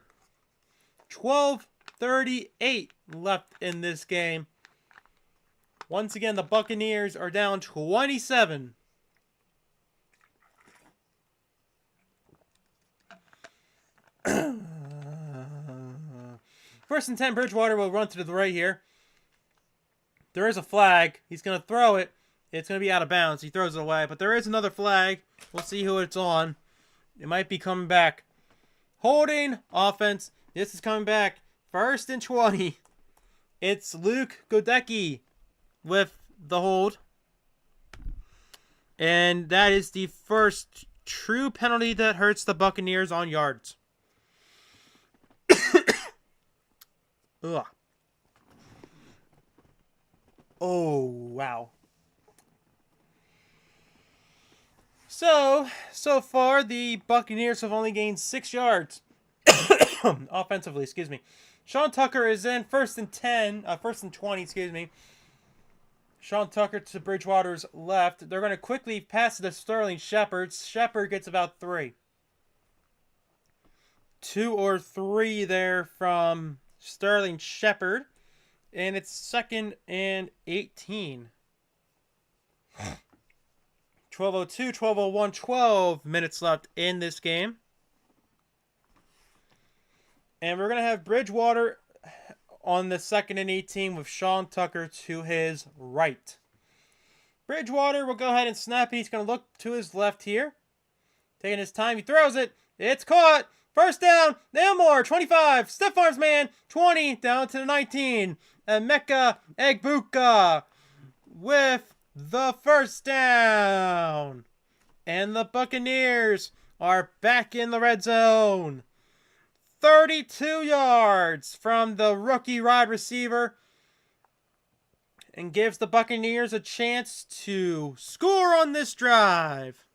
12:38 left in this game. Once again, the Buccaneers are down 27. First and 10, Bridgewater will run to the right here. There is a flag. He's going to throw it. It's going to be out of bounds. He throws it away. But there is another flag. We'll see who it's on. It might be coming back. Holding offense. This is coming back. 1st and 20. It's Luke Godecki with the hold. And that is the first true penalty that hurts the Buccaneers on yards. Ugh. Oh, wow. So far, the Buccaneers have only gained 6 yards. Offensively, excuse me. Sean Tucker is in 1st and 10, 1st and 20, excuse me. Sean Tucker to Bridgewater's left. They're going to quickly pass it to Sterling Shepard. Shepard gets about 3. 2 or 3 there from Sterling Shepard. And it's 2nd and 18. 12:02, 12:01, 12 minutes left in this game. And we're going to have Bridgewater on the 2nd and 18 with Sean Tucker to his right. Bridgewater will go ahead and snap it. He's going to look to his left here. Taking his time. He throws it. It's caught. First down. No more. 25. Stiff arms man. 20. Down to the 19. Emeka Egbuka with the first down. And the Buccaneers are back in the red zone. 32 yards from the rookie wide receiver. And gives the Buccaneers a chance to score on this drive.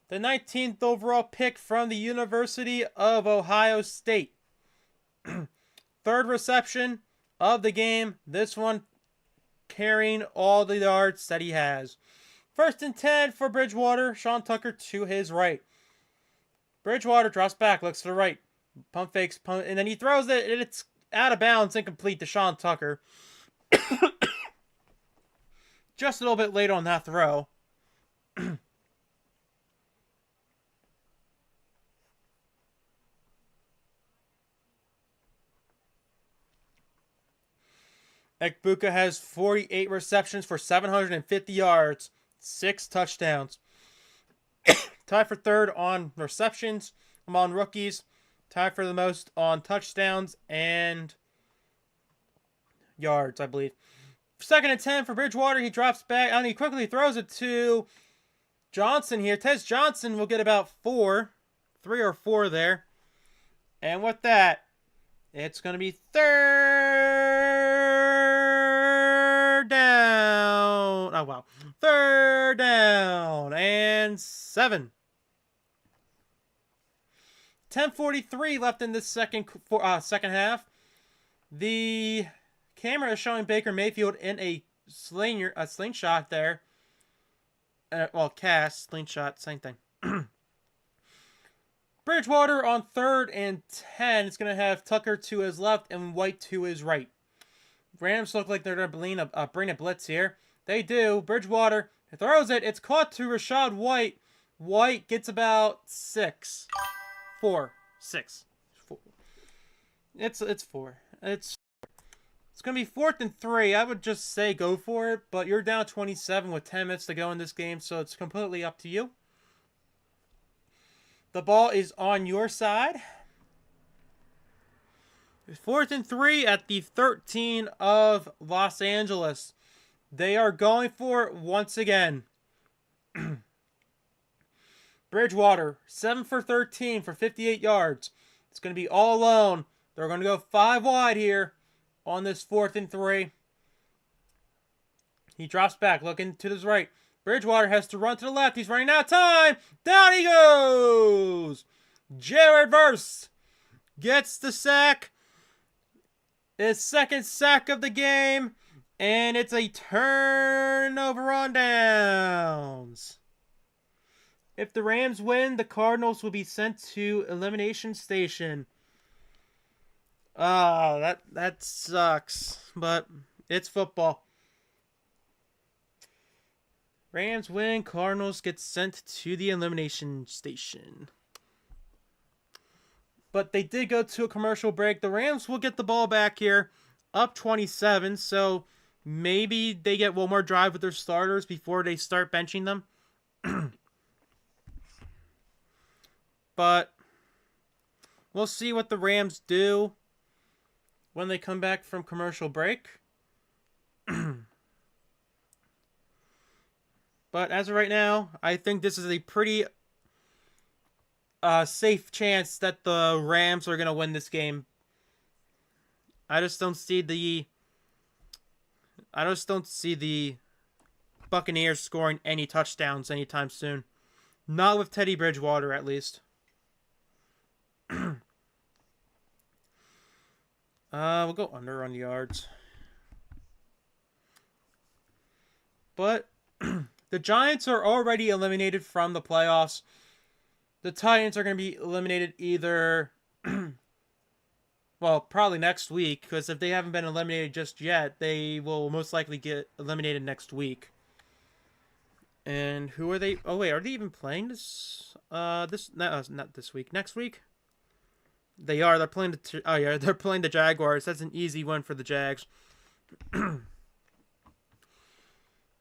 The 19th overall pick from the University of Ohio State. 3rd reception of the game. This one carrying all the yards that he has. 1st and 10 for Bridgewater. Sean Tucker to his right. Bridgewater drops back, looks to the right. Pump fakes, and then he throws it, and it's out of bounds, incomplete to Sean Tucker. Just a little bit late on that throw. Egbuka has 48 receptions for 750 yards, 6 touchdowns. Tied for 3rd on receptions among rookies. Tied for the most on touchdowns and yards, I believe. 2nd and 10 for Bridgewater. He drops back and he quickly throws it to Johnson here. Tez Johnson will get about 3 or 4 there. And with that, it's going to be 3rd down. Oh, wow. 3rd down and 7. 10:43 left in this second half. The camera is showing Baker Mayfield in a slingshot there. Slingshot, same thing. Bridgewater on 3rd and 10. It's going to have Tucker to his left and White to his right. Rams look like they're going to bring a blitz here. They do. Bridgewater throws it. It's caught to Rachaad White. White gets about 6. 6. 4. It's 4. It's going to be 4th and 3. I would just say go for it, but you're down 27 with 10 minutes to go in this game, so it's completely up to you. The ball is on your side. It's 4th and 3 at the 13 of Los Angeles. They are going for it once again. Bridgewater, 7 for 13 for 58 yards. It's going to be all alone. They're going to go 5 wide here on this 4th and 3. He drops back, looking to his right. Bridgewater has to run to the left. He's running out of time. Down he goes. Jared Verse gets the sack. His 2nd sack of the game. And it's a turnover on downs. If the Rams win, the Cardinals will be sent to Elimination Station. That sucks. But it's football. Rams win, Cardinals get sent to the Elimination Station. But they did go to a commercial break. The Rams will get the ball back here, up 27. So maybe they get one more drive with their starters before they start benching them. But we'll see what the Rams do when they come back from commercial break. But as of right now, I think this is a pretty safe chance that the Rams are going to win this game. I just don't see the Buccaneers scoring any touchdowns anytime soon. Not with Teddy Bridgewater, at least. We'll go under on yards. But the Giants are already eliminated from the playoffs. The Titans are going to be eliminated either, well, probably next week, because if they haven't been eliminated just yet, they will most likely get eliminated next week. And who are they? Oh, wait, are they even playing this? Not this week. Next week? They are. They're playing they're playing the Jaguars. That's an easy one for the Jags.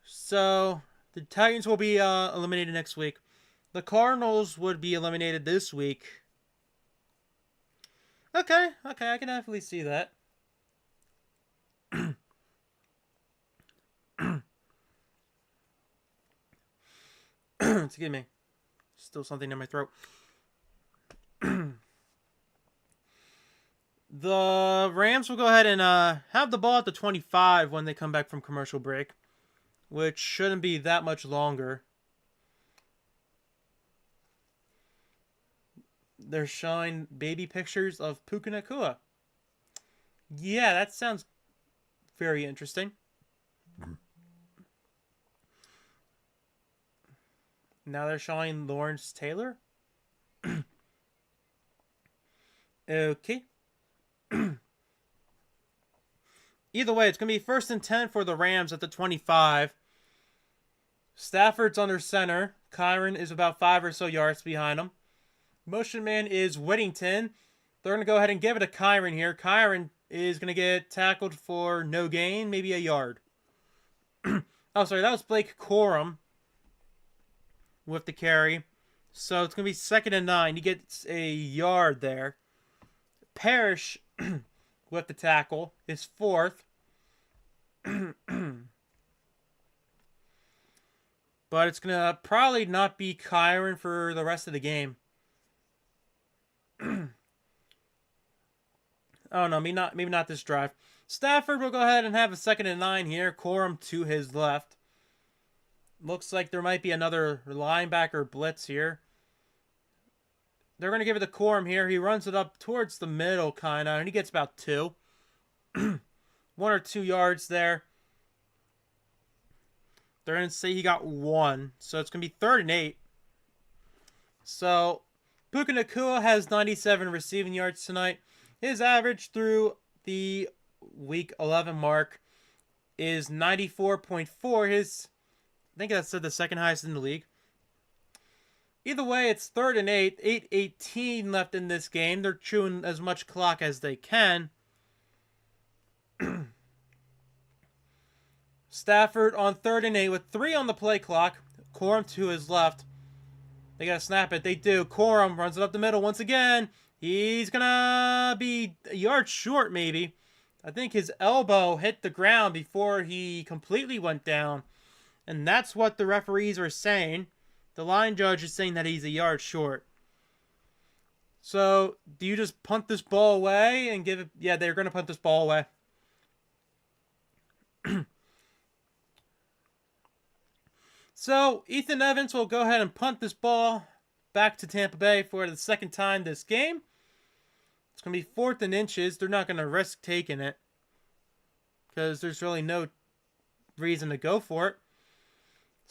So the Titans will be eliminated next week. The Cardinals would be eliminated this week. Okay, I can definitely see that. Excuse me. Still something in my throat. The Rams will go ahead and have the ball at the 25 when they come back from commercial break, which shouldn't be that much longer. They're showing baby pictures of Puka Nacua. Yeah, that sounds very interesting. Now they're showing Lawrence Taylor. Okay. Either way, it's going to be 1st and 10 for the Rams at the 25. Stafford's under center. Kyron is about 5 or so yards behind him. Motion man is Whittington. They're going to go ahead and give it to Kyron here. Kyron is going to get tackled for no gain, maybe a yard. Oh, sorry, that was Blake Corum with the carry. So it's going to be 2nd and 9. He gets a yard there. Parrish with the tackle is 4th. But it's going to probably not be Kyron for the rest of the game. Oh no, maybe not this drive. Stafford will go ahead and have a 2nd and 9 here. Corum to his left. Looks like there might be another linebacker blitz here. They're going to give it to Corum here. He runs it up towards the middle, kind of, and he gets about 2. 1 or 2 yards there. They're going to say he got 1. So it's going to be 3rd and 8. So Puka Nacua has 97 receiving yards tonight. His average through the week 11 mark is 94.4. I think that's the 2nd highest in the league. Either way, it's 3rd and 8. 8:18 left in this game. They're chewing as much clock as they can. Stafford on 3rd and 8 with 3 on the play clock. Corum to his left. They got to snap it. They do. Corum runs it up the middle once again. He's going to be a yard short, maybe. I think his elbow hit the ground before he completely went down. And that's what the referees are saying. The line judge is saying that he's a yard short. So, do you just punt this ball away and give it... Yeah, they're going to punt this ball away. So, Ethan Evans will go ahead and punt this ball back to Tampa Bay for the second time this game. It's going to be 4th and inches. They're not going to risk taking it, because there's really no reason to go for it.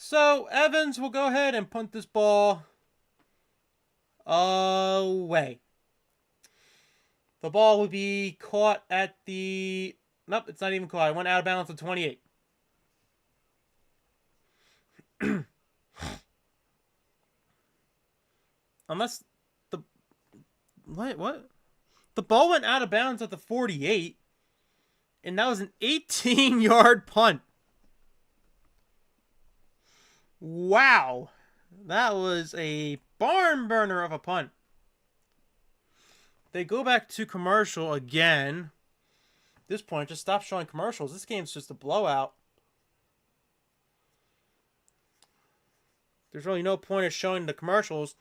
So, Evans will go ahead and punt this ball away. The ball will be caught at the... Nope, it's not even caught. It went out of bounds at 28. Unless the... What? The ball went out of bounds at the 48. And that was an 18-yard punt. Wow. That was a barn burner of a punt. They go back to commercial again. At this point, just stop showing commercials. This game's just a blowout. There's really no point of showing the commercials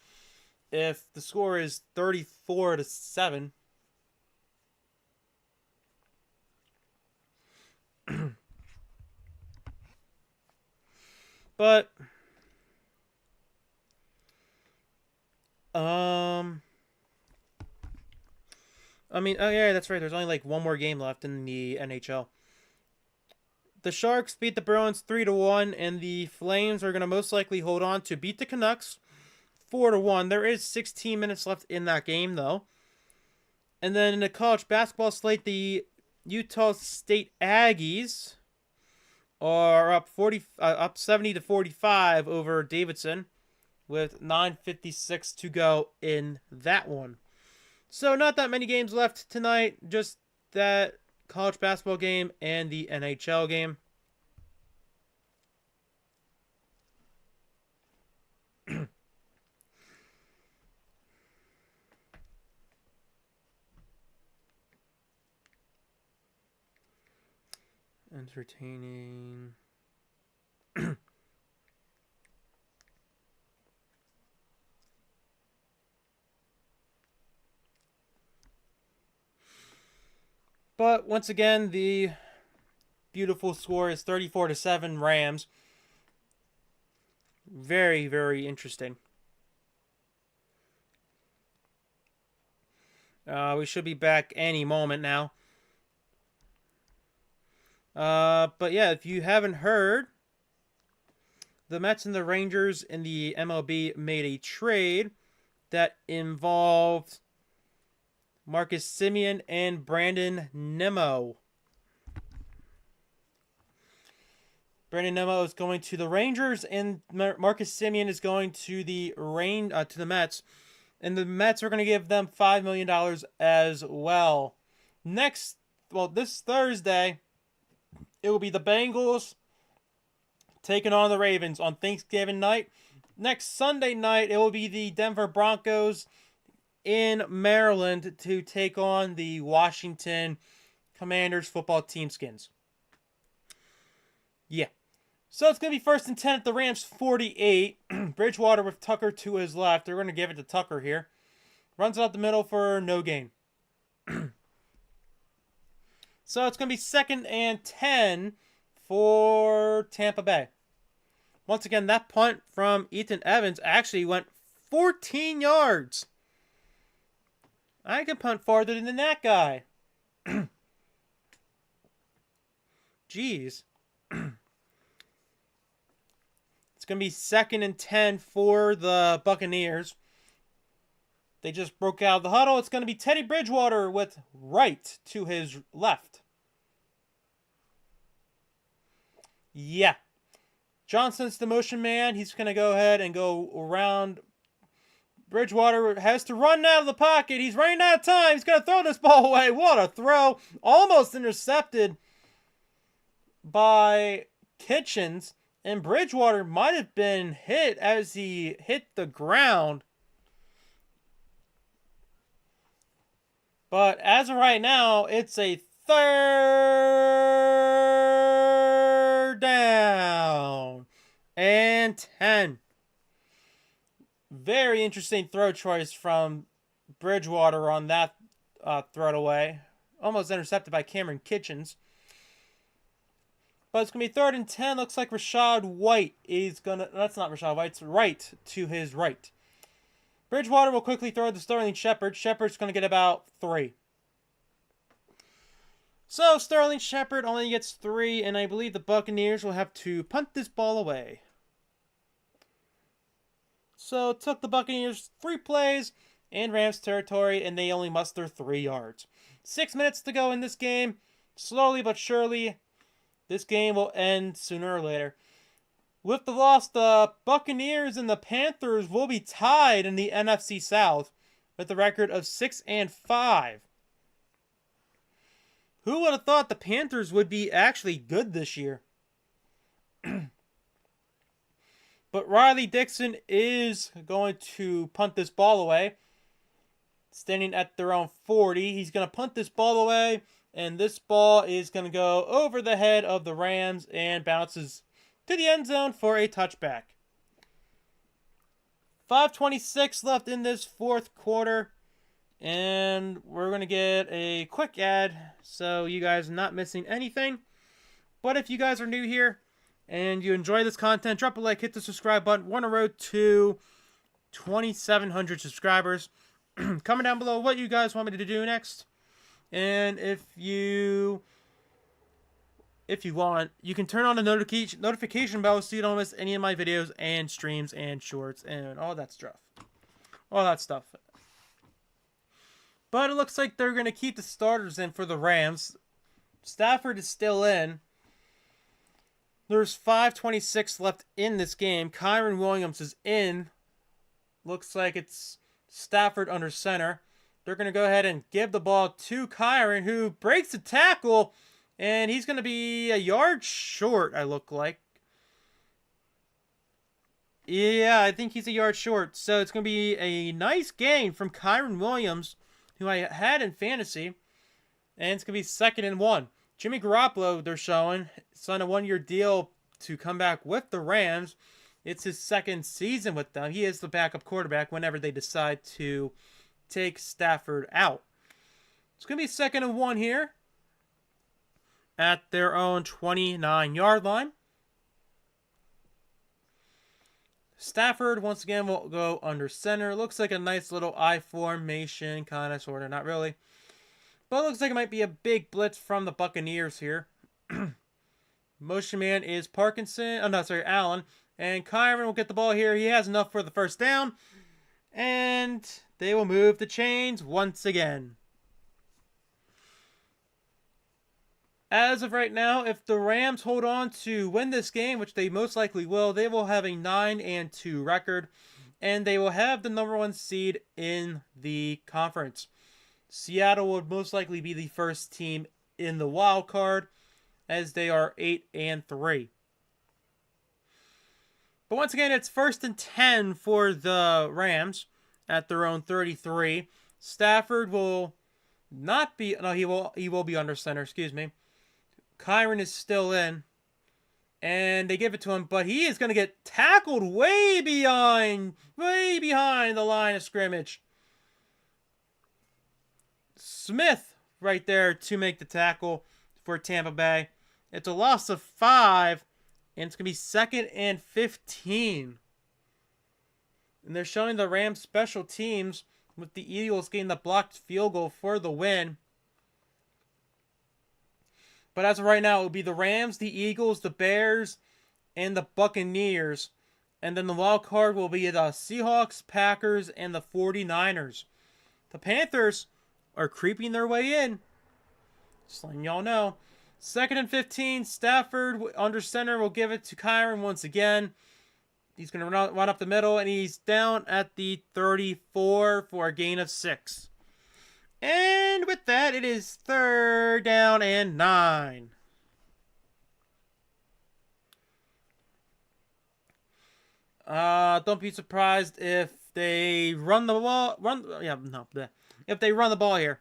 if the score is 34-7. But I mean, oh yeah, that's right. There's only like one more game left in the NHL. The Sharks beat the Bruins 3-1, and the Flames are going to most likely hold on to beat the Canucks 4-1. There is 16 minutes left in that game, though. And then in the college basketball slate, the Utah State Aggies are up 70-45 over Davidson, with 9:56 to go in that one. So not that many games left tonight, just that college basketball game and the NHL game. Entertaining. But once again, the beautiful score is 34-7 Rams. Very, very interesting. We should be back any moment now. But yeah, if you haven't heard, the Mets and the Rangers in the MLB made a trade that involved Marcus Semien and Brandon Nimmo. Brandon Nimmo is going to the Rangers, and Marcus Semien is going to the Mets. And the Mets are going to give them $5 million as well. This Thursday, it will be the Bengals taking on the Ravens on Thanksgiving night. Next Sunday night, it will be the Denver Broncos in Maryland to take on the Washington Commanders football team skins. Yeah. So it's going to be 1st and 10 at the Rams 48. Bridgewater with Tucker to his left. They're going to give it to Tucker here. Runs it out the middle for no gain. So it's going to be 2nd and 10 for Tampa Bay. Once again, that punt from Ethan Evans actually went 14 yards. I can punt farther than that guy. Jeez. It's going to be 2nd and 10 for the Buccaneers. They just broke out of the huddle. It's going to be Teddy Bridgewater with right to his left. Yeah. Johnson's the motion man. He's going to go ahead and go around. Bridgewater has to run out of the pocket. He's running out of time. He's going to throw this ball away. What a throw. Almost intercepted by Kitchens. And Bridgewater might have been hit as he hit the ground. But as of right now, it's a 3rd down and 10. Very interesting throw choice from Bridgewater on that throw away. Almost intercepted by Cameron Kitchens. But it's going to be 3rd and 10. Looks like Rashad White is going to... That's not Rashad White's right to his right. Bridgewater will quickly throw to Sterling Shepard. Shepard's going to get about 3. So Sterling Shepard only gets 3, and I believe the Buccaneers will have to punt this ball away. So it took the Buccaneers 3 plays in Rams territory, and they only muster 3 yards. 6 minutes to go in this game. Slowly but surely, this game will end sooner or later. With the loss, the Buccaneers and the Panthers will be tied in the NFC South with a record of 6-5. Who would have thought the Panthers would be actually good this year? But Riley Dixon is going to punt this ball away. Standing at their own 40. He's going to punt this ball away. And this ball is going to go over the head of the Rams and bounces to the end zone for a touchback. 5:26 left in this 4th quarter. And we're going to get a quick ad so you guys are not missing anything. But if you guys are new here and you enjoy this content, drop a like, hit the subscribe button. We're on a road to 2,700 subscribers. Comment down below what you guys want me to do next. And if you want, you can turn on the notification bell so you don't miss any of my videos and streams and shorts and all that stuff. But it looks like they're going to keep the starters in for the Rams. Stafford is still in. There's 5:26 left in this game. Kyren Williams is in. Looks like it's Stafford under center. They're going to go ahead and give the ball to Kyren, who breaks the tackle. And he's going to be a yard short, I look like. Yeah, I think he's a yard short. So it's going to be a nice gain from Kyren Williams, who I had in fantasy. And it's going to be 2nd and 1. Jimmy Garoppolo, they're showing, signed a 1-year deal to come back with the Rams. It's his 2nd season with them. He is the backup quarterback whenever they decide to take Stafford out. It's going to be 2nd and 1 here at their own 29-yard line. Stafford, once again, will go under center. Looks like a nice little I formation, kind of, sort of, not really. But it looks like it might be a big blitz from the Buccaneers here. Motion man is Parkinson. Oh, no, sorry, Allen. And Kyren will get the ball here. He has enough for the 1st down. And they will move the chains once again. As of right now, if the Rams hold on to win this game, which they most likely will, they will have a 9-2 record. And they will have the number 1 seed in the conference. Seattle would most likely be the first team in the wild card, as they are 8-3. But once again, it's 1st and 10 for the Rams at their own 33. Stafford will not be... No, he will be under center, excuse me. Kyren is still in. And they give it to him, but he is going to get tackled way behind the line of scrimmage. Smith right there to make the tackle for Tampa Bay. It's a loss of 5, and it's going to be 2nd and 15. And they're showing the Rams special teams with the Eagles getting the blocked field goal for the win. But as of right now, it will be the Rams, the Eagles, the Bears, and the Buccaneers. And then the wild card will be the Seahawks, Packers, and the 49ers. The Panthers are creeping their way in. Just letting y'all know. 2nd and 15. Stafford under center will give it to Kyren once again. He's going to run up the middle, and he's down at the 34 for a gain of 6. And with that, it is 3rd down and 9. Don't be surprised if they run the ball. If they run the ball here.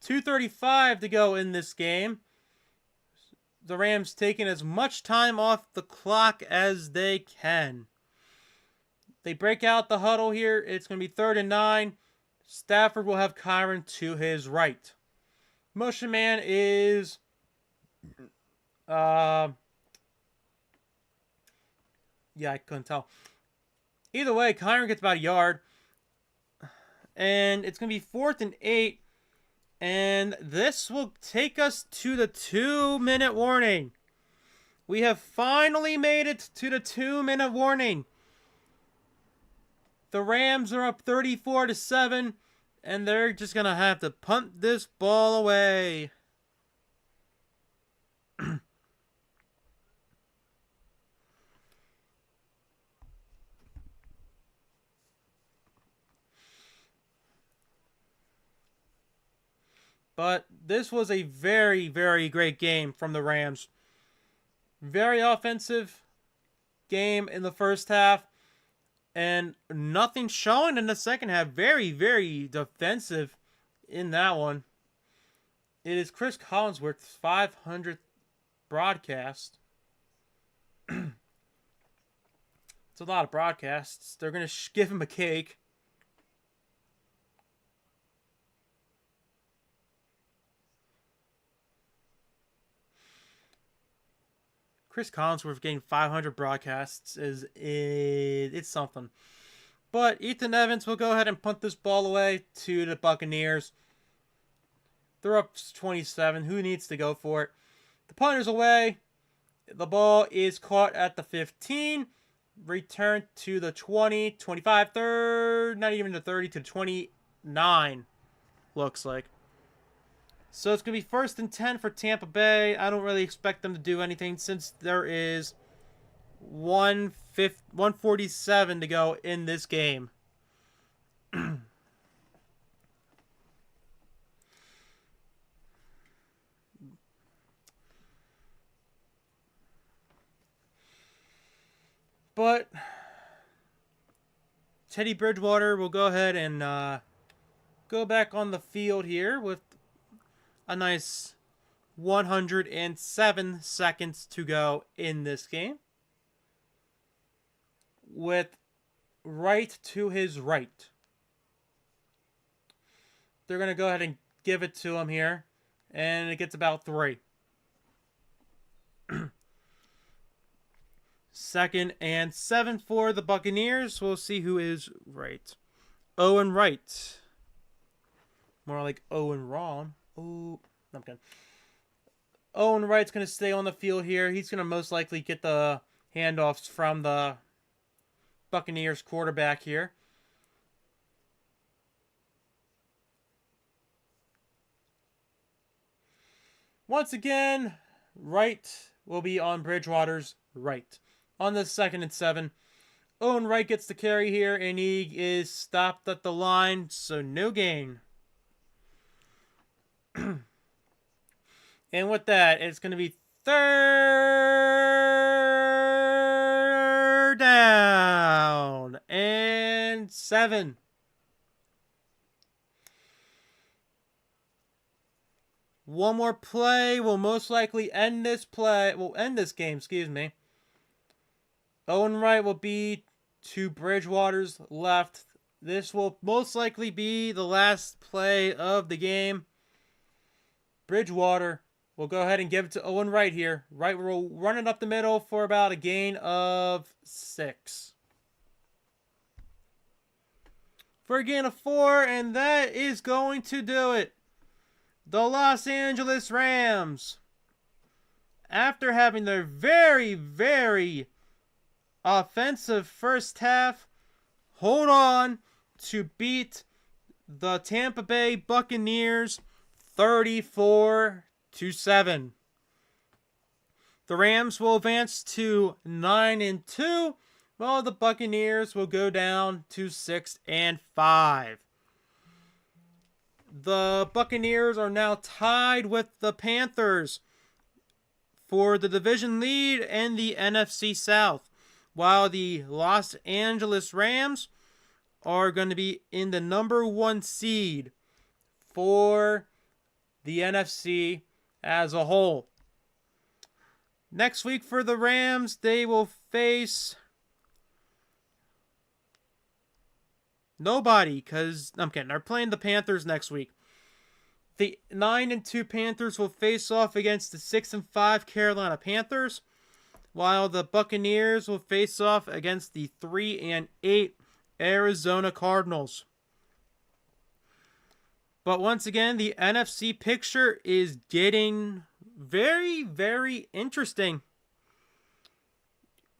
2:35 to go in this game. the Rams taking as much time off the clock as they can. They break out the huddle here. It's going to be 3rd and 9. Stafford will have Kyron to his right. Motion man is yeah, I couldn't tell. Either way, Kyron gets about a yard. And it's going to be 4th and 8. And this will take us to the 2-minute warning. We have finally made it to the 2-minute warning. The Rams are up 34-7, and they're just going to have to punt this ball away. But this was a very, very great game from the Rams. Very offensive game in the first half. And nothing showing in the second half. Very, very defensive in that one. It is Chris Collinsworth's 500th broadcast. It's a lot of broadcasts. They're going to give him a cake. Chris Collinsworth getting 500 broadcasts it's something. But Ethan Evans will go ahead and punt this ball away to the Buccaneers. They're up 27. Who needs to go for it? The punter's away. The ball is caught at the 15. Returned to the 20, 25, 30, not even the 30, to 29, looks like. So it's going to be 1st and 10 for Tampa Bay. I don't really expect them to do anything since there is 147 to go in this game. But Teddy Bridgewater will go ahead and go back on the field here with a nice 107 seconds to go in this game. With right to his right. They're going to go ahead and give it to him here. And it gets about 3. 2nd and 7 for the Buccaneers. We'll see who is right. Owen Wright. More like Owen Wrong. Ooh, I'm kidding. Owen Wright's going to stay on the field here. He's going to most likely get the handoffs from the Buccaneers quarterback here. Once again, Wright will be on Bridgewater's right. On the 2nd and 7, Owen Wright gets the carry here, and he is stopped at the line, so no gain. And with that, it's going to be 3rd down and 7. One more play will most likely end this game, excuse me. Owen Wright will be to Bridgewater's left. This will most likely be the last play of the game. Bridgewater will go ahead and give it to Owen Wright here. Wright will run it up the middle for about a gain of 6. For a gain of 4, and that is going to do it. The Los Angeles Rams, after having their very, very offensive first half, hold on to beat the Tampa Bay Buccaneers 34-7. The Rams will advance to 9-2, while the Buccaneers will go down to 6-5. The Buccaneers are now tied with the Panthers for the division lead and the NFC South, while the Los Angeles Rams are going to be in the number 1 seed for the NFC as a whole. Next week for the Rams, they will face nobody, because I'm kidding. They're playing the Panthers next week. The 9-2 Panthers will face off against the 6-5 Carolina Panthers, while the Buccaneers will face off against the 3-8 Arizona Cardinals. But once again, the NFC picture is getting very, very interesting.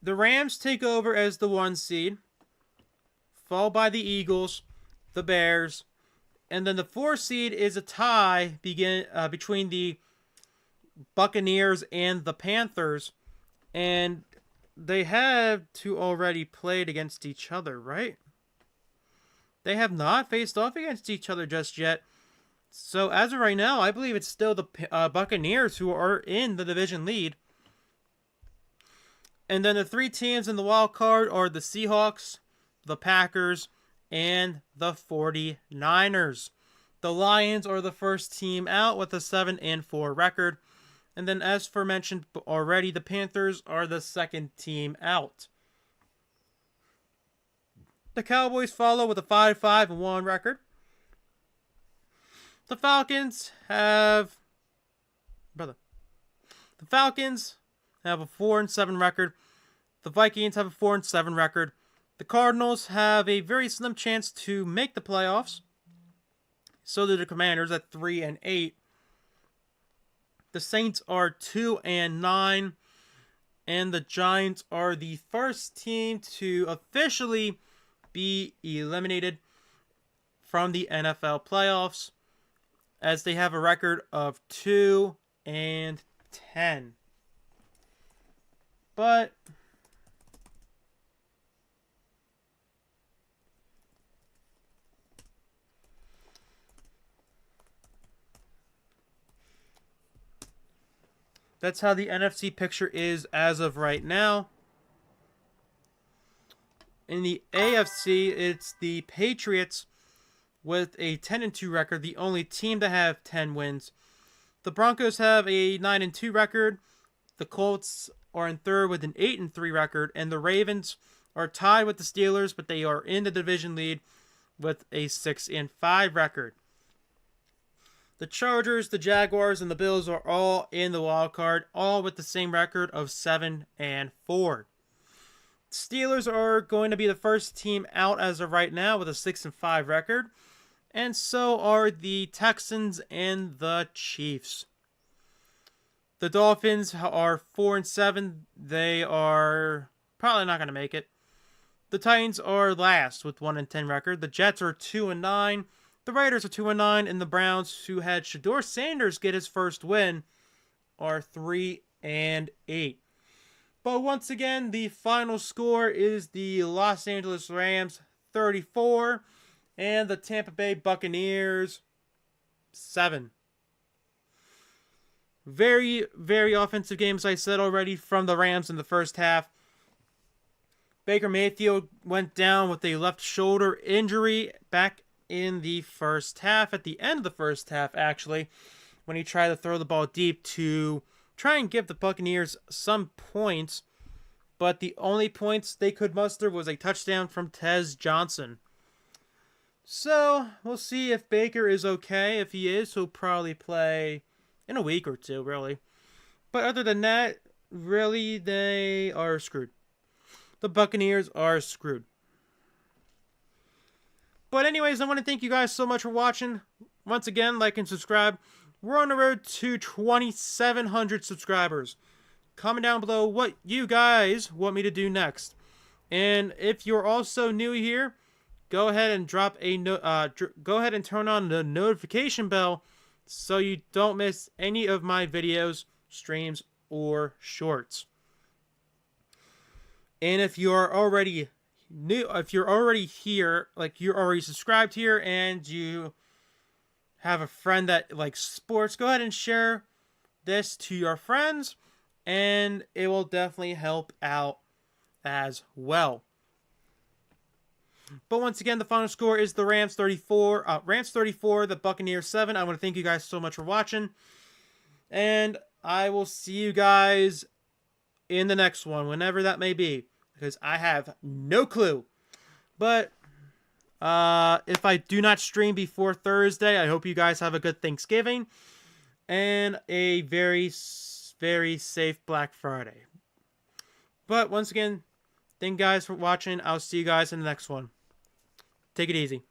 The Rams take over as the 1 seed, followed by the Eagles, the Bears, and then the 4 seed is a tie between the Buccaneers and the Panthers, and they have to already played against each other, right? They have not faced off against each other just yet. So as of right now, I believe it's still the Buccaneers who are in the division lead. And then the 3 teams in the wild card are the Seahawks, the Packers, and the 49ers. The Lions are the first team out with a 7-4 record. And then as for mentioned already, the Panthers are the second team out. The Cowboys follow with a 5-1 record. The Falcons have a 4-7 record. The Vikings have a 4-7 record. The Cardinals have a very slim chance to make the playoffs. So do the Commanders at 3-8. The Saints are 2-9. And the Giants are the first team to officially be eliminated from the NFL playoffs, as they have a record of 2-10. But that's how the NFC picture is as of right now. In the AFC, it's the Patriots with a 10-2 record, the only team to have 10 wins. The Broncos have a 9-2 record. The Colts are in third with an 8-3 record, and the Ravens are tied with the Steelers, but they are in the division lead with a 6-5 record. The Chargers, the Jaguars, and the Bills are all in the wild card, all with the same record of 7-4. Steelers are going to be the first team out as of right now with a 6-5 record, and so are the Texans and the Chiefs. The Dolphins are 4-7. They are probably not going to make it. The Titans are last with 1-10 record. The Jets are 2-9. The Raiders are 2-9, and the Browns, who had Shedeur Sanders get his first win, are 3-8. But once again, the final score is the Los Angeles Rams 34 and the Tampa Bay Buccaneers 7. Very, very offensive games, I said already, from the Rams in the first half. Baker Mayfield went down with a left shoulder injury back in the first half, at the end of the first half, actually, when he tried to throw the ball deep to try and give the Buccaneers some points, but the only points they could muster was a touchdown from Tez Johnson. So, we'll see if Baker is okay. If he is, he'll probably play in a week or two, really. But other than that, really, they are screwed. The Buccaneers are screwed. But anyways, I want to thank you guys so much for watching. Once again, like and subscribe. We're on the road to 2,700 subscribers. Comment down below what you guys want me to do next. And if you're also new here, go ahead and go ahead and turn on the notification bell so you don't miss any of my videos, streams, or shorts. And if you're already new, if you're already here, like you're already subscribed here, and you have a friend that likes sports, go ahead and share this to your friends, and it will definitely help out as well. But once again, the final score is the Rams 34, the Buccaneers 7. I want to thank you guys so much for watching, and I will see you guys in the next one, whenever that may be, because I have no clue. But if I do not stream before Thursday, I hope you guys have a good Thanksgiving and a very, very safe Black Friday. But once again, thank you guys for watching. I'll see you guys in the next one. Take it easy.